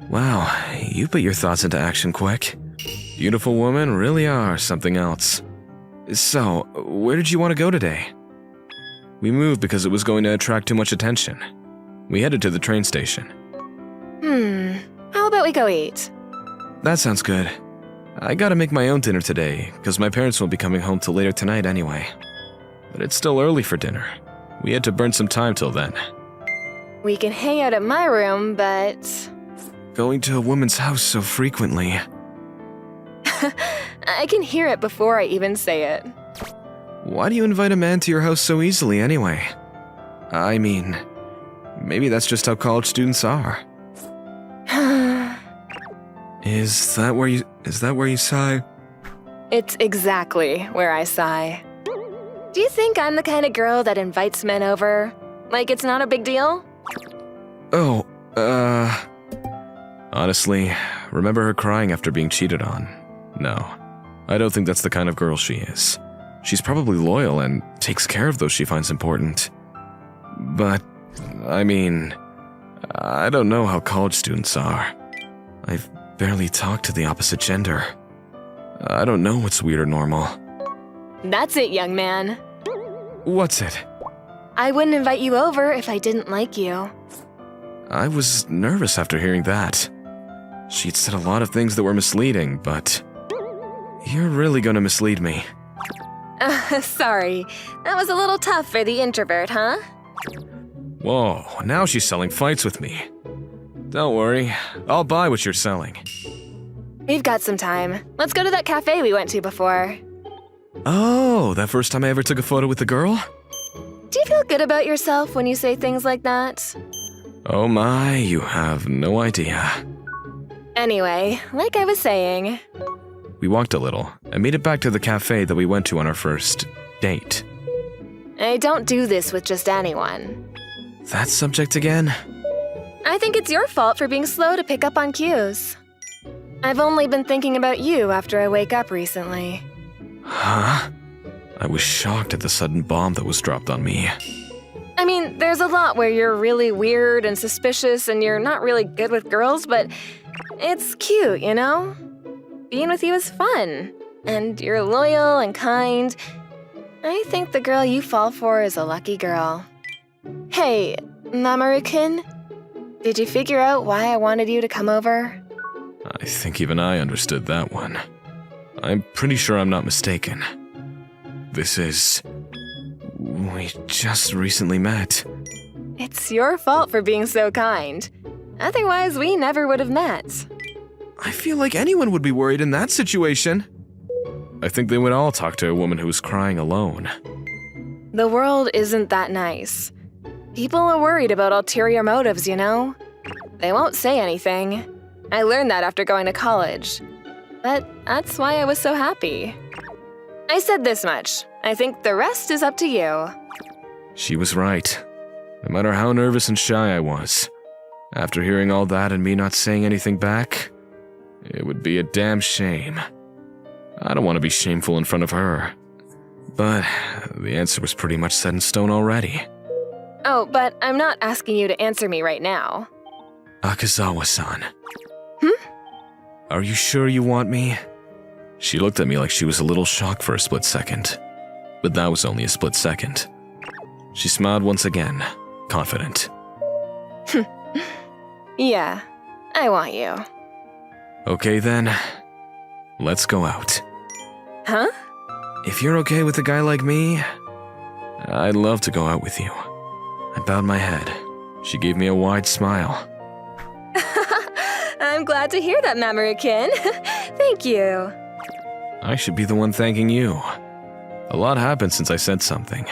Wow, you put your thoughts into action quick. Beautiful women really are something else. So, where did you want to go today? We moved because it was going to attract too much attention. We headed to the train station. How about we go eat? That sounds good. I gotta make my own dinner today, because my parents won't be coming home till later tonight anyway. But it's still early for dinner. We had to burn some time till then. We can hang out at my room, but... Going to a woman's house so frequently. I can hear it before I even say it. Why do you invite a man to your house so easily anyway? I mean, maybe that's just how college students are. Is that where you sigh? It's exactly where I sigh. Do you think I'm the kind of girl that invites men over? Like it's not a big deal? Oh, honestly, remember her crying after being cheated on? No, I don't think that's the kind of girl she is. She's probably loyal and takes care of those she finds important. But, I mean, I don't know how college students are. I've barely talked to the opposite gender. I don't know what's weird or normal. That's it, young man. What's it? I wouldn't invite you over if I didn't like you. I was nervous after hearing that. She'd said a lot of things that were misleading, but... You're really gonna mislead me. Sorry. That was a little tough for the introvert, huh? Whoa, now she's selling fights with me. Don't worry, I'll buy what you're selling. We've got some time. Let's go to that cafe we went to before. Oh, that first time I ever took a photo with a girl? Do you feel good about yourself when you say things like that? Oh my, you have no idea. Anyway, like I was saying... We walked a little and made it back to the cafe that we went to on our first date. I don't do this with just anyone. That subject again? I think it's your fault for being slow to pick up on cues. I've only been thinking about you after I wake up recently. Huh? I was shocked at the sudden bomb that was dropped on me. I mean, there's a lot where you're really weird and suspicious and you're not really good with girls, but it's cute, you know? Being with you is fun, and you're loyal and kind. I think the girl you fall for is a lucky girl. Hey, Mamoru-kun, did you figure out why I wanted you to come over? I think even I understood that one. I'm pretty sure I'm not mistaken. We just recently met. It's your fault for being so kind. Otherwise, we never would have met. I feel like anyone would be worried in that situation. I think they would all talk to a woman who was crying alone. The world isn't that nice. People are worried about ulterior motives, you know? They won't say anything. I learned that after going to college. But that's why I was so happy. I said this much. I think the rest is up to you. She was right. No matter how nervous and shy I was, after hearing all that and me not saying anything back, it would be a damn shame. I don't want to be shameful in front of her. But the answer was pretty much set in stone already. Oh, but I'm not asking you to answer me right now. Akazawa-san. Are you sure you want me? She looked at me like she was a little shocked for a split second. But that was only a split second. She smiled once again, confident. Yeah, I want you. Okay then, let's go out. Huh? If you're okay with a guy like me, I'd love to go out with you. I bowed my head. She gave me a wide smile. I'm glad to hear that, Mamoru-kun. Thank you. I should be the one thanking you. A lot happened since I said something,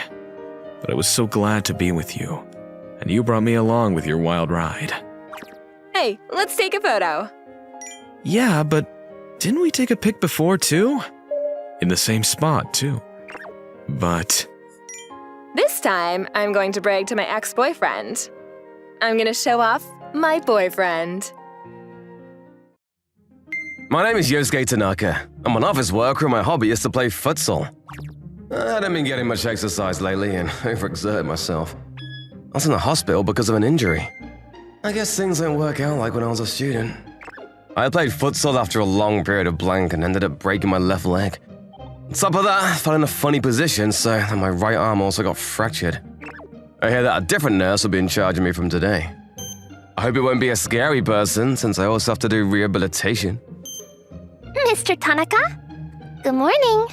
but I was so glad to be with you, and you brought me along with your wild ride. Hey, let's take a photo. Yeah, but didn't we take a pic before too? In the same spot too. But... This time, I'm going to brag to my ex-boyfriend. I'm gonna show off my boyfriend. My name is Yosuke Tanaka. I'm an office worker and my hobby is to play futsal. I haven't been getting much exercise lately and overexerted myself. I was in the hospital because of an injury. I guess things don't work out like when I was a student. I played futsal after a long period of blank and ended up breaking my left leg. On top of that, I fell in a funny position so that my right arm also got fractured. I hear that a different nurse will be in charge of me from today. I hope it won't be a scary person since I also have to do rehabilitation. Mr. Tanaka? Good morning.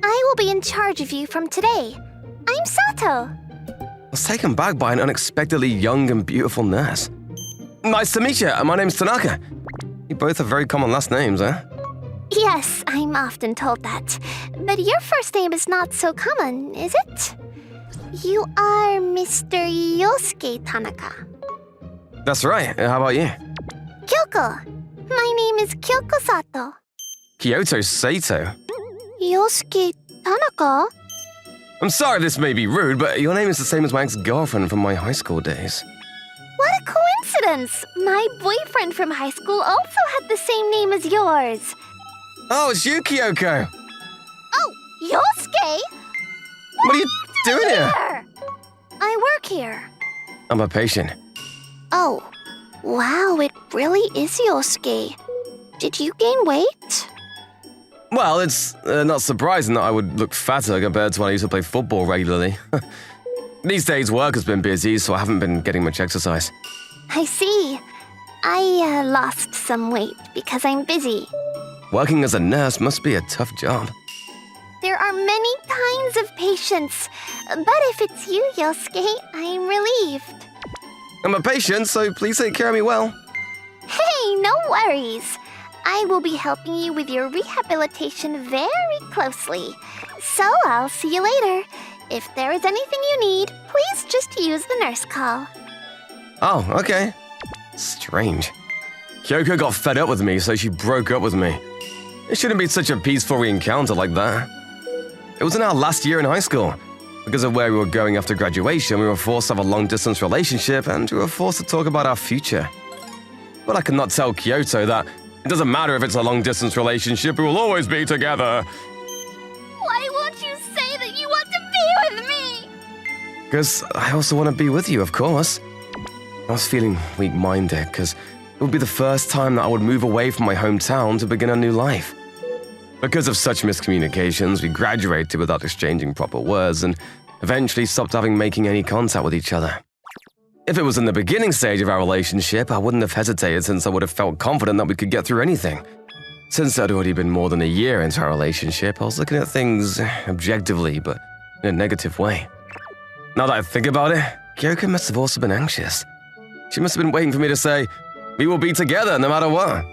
I will be in charge of you from today. I'm Sato. I was taken back by an unexpectedly young and beautiful nurse. Nice to meet you. My name's Tanaka. You both have very common last names, huh? Yes, I'm often told that. But your first name is not so common, is it? You are Mr. Yosuke Tanaka. That's right. How about you? Kyoko. My name is Kyoko Sato. Kyoto Sato. Yosuke Tanaka? I'm sorry this may be rude, but your name is the same as my ex-girlfriend from my high school days. What a coincidence! My boyfriend from high school also had the same name as yours. Oh, it's you, Kyoko. Oh, Yosuke? What are you doing here? I work here. I'm a patient. Oh, wow, it really is Yosuke. Did you gain weight? Well, it's not surprising that I would look fatter compared to when I used to play football regularly. These days, work has been busy, so I haven't been getting much exercise. I see. I lost some weight because I'm busy. Working as a nurse must be a tough job. There are many kinds of patients, but if it's you, Yosuke, I'm relieved. I'm a patient, so please take care of me well. Hey, no worries. I will be helping you with your rehabilitation very closely. So I'll see you later. If there is anything you need, please just use the nurse call. Oh, okay. Strange. Kyoko got fed up with me, so she broke up with me. It shouldn't be such a peaceful re-encounter like that. It was in our last year in high school. Because of where we were going after graduation, we were forced to have a long-distance relationship and we were forced to talk about our future. But I could not tell Kyoto that it doesn't matter if it's a long-distance relationship, we will always be together. Why won't you say that you want to be with me? Because I also want to be with you, of course. I was feeling weak-minded because it would be the first time that I would move away from my hometown to begin a new life. Because of such miscommunications, we graduated without exchanging proper words and eventually stopped making any contact with each other. If it was in the beginning stage of our relationship, I wouldn't have hesitated since I would have felt confident that we could get through anything. Since it had already been more than a year into our relationship, I was looking at things objectively, but in a negative way. Now that I think about it, Kyoko must have also been anxious. She must have been waiting for me to say, "We will be together no matter what."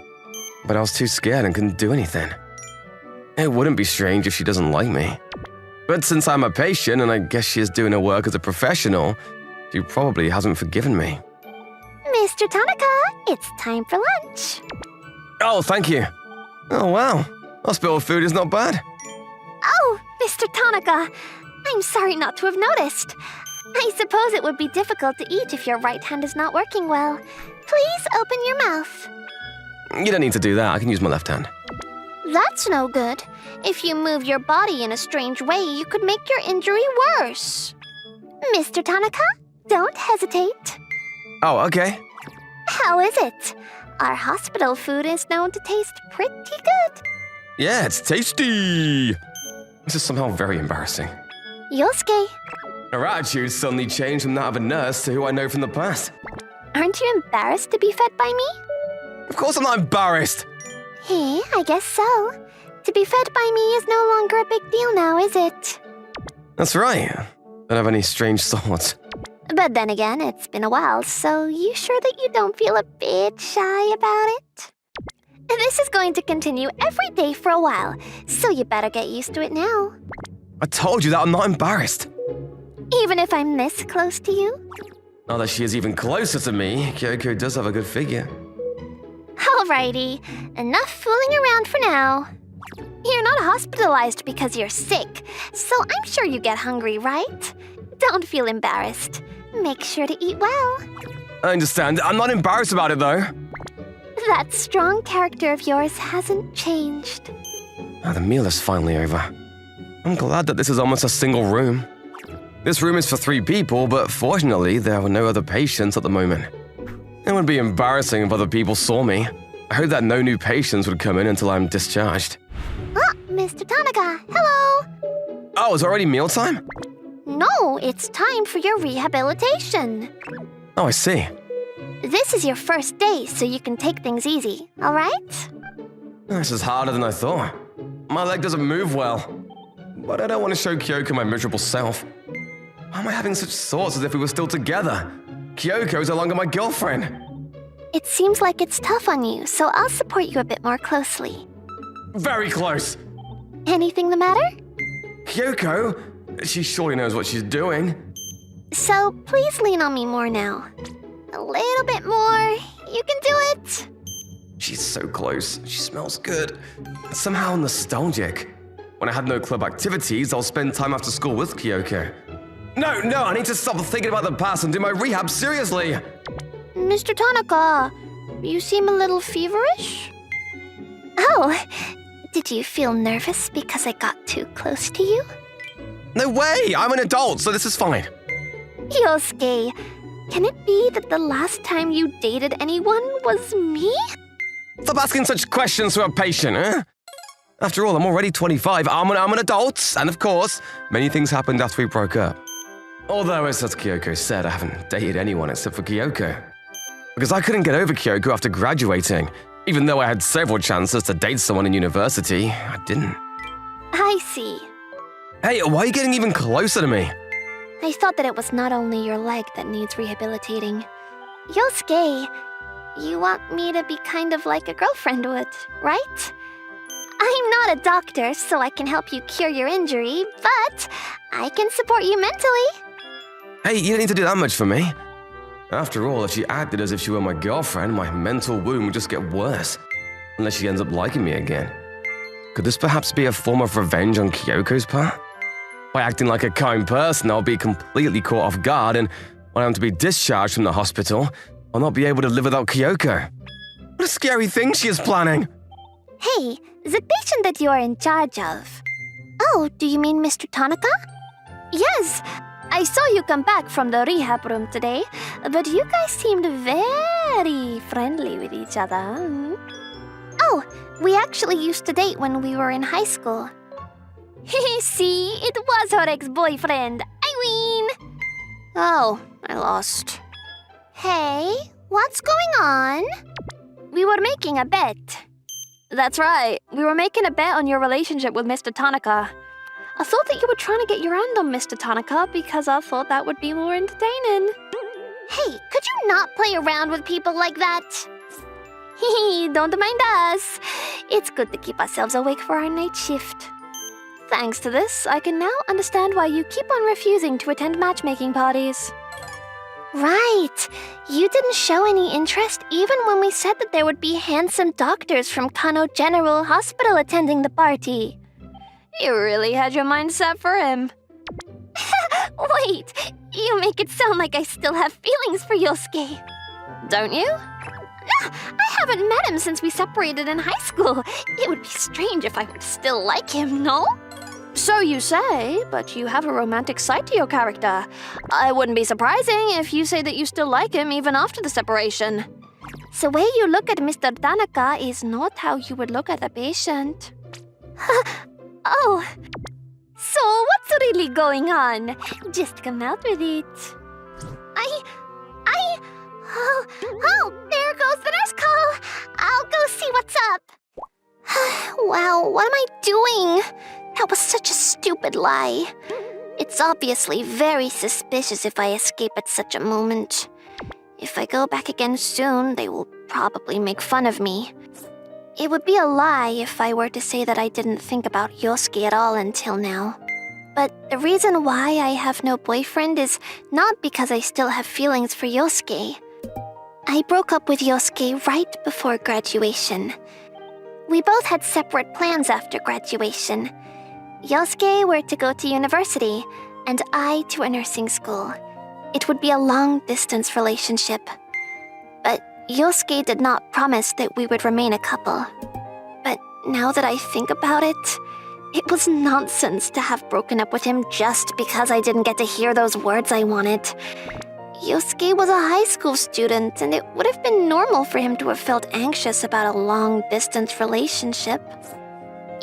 But I was too scared and couldn't do anything. It wouldn't be strange if she doesn't like me. But since I'm a patient and I guess she is doing her work as a professional, she probably hasn't forgiven me. Mr. Tanaka, it's time for lunch. Oh, thank you. Oh, wow. Hospital food is not bad. Oh, Mr. Tanaka, I'm sorry not to have noticed. I suppose it would be difficult to eat if your right hand is not working well. Please open your mouth. You don't need to do that. I can use my left hand. That's no good. If you move your body in a strange way, you could make your injury worse. Mr. Tanaka, don't hesitate. Oh, okay. How is it? Our hospital food is known to taste pretty good. Yeah, it's tasty. This is somehow very embarrassing. Yosuke, Her attitude suddenly changed from that of a nurse to who I know from the past. aren't you embarrassed to be fed by me? Of course I'm not embarrassed. Hey, I guess so. To be fed by me is no longer a big deal now, is it? That's right. Don't have any strange thoughts. But then again, it's been a while, so you sure that you don't feel a bit shy about it? This is going to continue every day for a while, so you better get used to it now. I told you that I'm not embarrassed. Even if I'm this close to you? Now that she is even closer to me, Kyoko does have a good figure. Alrighty, enough fooling around for now. You're not hospitalized because you're sick, so I'm sure you get hungry, right? Don't feel embarrassed. Make sure to eat well. I understand. I'm not embarrassed about it, though. That strong character of yours hasn't changed. The meal is finally over. I'm glad that this is almost a single room. This room is for 3 people, but fortunately, there were no other patients at the moment. It would be embarrassing if other people saw me. I hope that no new patients would come in until I'm discharged. Ah, Mr. Tanaka, hello! Oh, it's already mealtime? No, it's time for your rehabilitation. Oh, I see. This is your first day, so you can take things easy, alright? This is harder than I thought. My leg doesn't move well. But I don't want to show Kyoko my miserable self. Why am I having such thoughts as if we were still together? Kyoko is no longer my girlfriend. It seems like it's tough on you, so I'll support you a bit more closely. Very close. Anything the matter? Kyoko? She surely knows what she's doing. So please lean on me more now. A little bit more. You can do it. She's so close. She smells good. It's somehow nostalgic. When I had no club activities, I'll spend time after school with Kyoko. No, I need to stop thinking about the past and do my rehab seriously. Mr. Tanaka, you seem a little feverish. Oh, did you feel nervous because I got too close to you? No way! I'm an adult, so this is fine. Yosuke, can it be that the last time you dated anyone was me? Stop asking such questions to a patient, huh? After all, I'm already 25, I'm an adult, and of course, many things happened after we broke up. Although, as Kyoko said, I haven't dated anyone except for Kyoko. Because I couldn't get over Kyoko after graduating. Even though I had several chances to date someone in university, I didn't. I see. Hey, why are you getting even closer to me? I thought that it was not only your leg that needs rehabilitating. Yosuke, you want me to be kind of like a girlfriend would, right? I'm not a doctor, so I can help you cure your injury, but I can support you mentally. Hey, you don't need to do that much for me. After all, if she acted as if she were my girlfriend, my mental wound would just get worse. Unless she ends up liking me again. Could this perhaps be a form of revenge on Kyoko's part? By acting like a kind person, I'll be completely caught off guard, and when I'm to be discharged from the hospital, I'll not be able to live without Kyoko. What a scary thing she is planning! Hey, the patient that you're in charge of. Oh, do you mean Mr. Tanaka? Yes, I saw you come back from the rehab room today, but you guys seemed very friendly with each other. Oh, we actually used to date when we were in high school. See, it was her ex-boyfriend. I win! Oh, I lost. Hey, what's going on? We were making a bet. That's right, we were making a bet on your relationship with Mr. Tanaka. I thought that you were trying to get your end on Mr. Tanaka because I thought that would be more entertaining. Hey, could you not play around with people like that? Don't mind us. It's good to keep ourselves awake for our night shift. Thanks to this, I can now understand why you keep on refusing to attend matchmaking parties. Right. You didn't show any interest even when we said that there would be handsome doctors from Kano General Hospital attending the party. You really had your mind set for him. Wait, you make it sound like I still have feelings for Yosuke. Don't you? I haven't met him since we separated in high school. It would be strange if I would still like him, no? So you say, but you have a romantic side to your character. I wouldn't be surprising if you say that you still like him even after the separation. The way you look at Mr. Tanaka is not how you would look at a patient. Oh, so what's really going on? Just come out with it. Oh, there goes the nurse call. I'll go see what's up. Wow, what am I doing? That was such a stupid lie. It's obviously very suspicious if I escape at such a moment. If I go back again soon, they will probably make fun of me. It would be a lie if I were to say that I didn't think about Yosuke at all until now. But the reason why I have no boyfriend is not because I still have feelings for Yosuke. I broke up with Yosuke right before graduation. We both had separate plans after graduation. Yosuke were to go to university, and I to a nursing school. It would be a long-distance relationship. But Yosuke did not promise that we would remain a couple. But now that I think about it, it was nonsense to have broken up with him just because I didn't get to hear those words I wanted. Yosuke was a high school student, and it would have been normal for him to have felt anxious about a long-distance relationship.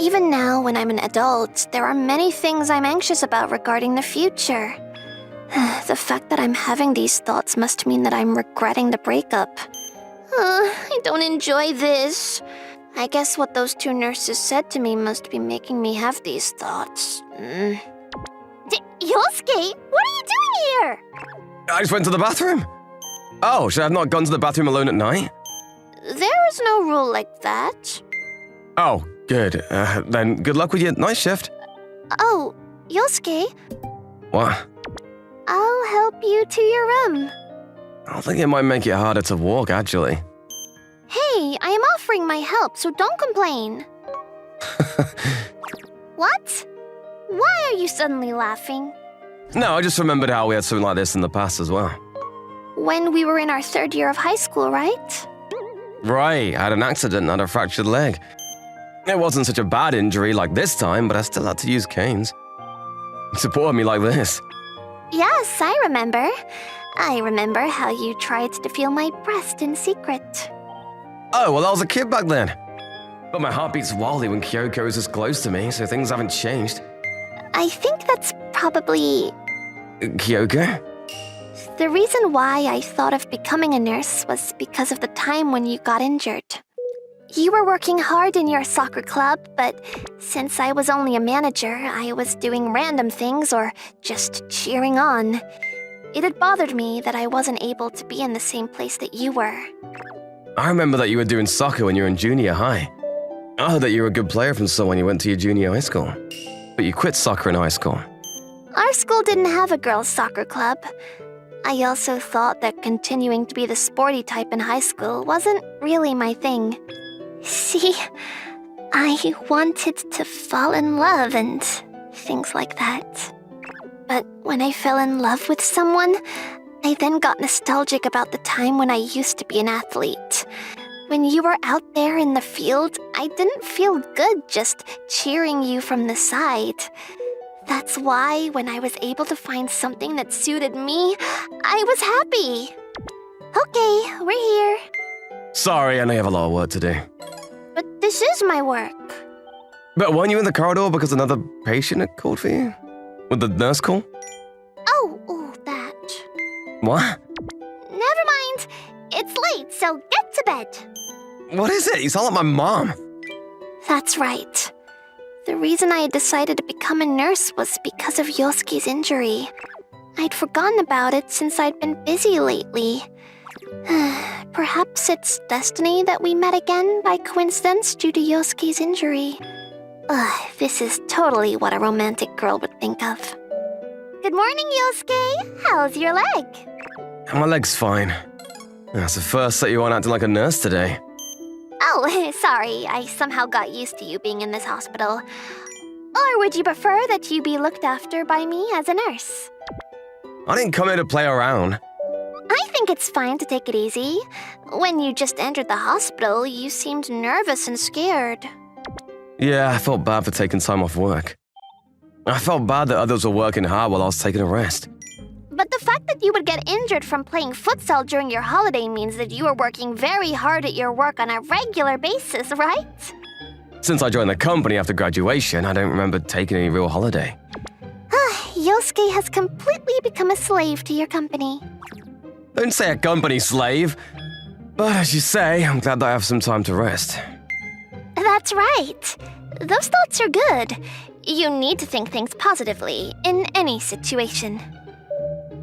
Even now, when I'm an adult, there are many things I'm anxious about regarding the future. The fact that I'm having these thoughts must mean that I'm regretting the breakup. I don't enjoy this. I guess what those two nurses said to me must be making me have these thoughts. Yosuke, what are you doing here? I just went to the bathroom. Oh, should I have not gone to the bathroom alone at night? There is no rule like that. Oh, good. Then good luck with your night shift. Oh, Yosuke. What? I'll help you to your room. I think it might make it harder to walk, actually. Hey, I am offering my help, so don't complain. What? Why are you suddenly laughing? No, I just remembered how we had something like this in the past as well. When we were in our 3rd year of high school, right? Right, I had an accident and had a fractured leg. It wasn't such a bad injury like this time, but I still had to use canes. It supported me like this. Yes, I remember. I remember how you tried to feel my breast in secret. Oh, well, I was a kid back then. But my heart beats wildly when Kyoko is this close to me, so things haven't changed. I think that's probably... Kyoko? The reason why I thought of becoming a nurse was because of the time when you got injured. You were working hard in your soccer club, but since I was only a manager, I was doing random things or just cheering on. It had bothered me that I wasn't able to be in the same place that you were. I remember that you were doing soccer when you were in junior high. I heard that you were a good player from someone you went to your junior high school. But you quit soccer in high school. Our school didn't have a girls' soccer club. I also thought that continuing to be the sporty type in high school wasn't really my thing. See, I wanted to fall in love and things like that. But when I fell in love with someone, I then got nostalgic about the time when I used to be an athlete. When you were out there in the field, I didn't feel good just cheering you from the side. That's why when I was able to find something that suited me, I was happy. Okay, we're here. Sorry, I know you have a lot of work to do. But this is my work. But weren't you in the corridor because another patient had called for you? Would the nurse call? Oh, that. What? Never mind. It's late, so get to bed. What is it? You sound like my mom. That's right. The reason I had decided to become a nurse was because of Yosuke's injury. I'd forgotten about it since I'd been busy lately. Perhaps it's destiny that we met again by coincidence due to Yosuke's injury. This is totally what a romantic girl would think of. Good morning, Yosuke. How's your leg? My leg's fine. That's the first that you weren't acting like a nurse today. Oh, sorry. I somehow got used to you being in this hospital. Or would you prefer that you be looked after by me as a nurse? I didn't come here to play around. I think it's fine to take it easy. When you just entered the hospital, you seemed nervous and scared. Yeah, I felt bad for taking time off work. I felt bad that others were working hard while I was taking a rest. But the fact that you would get injured from playing futsal during your holiday means that you were working very hard at your work on a regular basis, right? Since I joined the company after graduation, I don't remember taking any real holiday. Yosuke has completely become a slave to your company. Don't say a company slave. But as you say, I'm glad that I have some time to rest. That's right. Those thoughts are good. You need to think things positively in any situation.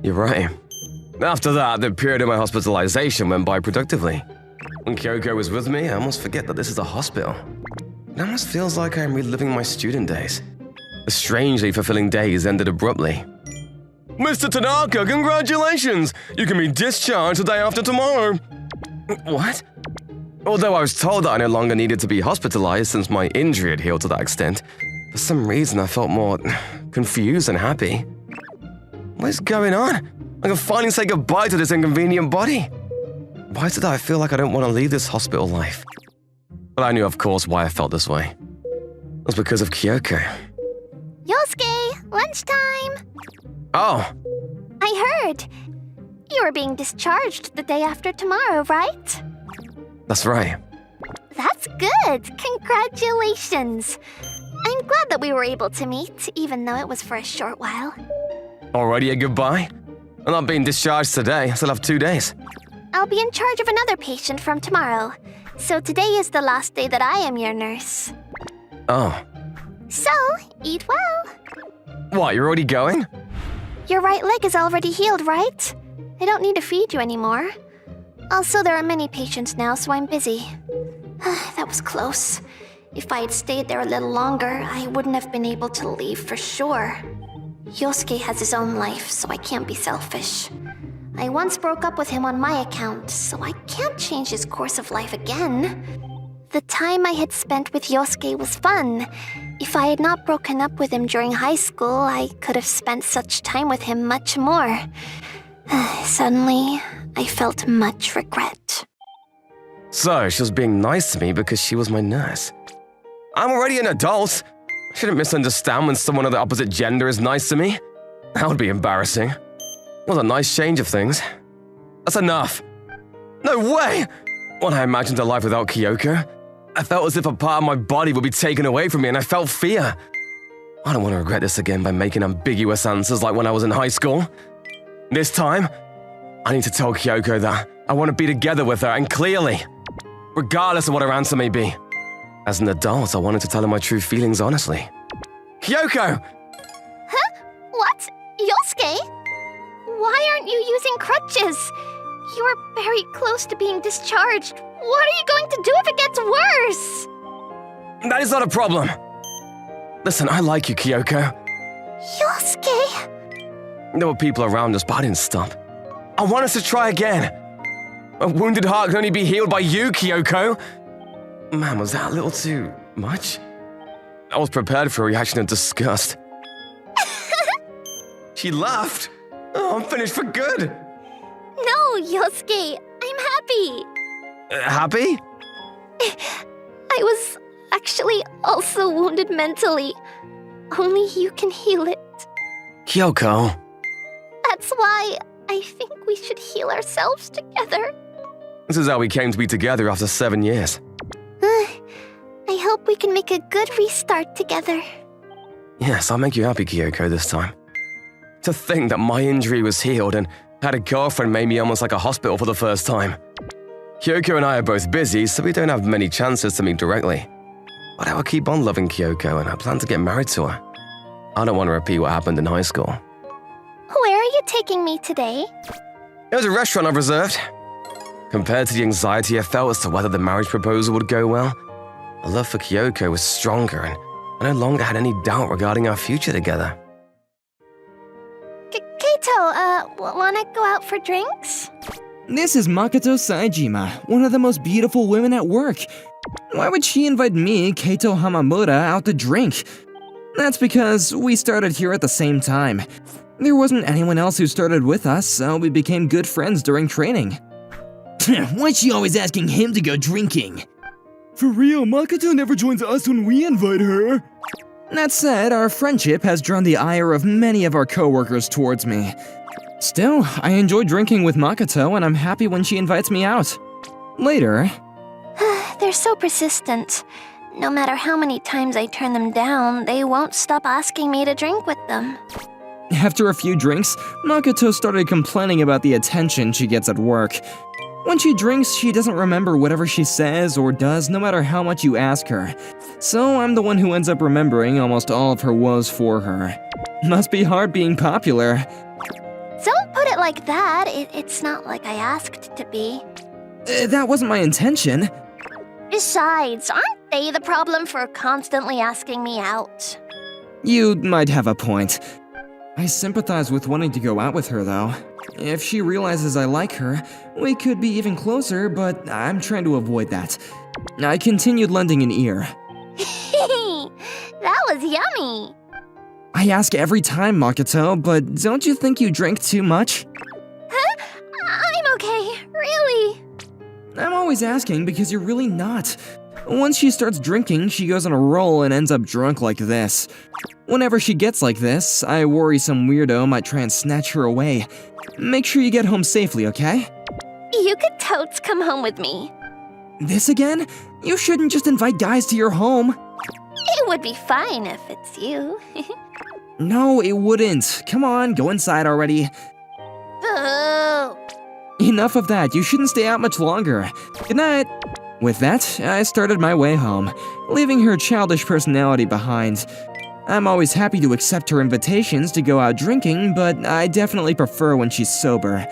You're right. After that, the period of my hospitalization went by productively. When Kyoko was with me, I almost forget that this is a hospital. It almost feels like I'm reliving my student days. The strangely fulfilling days ended abruptly. Mr. Tanaka, congratulations! You can be discharged the day after tomorrow. What? Although I was told that I no longer needed to be hospitalized since my injury had healed to that extent, for some reason I felt more confused than happy. What is going on? I can finally say goodbye to this inconvenient body. Why is it that I feel like I don't want to leave this hospital life? But I knew, of course, why I felt this way. It was because of Kyoko. Yosuke, lunchtime! Oh, I heard. You were being discharged the day after tomorrow, right? that's right. That's good. Congratulations. I'm glad that we were able to meet, even though it was for a short while. Already a goodbye? I'm not being discharged today. I still have 2 days. I'll be in charge of another patient from tomorrow. So today is the last day that I am your nurse. Oh. So, eat well. What, you're already going? Your right leg is already healed, right? I don't need to feed you anymore. Also, there are many patients now, so I'm busy. That was close. If I had stayed there a little longer, I wouldn't have been able to leave for sure. Yosuke has his own life, so I can't be selfish. I once broke up with him on my account, so I can't change his course of life again. The time I had spent with Yosuke was fun. If I had not broken up with him during high school, I could have spent such time with him much more. Suddenly, I felt much regret. So, she was being nice to me because she was my nurse. I'm already an adult. I shouldn't misunderstand when someone of the opposite gender is nice to me. That would be embarrassing. It was a nice change of things. That's enough. No way! When I imagined a life without Kyoko, I felt as if a part of my body would be taken away from me and I felt fear. I don't want to regret this again by making ambiguous answers like when I was in high school. This time, I need to tell Kyoko that I want to be together with her and clearly, regardless of what her answer may be. As an adult, I wanted to tell her my true feelings honestly. Kyoko! Huh? What? Yosuke? Why aren't you using crutches? You're very close to being discharged. What are you going to do if it gets worse? That is not a problem. Listen, I like you, Kyoko. Yosuke! There were people around us, but I didn't stop. I want us to try again. A wounded heart can only be healed by you, Kyoko. Man, was that a little too much? I was prepared for a reaction of disgust. She laughed. Oh, I'm finished for good. No, Yosuke, I'm happy. Happy? I was actually also wounded mentally. Only you can heal it. Kyoko. That's why I think we should heal ourselves together. This is how we came to be together after 7 years. I hope we can make a good restart together. Yes, I'll make you happy, Kyoko, this time. To think that my injury was healed and had a girlfriend made me almost like a hospital for the first time. Kyoko and I are both busy, so we don't have many chances to meet directly. But I will keep on loving Kyoko and I plan to get married to her. I don't want to repeat what happened in high school. Where are you taking me today? It was a restaurant I've reserved. Compared to the anxiety I felt as to whether the marriage proposal would go well, my love for Kyoko was stronger and I no longer had any doubt regarding our future together. Kaito, wanna go out for drinks? This is Makoto Saejima, one of the most beautiful women at work. Why would she invite me, Kaito Hamamura, out to drink? That's because we started here at the same time. There wasn't anyone else who started with us, so we became good friends during training. Why's she always asking him to go drinking? For real, Makoto never joins us when we invite her. That said, our friendship has drawn the ire of many of our coworkers towards me. Still, I enjoy drinking with Makoto and I'm happy when she invites me out. Later. They're so persistent. No matter how many times I turn them down, they won't stop asking me to drink with them. After a few drinks, Makoto started complaining about the attention she gets at work. When she drinks, she doesn't remember whatever she says or does, no matter how much you ask her. So I'm the one who ends up remembering almost all of her woes for her. Must be hard being popular. Don't put it like that. It's not like I asked to be. That wasn't my intention. Besides, aren't they the problem for constantly asking me out? You might have a point. I sympathize with wanting to go out with her, though. If she realizes I like her, we could be even closer, but I'm trying to avoid that. I continued lending an ear. That was yummy. I ask every time, Makoto, but don't you think you drink too much? Huh? I'm okay, really. I'm always asking because you're really not. Once she starts drinking, she goes on a roll and ends up drunk like this. Whenever she gets like this, I worry some weirdo might try and snatch her away. Make sure you get home safely, okay? You could totes come home with me. This again? You shouldn't just invite guys to your home. It would be fine if it's you. No, it wouldn't. Come on, go inside already. Boo! Enough of that, you shouldn't stay out much longer. Good night. With that, I started my way home, leaving her childish personality behind. I'm always happy to accept her invitations to go out drinking, but I definitely prefer when she's sober.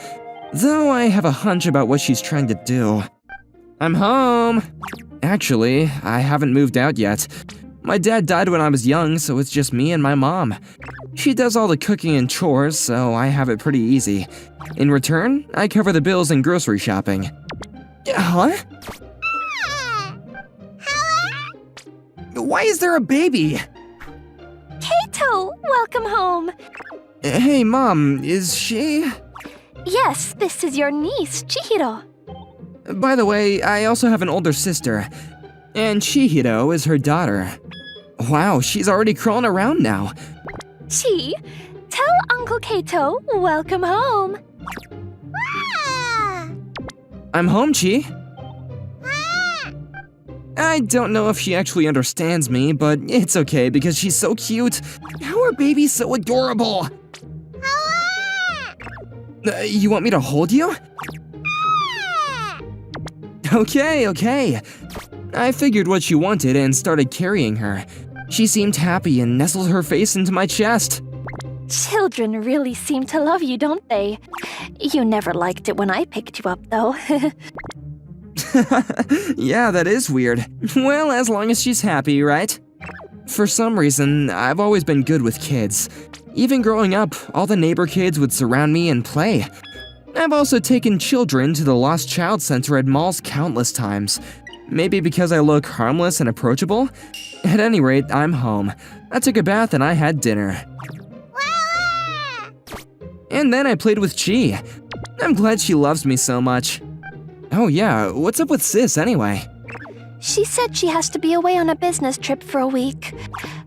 Though I have a hunch about what she's trying to do. I'm home! Actually, I haven't moved out yet. My dad died when I was young, so it's just me and my mom. She does all the cooking and chores, so I have it pretty easy. In return, I cover the bills and grocery shopping. Huh? Why is there a baby? Kato, welcome home. Hey, Mom, is she? Yes, this is your niece, Chihiro. By the way, I also have an older sister, and Chihiro is her daughter. Wow, she's already crawling around now. Chi, tell Uncle Kato, welcome home. I'm home, Chi. I don't know if she actually understands me, but it's okay because she's so cute. How are babies so adorable? You want me to hold you? Okay. I figured what she wanted and started carrying her. She seemed happy and nestled her face into my chest. Children really seem to love you, don't they? You never liked it when I picked you up, though. Yeah, that is weird. Well, as long as she's happy, right? For some reason, I've always been good with kids. Even growing up, all the neighbor kids would surround me and play. I've also taken children to the Lost Child Center at malls countless times. Maybe because I look harmless and approachable? At any rate, I'm home. I took a bath and I had dinner. And then I played with Chi. I'm glad she loves me so much. Oh yeah, what's up with Sis anyway? She said she has to be away on a business trip for a week.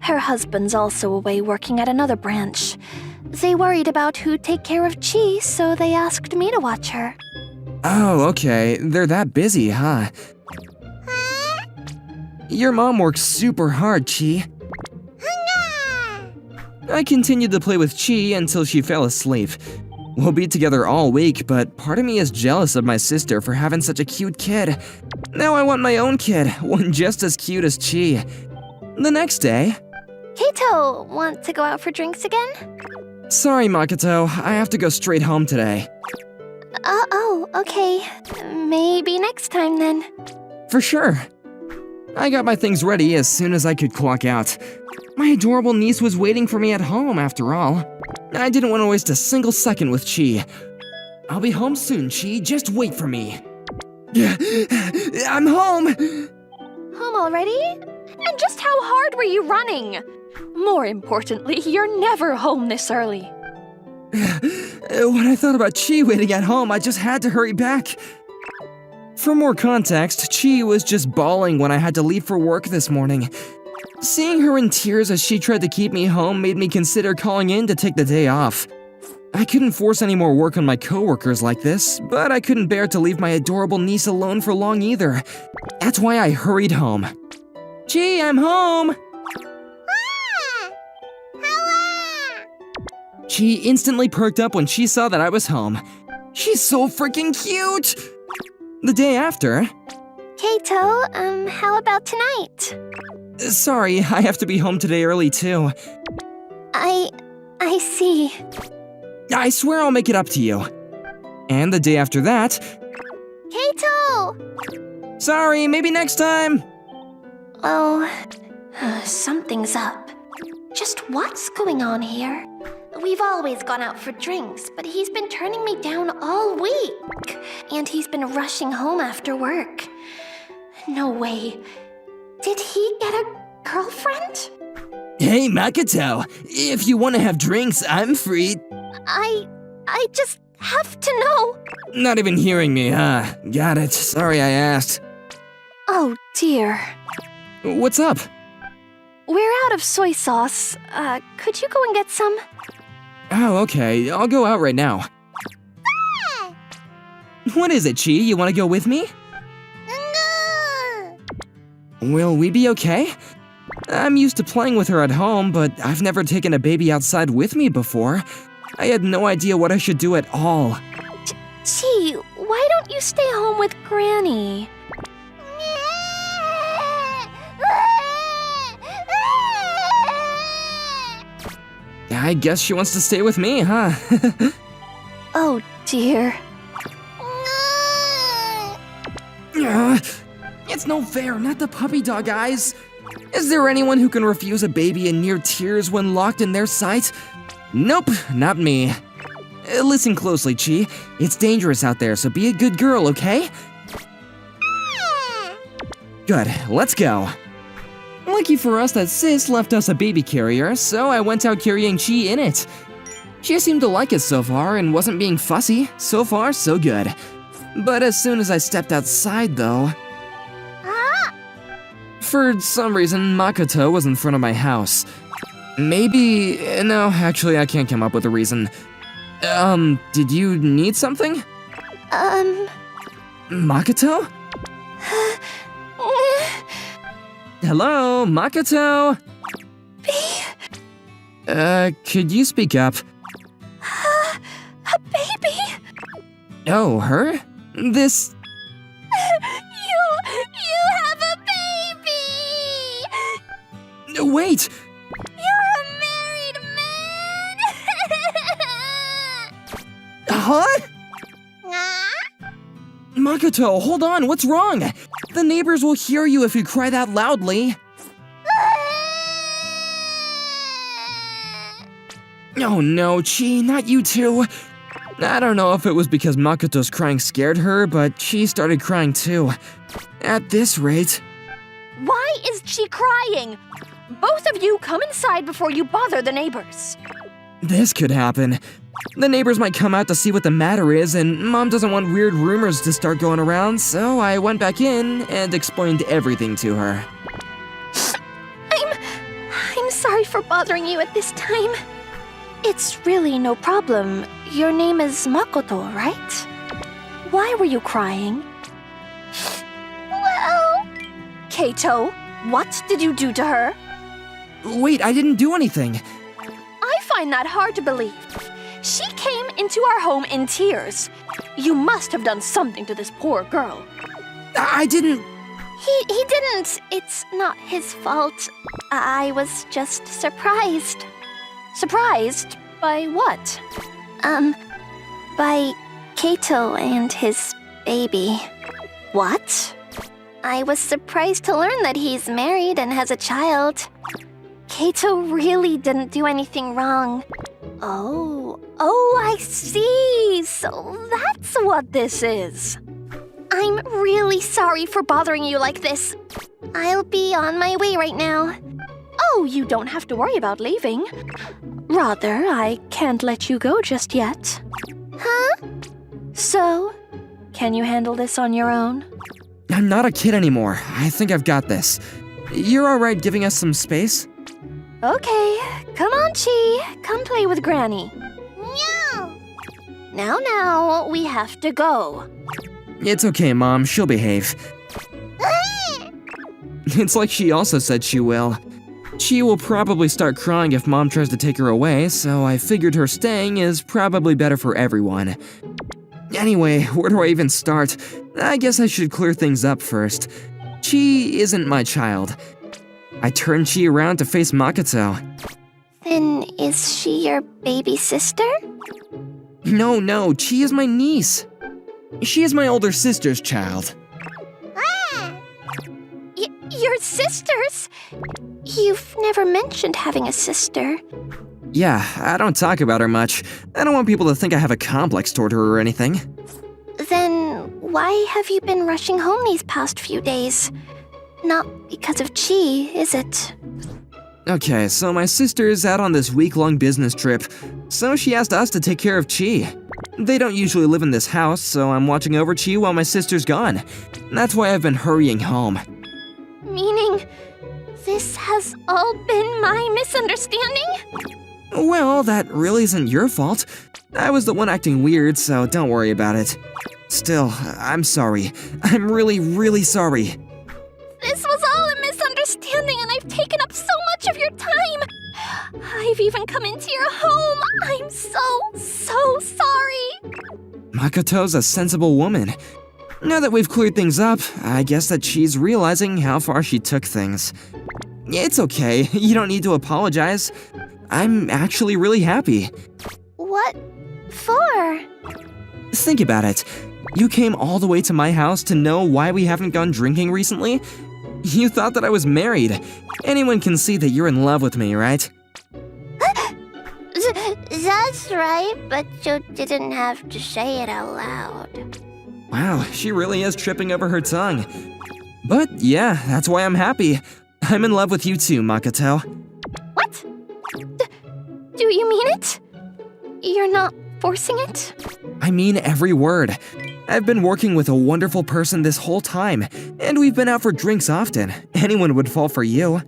Her husband's also away working at another branch. They worried about who'd take care of Chi, so they asked me to watch her. Oh, okay. They're that busy, huh? Your mom works super hard, Chi. I continued to play with Chi until she fell asleep. We'll be together all week, but part of me is jealous of my sister for having such a cute kid. Now I want my own kid, one just as cute as Chi. The next day... Kato, want to go out for drinks again? Sorry, Makoto, I have to go straight home today. Oh, okay. Maybe next time then. For sure. I got my things ready as soon as I could clock out. My adorable niece was waiting for me at home, after all. I didn't want to waste a single second with Chi. I'll be home soon, Chi. Just wait for me. I'm home! Home already? And just how hard were you running? More importantly, you're never home this early. When I thought about Chi waiting at home, I just had to hurry back. For more context, Chi was just bawling when I had to leave for work this morning. Seeing her in tears as she tried to keep me home made me consider calling in to take the day off. I couldn't force any more work on my coworkers like this, but I couldn't bear to leave my adorable niece alone for long either. That's why I hurried home. Chi, I'm home! Chi instantly perked up when she saw that I was home. She's so freaking cute! The day after... Kato, how about tonight? Sorry, I have to be home today early too. I see. I swear I'll make it up to you. And the day after that... Kato! Sorry, maybe next time! Oh, something's up. Just what's going on here? We've always gone out for drinks, but he's been turning me down all week. And he's been rushing home after work. No way. Did he get a girlfriend? Hey, Makoto, if you want to have drinks, I'm free. I just have to know. Not even hearing me, huh? Got it. Sorry I asked. Oh, dear. What's up? We're out of soy sauce. Could you go and get some? Oh, okay. I'll go out right now. What is it, Chi? You want to go with me? Will we be okay? I'm used to playing with her at home, but I've never taken a baby outside with me before. I had no idea what I should do at all. Chi, why don't you stay home with Granny? I guess she wants to stay with me, huh? Oh, dear. It's no fair, not the puppy dog eyes. Is there anyone who can refuse a baby in near tears when locked in their sight? Nope, not me. Listen closely, Chi. It's dangerous out there, so be a good girl, okay? Good, let's go. Lucky for us that Sis left us a baby carrier, so I went out carrying Chi in it. She seemed to like it so far and wasn't being fussy. So far, so good. But as soon as I stepped outside, though... For some reason, Makoto was in front of my house. Maybe... No, actually, I can't come up with a reason. Did you need something? Makoto? Hello, Makoto? Could you speak up? A baby? Oh, her? This... You have a baby! Wait! You're a married man! Huh? Makoto, hold on, what's wrong? The neighbors will hear you if you cry that loudly. Oh no, Chi, not you too. I don't know if it was because Makoto's crying scared her, but she started crying too. At this rate... Why is she crying? Both of you come inside before you bother the neighbors. This could happen. The neighbors might come out to see what the matter is, and Mom doesn't want weird rumors to start going around, so I went back in and explained everything to her. I'm sorry for bothering you at this time. It's really no problem. Your name is Makoto, right? Why were you crying? Well... Kato, what did you do to her? Wait, I didn't do anything. I find that hard to believe. She came into our home in tears. You must have done something to this poor girl. I didn't... He didn't. It's not his fault. I was just surprised. Surprised? By what? By Kato and his baby. What? I was surprised to learn that he's married and has a child. Kato really didn't do anything wrong. Oh, I see. So that's what this is. I'm really sorry for bothering you like this. I'll be on my way right now. Oh, you don't have to worry about leaving. Rather, I can't let you go just yet. Huh? So, can you handle this on your own? I'm not a kid anymore. I think I've got this. You're alright giving us some space? Okay, come on, Chi. Come play with Granny. No. Now, we have to go. It's okay, Mom. She'll behave. It's like she also said she will. She will probably start crying if Mom tries to take her away, so I figured her staying is probably better for everyone. Anyway, where do I even start? I guess I should clear things up first. Chi isn't my child. I turned Chi around to face Makoto. Then is she your baby sister? No, Chi is my niece. She is my older sister's child. Your sisters? You've never mentioned having a sister. Yeah, I don't talk about her much. I don't want people to think I have a complex toward her or anything. Then why have you been rushing home these past few days? Not because of Chi, is it? Okay, so my sister's out on this week-long business trip, so she asked us to take care of Chi. They don't usually live in this house, so I'm watching over Chi while my sister's gone. That's why I've been hurrying home. Meaning, this has all been my misunderstanding? Well, that really isn't your fault. I was the one acting weird, so don't worry about it. Still, I'm sorry. I'm really, really sorry. This was all a misunderstanding and I've taken up so much of your time. I've even come into your home. I'm so sorry. Makoto's a sensible woman. Now that we've cleared things up, I guess that she's realizing how far she took things. It's okay, you don't need to apologize. I'm actually really happy. What for? Think about it. You came all the way to my house to know why we haven't gone drinking recently? You thought that I was married. Anyone can see that you're in love with me, right? That's right, but you didn't have to say it out loud. Wow, she really is tripping over her tongue. But yeah, that's why I'm happy. I'm in love with you too, Makoto. What? Do you mean it? You're not forcing it? I mean every word. I've been working with a wonderful person this whole time, and we've been out for drinks often. Anyone would fall for you.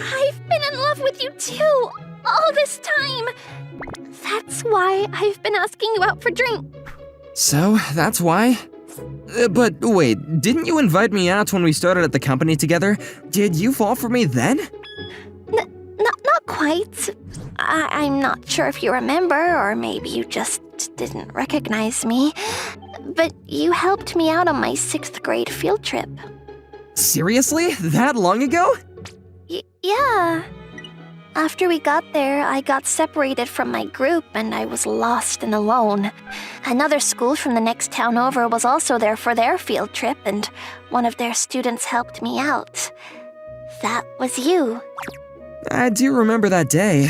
I've been in love with you too, all this time. That's why I've been asking you out for drink. So, that's why? But wait, didn't you invite me out when we started at the company together? Did you fall for me then? Not quite. I'm not sure if you remember, or maybe you just didn't recognize me. But you helped me out on my 6th grade field trip. Seriously? That long ago? Yeah. After we got there, I got separated from my group and I was lost and alone. Another school from the next town over was also there for their field trip, and one of their students helped me out. That was you. I do remember that day.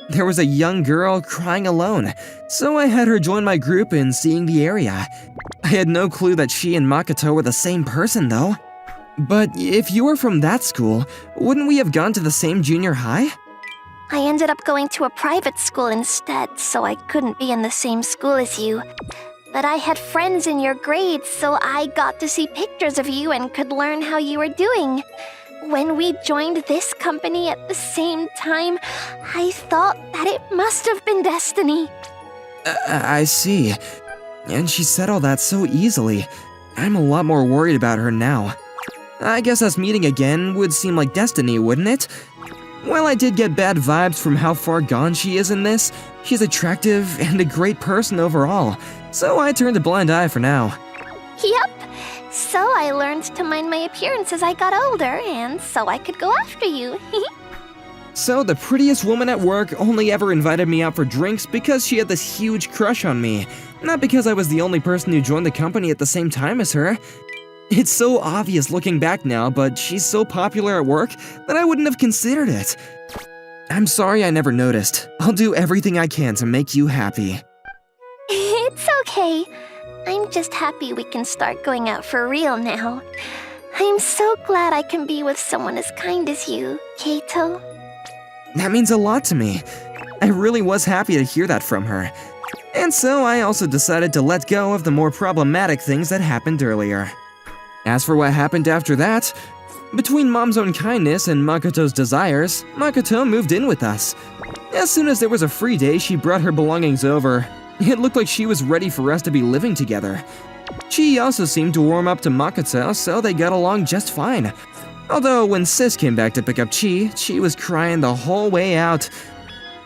There was a young girl crying alone, so I had her join my group in seeing the area. I had no clue that she and Makoto were the same person, though. But if you were from that school, wouldn't we have gone to the same junior high? I ended up going to a private school instead, so I couldn't be in the same school as you. But I had friends in your grade, so I got to see pictures of you and could learn how you were doing. When we joined this company at the same time, I thought that it must have been destiny. I see. And she said all that so easily. I'm a lot more worried about her now. I guess us meeting again would seem like destiny, wouldn't it? While I did get bad vibes from how far gone she is in this, she's attractive and a great person overall, so I turned a blind eye for now. Yep. So I learned to mind my appearance as I got older, and so I could go after you. So the prettiest woman at work only ever invited me out for drinks because she had this huge crush on me, not because I was the only person who joined the company at the same time as her. It's so obvious looking back now, but she's so popular at work that I wouldn't have considered it. I'm sorry I never noticed. I'll do everything I can to make you happy. It's okay. I'm just happy we can start going out for real now. I'm so glad I can be with someone as kind as you, Kato. That means a lot to me. I really was happy to hear that from her. And so I also decided to let go of the more problematic things that happened earlier. As for what happened after that, between Mom's own kindness and Makoto's desires, Makoto moved in with us. As soon as there was a free day, she brought her belongings over. It looked like she was ready for us to be living together. She also seemed to warm up to Makoto, so they got along just fine. Although when Sis came back to pick up Chi, she was crying the whole way out.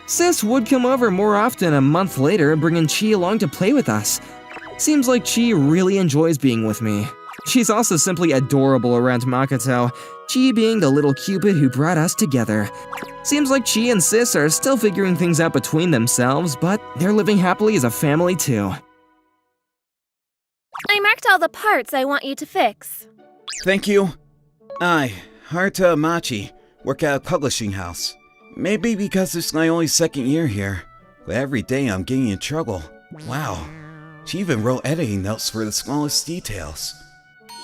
Sis would come over more often a month later, bringing Chi along to play with us. Seems like Chi really enjoys being with me. She's also simply adorable around Makoto, Chi being the little cupid who brought us together. Seems like Chi and Sis are still figuring things out between themselves, but they're living happily as a family too. I marked all the parts I want you to fix. Thank you. I, Haruta Machi, work at a publishing house. Maybe because it's my only 2nd year here, but every day I'm getting in trouble. Wow, she even wrote editing notes for the smallest details.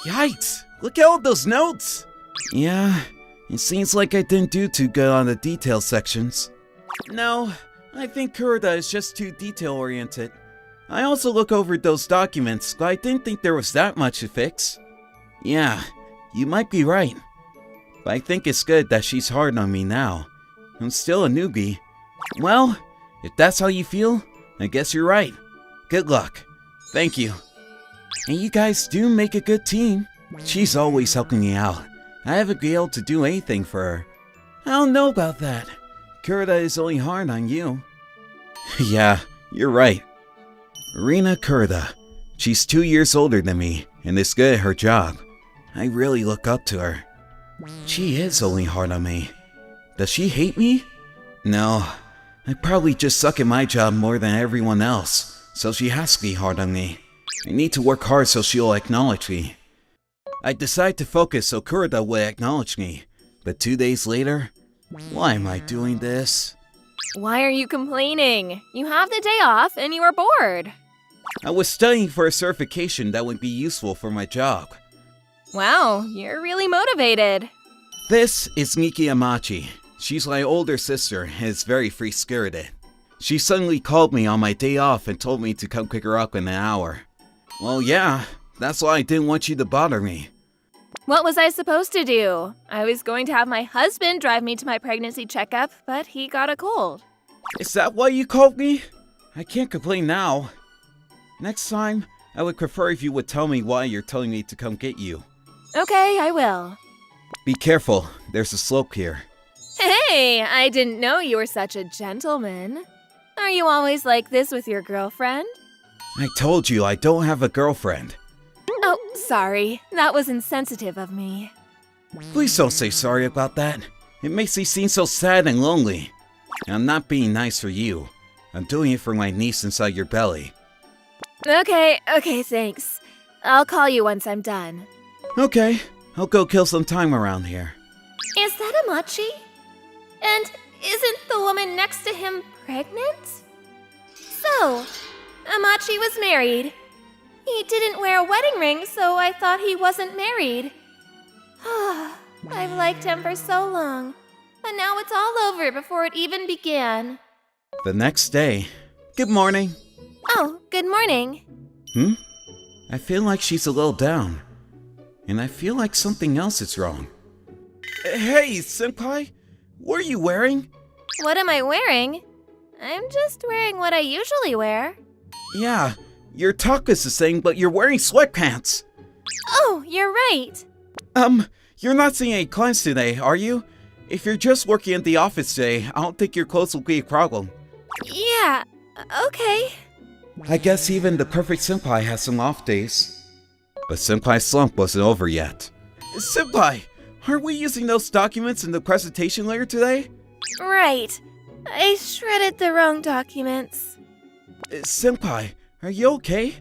Yikes! Look at all those notes! Yeah, it seems like I didn't do too good on the detail sections. No, I think Kurita is just too detail-oriented. I also look over those documents, but I didn't think there was that much to fix. Yeah, you might be right. But I think it's good that she's hard on me now. I'm still a newbie. Well, if that's how you feel, I guess you're right. Good luck. Thank you. And you guys do make a good team. She's always helping me out. I haven't been able to do anything for her. I don't know about that. Kurita is only hard on you. Yeah, you're right. Rina Kurita. She's 2 years older than me and is good at her job. I really look up to her. She is only hard on me. Does she hate me? No. I probably just suck at my job more than everyone else, so she has to be hard on me. I need to work hard so she'll acknowledge me. I decide to focus so Kurita will acknowledge me, but 2 days later, why am I doing this? Why are you complaining? You have the day off and you are bored. I was studying for a certification that would be useful for my job. Wow, you're really motivated. This is Miki Amachi. She's my older sister and is very free-spirited. She suddenly called me on my day off and told me to come pick her up in an hour. Well, yeah, that's why I didn't want you to bother me. What was I supposed to do? I was going to have my husband drive me to my pregnancy checkup, but he got a cold. Is that why you called me? I can't complain now. Next time, I would prefer if you would tell me why you're telling me to come get you. Okay, I will. Be careful, there's a slope here. Hey, I didn't know you were such a gentleman. Are you always like this with your girlfriend? I told you I don't have a girlfriend. Oh, sorry. That was insensitive of me. Please don't say sorry about that. It makes me seem so sad and lonely. I'm not being nice for you. I'm doing it for my niece inside your belly. Okay, thanks. I'll call you once I'm done. Okay, I'll go kill some time around here. Is that Amachi? And isn't the woman next to him pregnant? So, Amachi was married. He didn't wear a wedding ring, so I thought he wasn't married. I've liked him for so long, but now it's all over before it even began. The next day. Good morning. Oh, good morning. I feel like she's a little down. And I feel like something else is wrong. Hey, senpai! What are you wearing? What am I wearing? I'm just wearing what I usually wear. Yeah, your top is the same, but you're wearing sweatpants. Oh, you're right. You're not seeing any clients today, are you? If you're just working at the office today, I don't think your clothes will be a problem. Yeah, okay. I guess even the perfect senpai has some off days. But senpai's slump wasn't over yet. Senpai, aren't we using those documents in the presentation later today? Right. I shredded the wrong documents. Senpai, are you okay?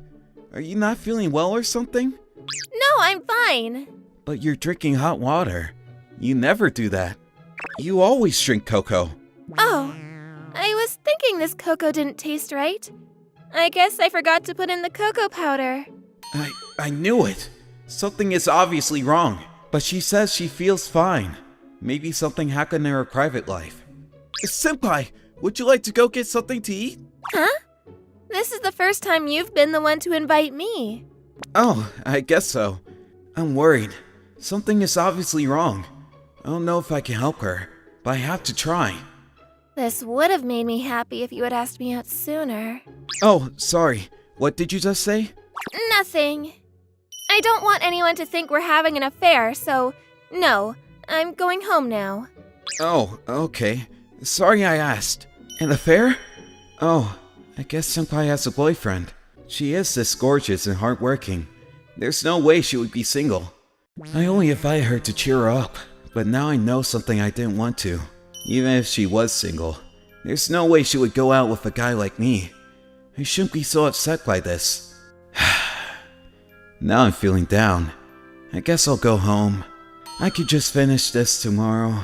Are you not feeling well or something? No, I'm fine. But you're drinking hot water. You never do that. You always drink cocoa. Oh, I was thinking this cocoa didn't taste right. I guess I forgot to put in the cocoa powder. I knew it. Something is obviously wrong. But she says she feels fine. Maybe something happened in her private life. Senpai, would you like to go get something to eat? Huh? This is the first time you've been the one to invite me. Oh, I guess so. I'm worried. Something is obviously wrong. I don't know if I can help her, but I have to try. This would have made me happy if you had asked me out sooner. Oh, sorry. What did you just say? Nothing. I don't want anyone to think we're having an affair, so no, I'm going home now. Oh, okay. Sorry I asked. An affair? Oh, I guess senpai has a boyfriend. She is this gorgeous and hardworking. There's no way she would be single. I only invited her to cheer her up, but now I know something I didn't want to. Even if she was single, there's no way she would go out with a guy like me. I shouldn't be so upset by this. Now I'm feeling down. I guess I'll go home. I could just finish this tomorrow.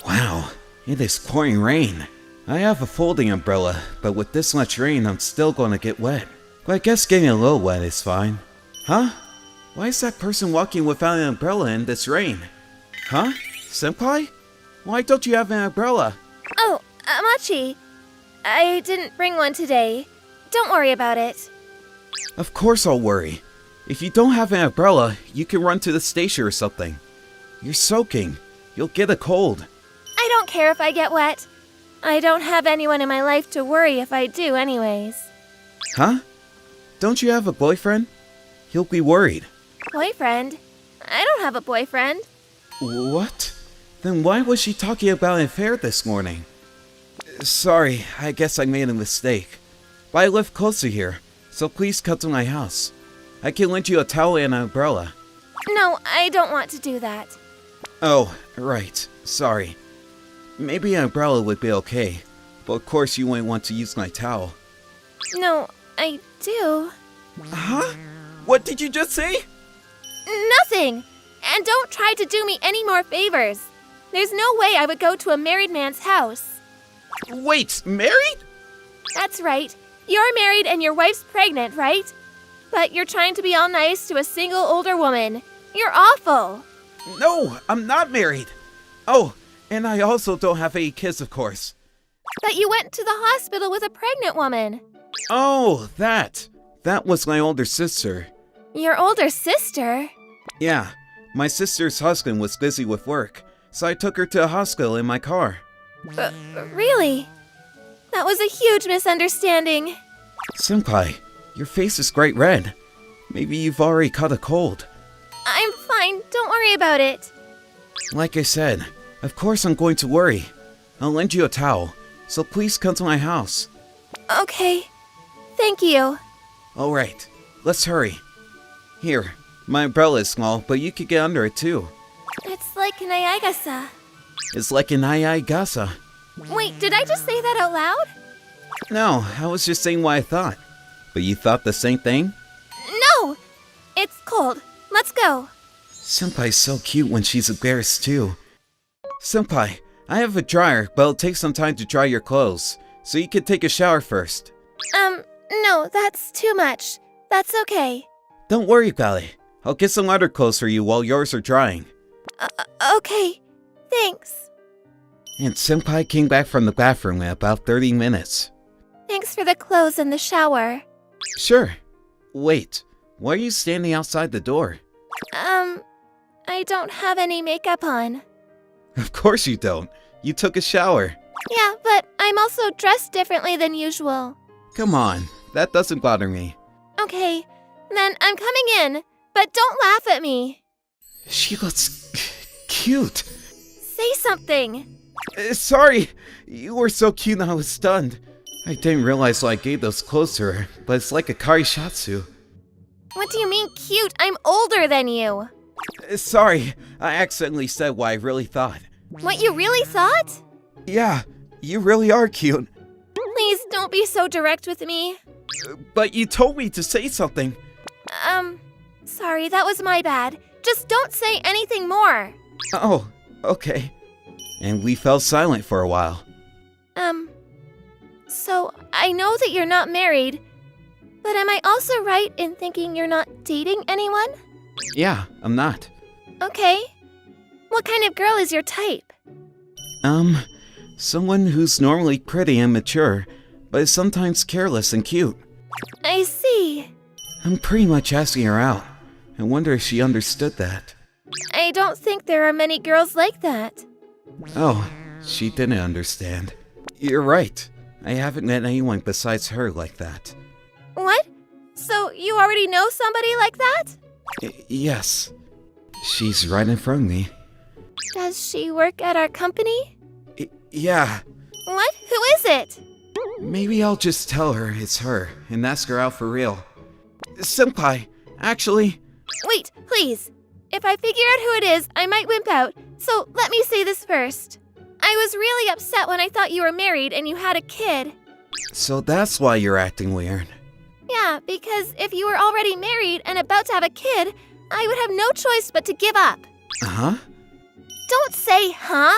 Wow, it is pouring rain. I have a folding umbrella, but with this much rain I'm still going to get wet. But I guess getting a little wet is fine. Huh? Why is that person walking without an umbrella in this rain? Huh? Senpai? Why don't you have an umbrella? Oh, Amachi. I didn't bring one today. Don't worry about it. Of course I'll worry. If you don't have an umbrella, you can run to the station or something. You're soaking. You'll get a cold. I don't care if I get wet. I don't have anyone in my life to worry if I do anyways. Huh? Don't you have a boyfriend? He'll be worried. Boyfriend? I don't have a boyfriend. What? Then why was she talking about an affair this morning? Sorry, I guess I made a mistake. But I live close to here, so please come to my house. I can lend you a towel and an umbrella. No, I don't want to do that. Oh, right. Sorry. Maybe an umbrella would be okay, but of course you wouldn't want to use my towel. No, I do. Huh? What did you just say? Nothing! And don't try to do me any more favors. There's no way I would go to a married man's house. Wait, married? That's right. You're married and your wife's pregnant, right? But you're trying to be all nice to a single older woman. You're awful. No, I'm not married. Oh, and I also don't have any kids, of course. But you went to the hospital with a pregnant woman. Oh, that. That was my older sister. Your older sister? Yeah, my sister's husband was busy with work, so I took her to a hospital in my car. Really? That was a huge misunderstanding. Senpai, your face is bright red. Maybe you've already caught a cold. I'm fine, don't worry about it. Like I said, of course I'm going to worry. I'll lend you a towel, so please come to my house. Okay, thank you. Alright, let's hurry. Here, my umbrella is small, but you could get under it too. It's like an ayagasa. It's like an ayagasa. Wait, did I just say that out loud? No, I was just saying what I thought. But you thought the same thing? No! It's cold. Let's go. Senpai's so cute when she's embarrassed too. Senpai, I have a dryer, but it'll take some time to dry your clothes, so you can take a shower first. No, that's too much. That's okay. Don't worry about it. I'll get some other clothes for you while yours are drying. Okay, thanks. And Senpai came back from the bathroom in about 30 minutes. Thanks for the clothes and the shower. Sure. Wait, why are you standing outside the door? I don't have any makeup on. Of course you don't. You took a shower. Yeah, but I'm also dressed differently than usual. Come on, that doesn't bother me. Okay, then I'm coming in, but don't laugh at me. She looks cute. Say something. Sorry, you were so cute I was stunned. I didn't realize why I gave those clothes to her, but it's like a karishatsu. What do you mean cute? I'm older than you. Sorry, I accidentally said what I really thought. What you really thought? Yeah, you really are cute. Please don't be so direct with me. But you told me to say something. Sorry, that was my bad. Just don't say anything more. Oh, okay. And we fell silent for a while. So I know that you're not married, but am I also right in thinking you're not dating anyone? Yeah, I'm not. Okay. What kind of girl is your type? Someone who's normally pretty and mature, but is sometimes careless and cute. I see. I'm pretty much asking her out. I wonder if she understood that. I don't think there are many girls like that. Oh, she didn't understand. You're right. I haven't met anyone besides her like that. What? So you already know somebody like that? Yes. She's right in front of me. Does she work at our company? Yeah. What? Who is it? Maybe I'll just tell her it's her and ask her out for real. Senpai, actually... Wait, please. If I figure out who it is, I might wimp out, so let me say this first. I was really upset when I thought you were married and you had a kid. So that's why you're acting weird. Yeah, because if you were already married and about to have a kid, I would have no choice but to give up. Huh? Don't say, huh?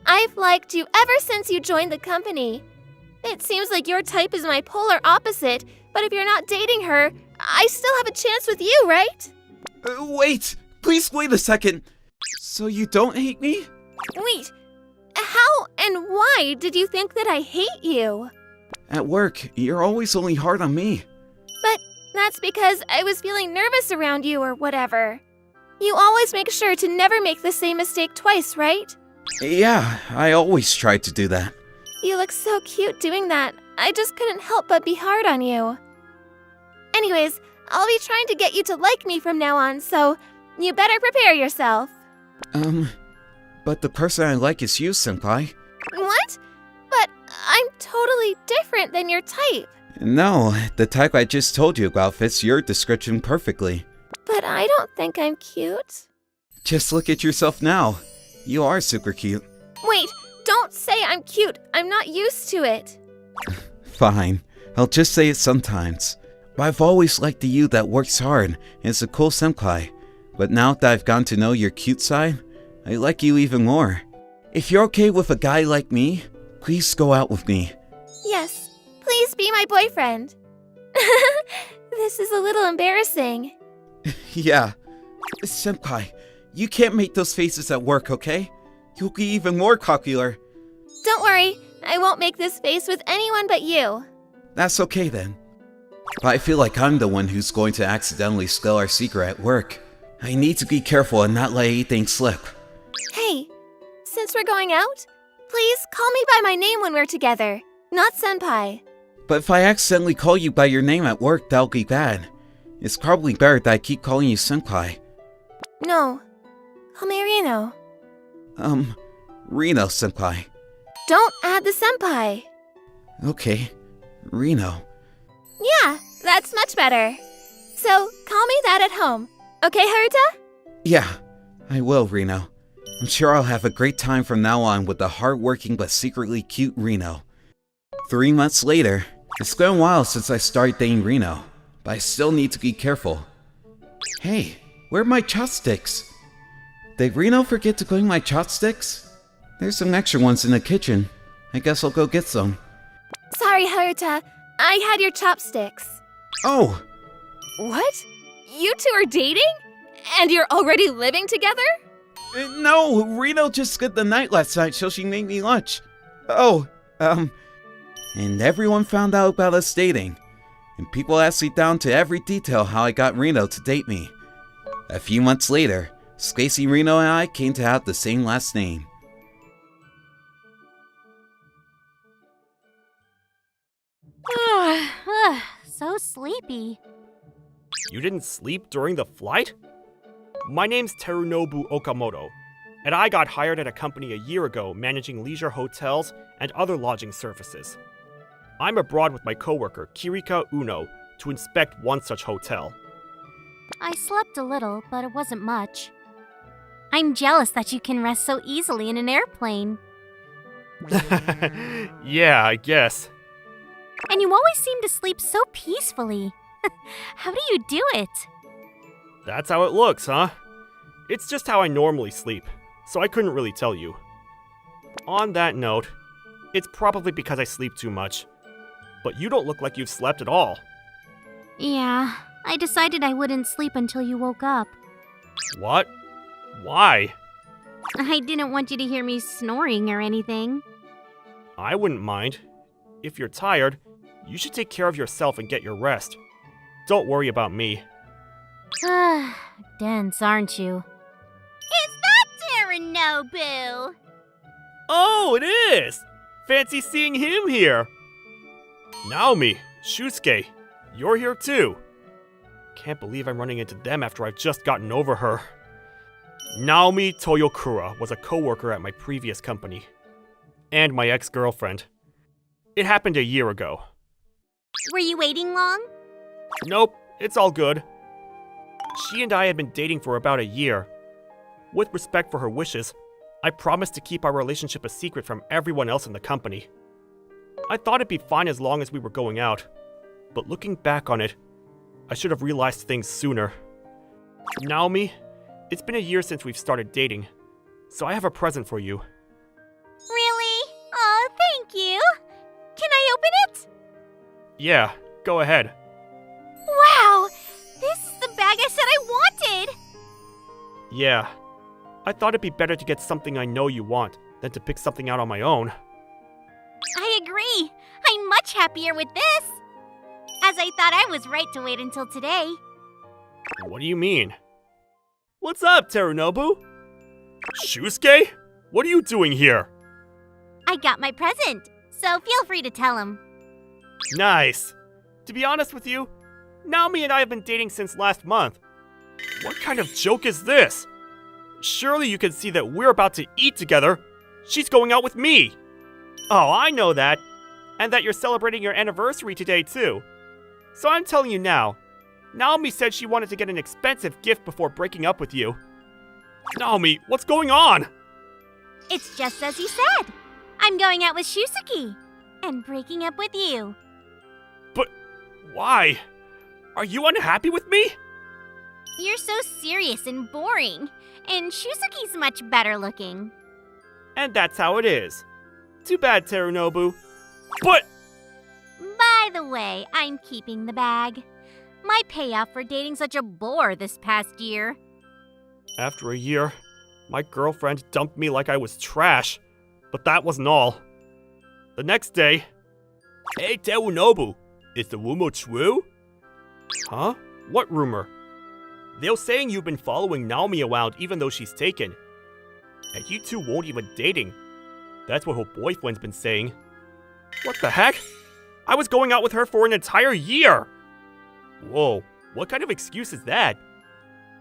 I've liked you ever since you joined the company. It seems like your type is my polar opposite, but if you're not dating her, I still have a chance with you, right? Wait! Please wait a second! So you don't hate me? Wait, how and why did you think that I hate you? At work, you're always only hard on me. But that's because I was feeling nervous around you or whatever. You always make sure to never make the same mistake twice, right? Yeah, I always try to do that. You look so cute doing that. I just couldn't help but be hard on you. Anyways, I'll be trying to get you to like me from now on, so you better prepare yourself. But the person I like is you, Senpai. What? But I'm totally different than your type. No, the type I just told you about fits your description perfectly. But I don't think I'm cute. Just look at yourself now. You are super cute. Wait, don't say I'm cute. I'm not used to it. Fine, I'll just say it sometimes. But I've always liked the you that works hard and is a cool senpai. But now that I've gotten to know your cute side, I like you even more. If you're okay with a guy like me, please go out with me. Yes, please be my boyfriend. This is a little embarrassing. Yeah. Senpai, you can't make those faces at work, okay? You'll be even more popular. Don't worry, I won't make this face with anyone but you. That's okay then. But I feel like I'm the one who's going to accidentally spill our secret at work. I need to be careful and not let anything slip. Hey, since we're going out, please call me by my name when we're together, not senpai. But if I accidentally call you by your name at work, that'll be bad. It's probably better that I keep calling you senpai. No, call me Reno. Reno senpai. Don't add the senpai. Okay, Reno. Yeah, that's much better. So, call me that at home. Okay, Haruta? Yeah, I will, Reno. I'm sure I'll have a great time from now on with the hardworking but secretly cute Reno. 3 months later, it's been a while since I started dating Reno, but I still need to be careful. Hey, where are my chopsticks? Did Reno forget to clean my chopsticks? There's some extra ones in the kitchen. I guess I'll go get some. Sorry, Haruta. I had your chopsticks. Oh! What? You two are dating? And you're already living together? No, Reno just spent the night last night, so she made me lunch. And everyone found out about us dating. And people asked me down to every detail how I got Reno to date me. A few months later, Stacy Reno and I came to have the same last name. So sleepy. You didn't sleep during the flight? My name's Terunobu Okamoto, and I got hired at a company a year ago managing leisure hotels and other lodging services. I'm abroad with my coworker Kirika Uno to inspect one such hotel. I slept a little, but it wasn't much. I'm jealous that you can rest so easily in an airplane. Yeah, I guess. And you always seem to sleep so peacefully. How do you do it? That's how it looks, huh? It's just how I normally sleep, so I couldn't really tell you. On that note, it's probably because I sleep too much. But you don't look like you've slept at all. Yeah, I decided I wouldn't sleep until you woke up. What? Why? I didn't want you to hear me snoring or anything. I wouldn't mind. If you're tired, you should take care of yourself and get your rest. Don't worry about me. Dense, aren't you? Is that Terunobu? Oh, it is! Fancy seeing him here! Naomi, Shusuke, you're here too. Can't believe I'm running into them after I've just gotten over her. Naomi Toyokura was a coworker at my previous company. And my ex-girlfriend. It happened a year ago. Were you waiting long? Nope, it's all good. She and I had been dating for about a year. With respect for her wishes, I promised to keep our relationship a secret from everyone else in the company. I thought it'd be fine as long as we were going out, but looking back on it, I should have realized things sooner. Naomi, it's been a year since we've started dating, so I have a present for you. Really? Oh, thank you. Can I open it? Yeah, go ahead. Wow! This is the bag I said I wanted! Yeah, I thought it'd be better to get something I know you want than to pick something out on my own. I agree. I'm much happier with this. As I thought I was right to wait until today. What do you mean? What's up, Terunobu? Shusuke? What are you doing here? I got my present, so feel free to tell him. Nice. To be honest with you, Naomi and I have been dating since last month. What kind of joke is this? Surely you can see that we're about to eat together. She's going out with me. Oh, I know that. And that you're celebrating your anniversary today, too. So I'm telling you now, Naomi said she wanted to get an expensive gift before breaking up with you. Naomi, what's going on? It's just as he said. I'm going out with Shusuke and breaking up with you. But why? Are you unhappy with me? You're so serious and boring, and Shusuke's much better looking. And that's how it is. Too bad, Terunobu. But... By the way, I'm keeping the bag. My payoff for dating such a bore this past year. After a year, my girlfriend dumped me like I was trash. But that wasn't all. The next day... Hey, Terunobu, is the rumor true? Huh? What rumor? They're saying you've been following Naomi around even though she's taken. And you two won't even dating. That's what her boyfriend's been saying. What the heck? I was going out with her for an entire year! Whoa, what kind of excuse is that?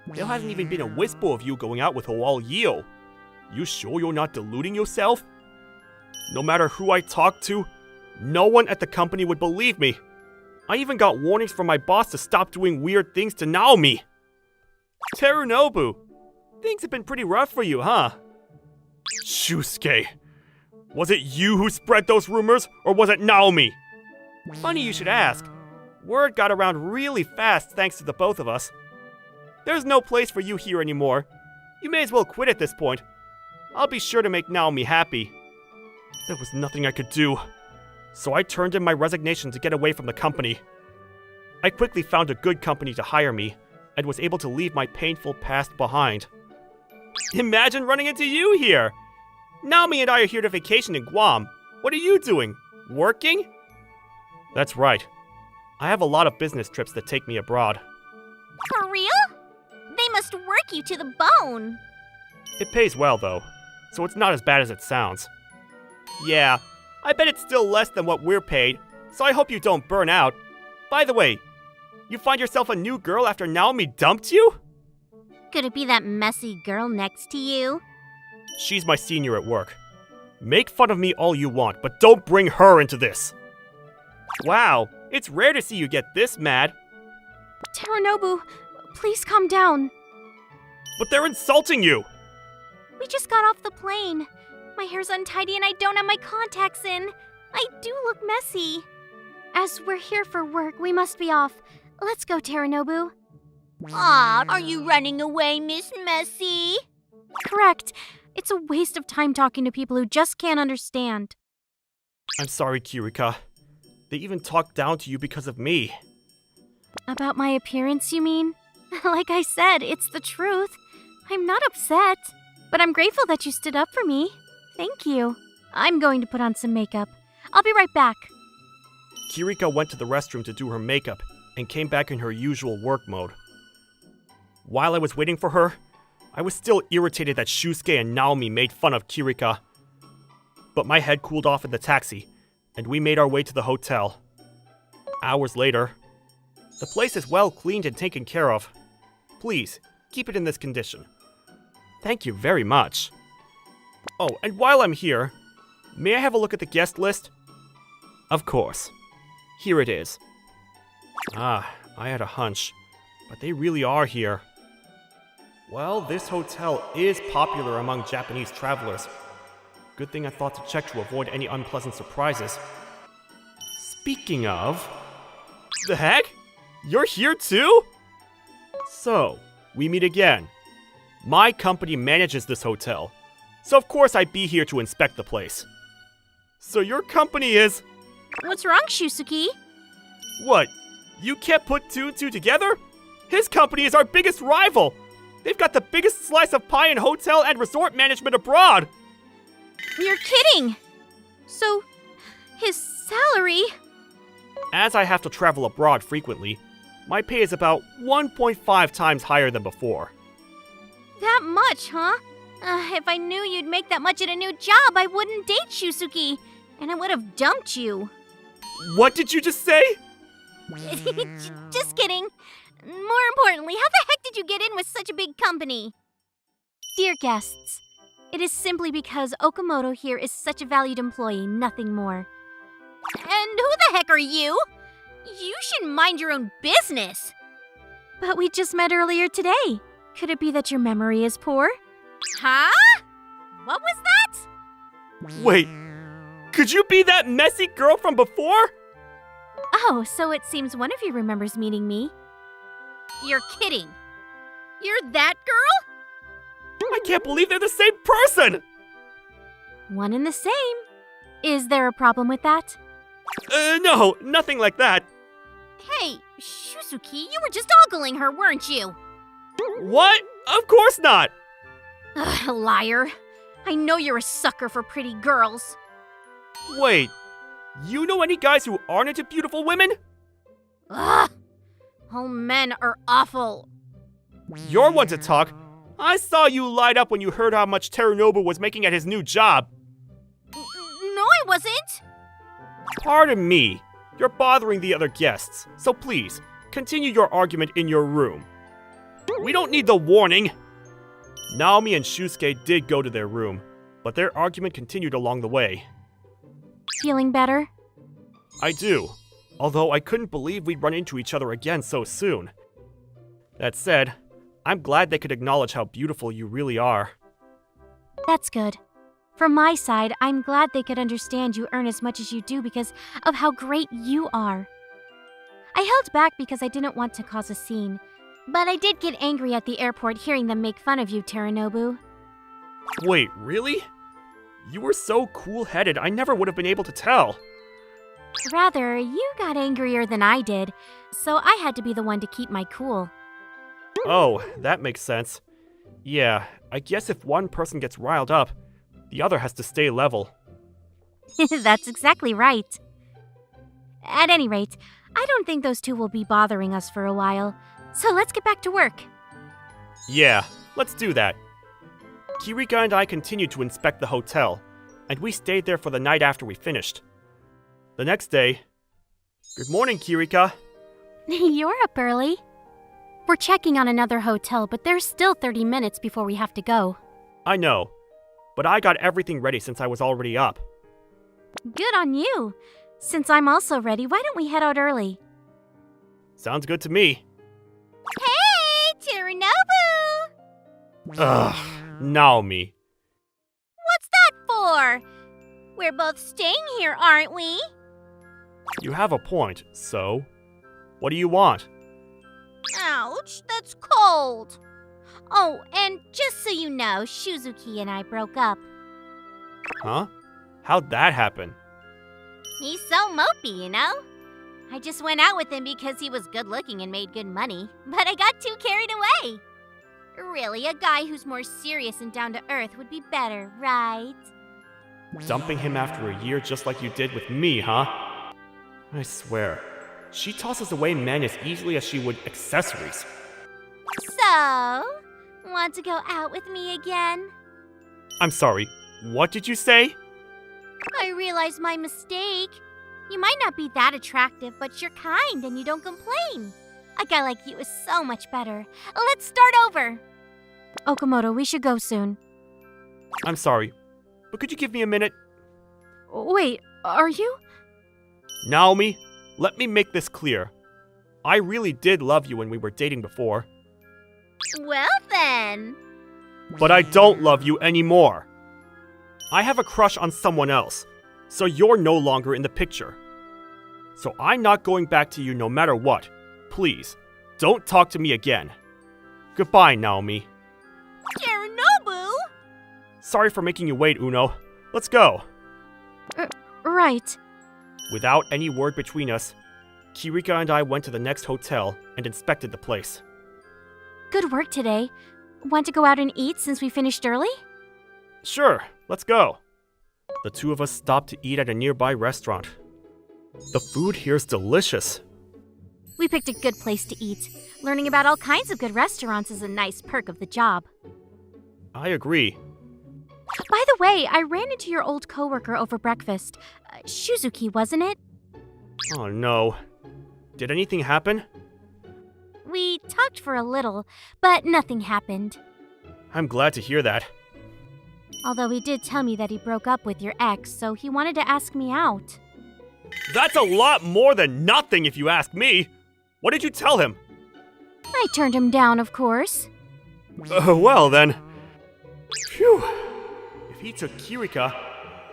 There hasn't even been a whisper of you going out with her all year. You sure you're not deluding yourself? No matter who I talked to, no one at the company would believe me. I even got warnings from my boss to stop doing weird things to Naomi. Terunobu, things have been pretty rough for you, huh? Shusuke, was it you who spread those rumors, or was it Naomi? Funny you should ask. Word got around really fast thanks to the both of us. There's no place for you here anymore. You may as well quit at this point. I'll be sure to make Naomi happy. There was nothing I could do, so I turned in my resignation to get away from the company. I quickly found a good company to hire me, and was able to leave my painful past behind. Imagine running into you here! Naomi and I are here to vacation in Guam. What are you doing? Working? That's right. I have a lot of business trips that take me abroad. For real? They must work you to the bone. It pays well, though, so it's not as bad as it sounds. Yeah, I bet it's still less than what we're paid, so I hope you don't burn out. By the way, you find yourself a new girl after Naomi dumped you? Could it be that messy girl next to you? She's my senior at work. Make fun of me all you want, but don't bring her into this. Wow, it's rare to see you get this mad. Terunobu, please calm down. But they're insulting you! We just got off the plane. My hair's untidy and I don't have my contacts in. I do look messy. As we're here for work, we must be off. Let's go, Terunobu. Aw, are you running away, Miss Messy? Correct. It's a waste of time talking to people who just can't understand. I'm sorry, Kirika. They even talked down to you because of me. About my appearance, you mean? Like I said, it's the truth. I'm not upset, but I'm grateful that you stood up for me. Thank you. I'm going to put on some makeup. I'll be right back. Kirika went to the restroom to do her makeup and came back in her usual work mode. While I was waiting for her, I was still irritated that Shusuke and Naomi made fun of Kirika. But my head cooled off in the taxi, and we made our way to the hotel. Hours later, the place is well cleaned and taken care of. Please, keep it in this condition. Thank you very much. Oh, and while I'm here, may I have a look at the guest list? Of course. Here it is. Ah, I had a hunch, but they really are here. Well, this hotel is popular among Japanese travelers. Good thing I thought to check to avoid any unpleasant surprises. Speaking of... The heck? You're here too? So, we meet again. My company manages this hotel, so of course I'd be here to inspect the place. So your company is... What's wrong, Shusuke? What? You can't put two and two together? His company is our biggest rival! They've got the biggest slice of pie in hotel and resort management abroad! You're kidding! So, his salary... As I have to travel abroad frequently, my pay is about 1.5 times higher than before. That much, huh? If I knew you'd make that much at a new job, I wouldn't date Shusuke, and I would have dumped you. What did you just say? Just kidding. More importantly, how the heck did you get in with such a big company? Dear guests, it is simply because Okamoto here is such a valued employee, nothing more. And who the heck are you? You should mind your own business. But we just met earlier today. Could it be that your memory is poor? Huh? What was that? Wait, could you be that messy girl from before? Oh, so it seems one of you remembers meeting me. You're kidding. You're that girl? I can't believe they're the same person! One and the same. Is there a problem with that? No, nothing like that. Hey, Shusuke, you were just ogling her, weren't you? What? Of course not! Ugh, liar. I know you're a sucker for pretty girls. Wait, you know any guys who aren't into beautiful women? Ugh! All men are awful. You're one to talk. I saw you light up when you heard how much Terunobu was making at his new job. No, I wasn't. Pardon me. You're bothering the other guests, so please, continue your argument in your room. We don't need the warning. Naomi and Shusuke did go to their room, but their argument continued along the way. Feeling better? I do, although I couldn't believe we'd run into each other again so soon. That said, I'm glad they could acknowledge how beautiful you really are. That's good. From my side, I'm glad they could understand you earn as much as you do because of how great you are. I held back because I didn't want to cause a scene, but I did get angry at the airport hearing them make fun of you, Terunobu. Wait, really? You were so cool-headed, I never would have been able to tell. Rather, you got angrier than I did, so I had to be the one to keep my cool. Oh, that makes sense. Yeah, I guess if one person gets riled up, the other has to stay level. That's exactly right. At any rate, I don't think those two will be bothering us for a while, so let's get back to work. Yeah, let's do that. Kirika and I continued to inspect the hotel, and we stayed there for the night after we finished. The next day... Good morning, Kirika. You're up early. We're checking on another hotel, but there's still 30 minutes before we have to go. I know, but I got everything ready since I was already up. Good on you. Since I'm also ready, why don't we head out early? Sounds good to me. Hey, Terunobu! Ugh, Naomi. What's that for? We're both staying here, aren't we? You have a point, so? What do you want? Ouch, that's cold. Oh, and just so you know, Shusuke and I broke up. Huh? How'd that happen? He's so mopey, you know? I just went out with him because he was good looking and made good money, but I got too carried away. Really, a guy who's more serious and down to earth would be better, right? Dumping him after a year just like you did with me, huh? I swear, she tosses away men as easily as she would accessories. So, want to go out with me again? I'm sorry, what did you say? I realized my mistake. You might not be that attractive, but you're kind and you don't complain. A guy like you is so much better. Let's start over. Okamoto, we should go soon. I'm sorry, but could you give me a minute? Wait, are you? Naomi, let me make this clear. I really did love you when we were dating before. Well then. But I don't love you anymore. I have a crush on someone else, so you're no longer in the picture. So I'm not going back to you no matter what. Please, don't talk to me again. Goodbye, Naomi. Terunobu! Sorry for making you wait, Uno. Let's go. Right. Without any word between us, Kirika and I went to the next hotel and inspected the place. Good work today. Want to go out and eat since we finished early? Sure, let's go. The two of us stopped to eat at a nearby restaurant. The food here's delicious. We picked a good place to eat. Learning about all kinds of good restaurants is a nice perk of the job. I agree. By the way, I ran into your old coworker over breakfast. Shuzuki, wasn't it? Oh no. Did anything happen? We talked for a little, but nothing happened. I'm glad to hear that. Although he did tell me that he broke up with your ex, so he wanted to ask me out. That's a lot more than nothing if you ask me. What did you tell him? I turned him down, of course. Well then. Phew. If he took Kirika,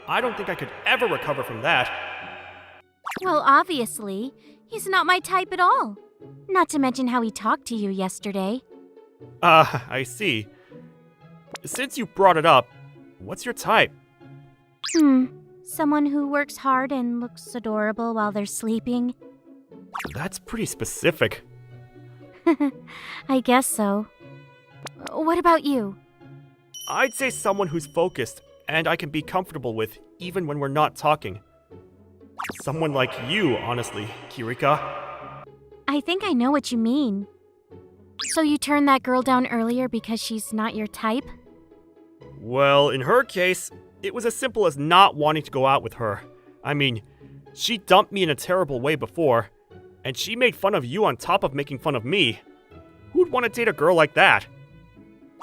I don't think I could ever recover from that. Well, obviously. He's not my type at all. Not to mention how he talked to you yesterday. I see. Since you brought it up, what's your type? Someone who works hard and looks adorable while they're sleeping. That's pretty specific. I guess so. What about you? I'd say someone who's focused and I can be comfortable with even when we're not talking. Someone like you, honestly, Kirika. I think I know what you mean. So you turned that girl down earlier because she's not your type? Well, in her case, it was as simple as not wanting to go out with her. I mean, she dumped me in a terrible way before, and she made fun of you on top of making fun of me. Who'd want to date a girl like that?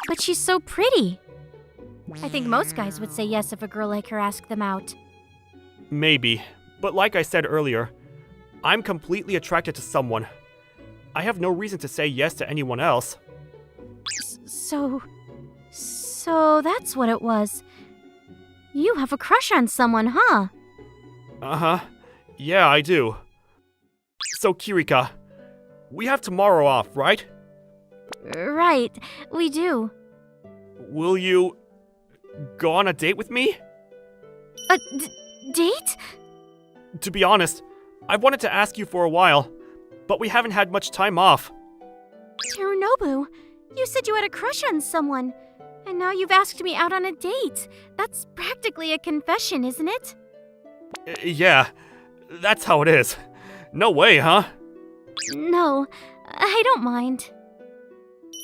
But she's so pretty. I think most guys would say yes if a girl like her asked them out. Maybe, but like I said earlier, I'm completely attracted to someone. I have no reason to say yes to anyone else. So that's what it was. You have a crush on someone, huh? Uh-huh. Yeah, I do. So, Kirika, we have tomorrow off, right? Right, we do. Will you go on a date with me? A date? To be honest, I've wanted to ask you for a while, but we haven't had much time off. Terunobu, you said you had a crush on someone, and now you've asked me out on a date. That's practically a confession, isn't it? Yeah, that's how it is. No way, huh? No, I don't mind.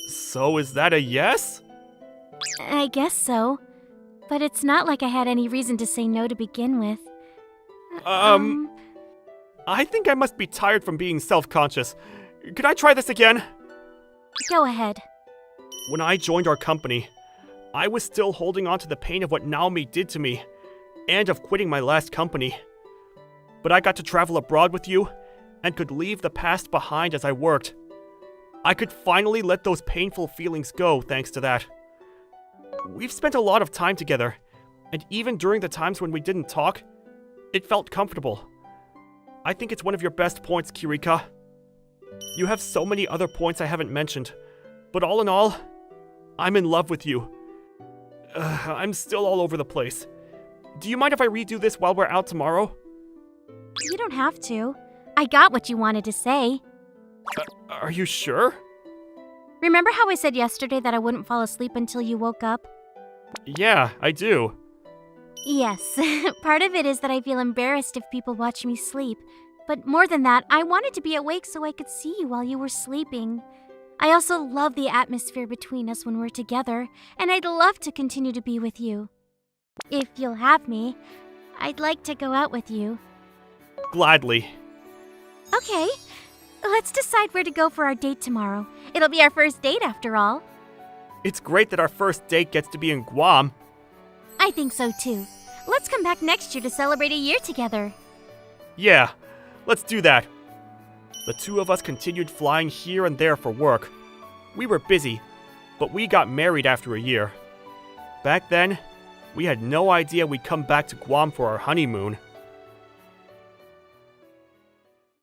So is that a yes? I guess so. But it's not like I had any reason to say no to begin with. I think I must be tired from being self-conscious. Could I try this again? Go ahead. When I joined our company, I was still holding on to the pain of what Naomi did to me, and of quitting my last company. But I got to travel abroad with you, and could leave the past behind as I worked. I could finally let those painful feelings go thanks to that. We've spent a lot of time together, and even during the times when we didn't talk, it felt comfortable. I think it's one of your best points, Kirika. You have so many other points I haven't mentioned, but all in all, I'm in love with you. I'm still all over the place. Do you mind if I redo this while we're out tomorrow? You don't have to. I got what you wanted to say. Are you sure? Remember how I said yesterday that I wouldn't fall asleep until you woke up? Yeah, I do. Yes. Part of it is that I feel embarrassed if people watch me sleep. But more than that, I wanted to be awake so I could see you while you were sleeping. I also love the atmosphere between us when we're together, and I'd love to continue to be with you. If you'll have me, I'd like to go out with you. Gladly. Okay. Let's decide where to go for our date tomorrow. It'll be our first date after all. It's great that our first date gets to be in Guam. I think so too. Let's come back next year to celebrate a year together. Yeah, let's do that. The two of us continued flying here and there for work. We were busy, but we got married after a year. Back then, we had no idea we'd come back to Guam for our honeymoon.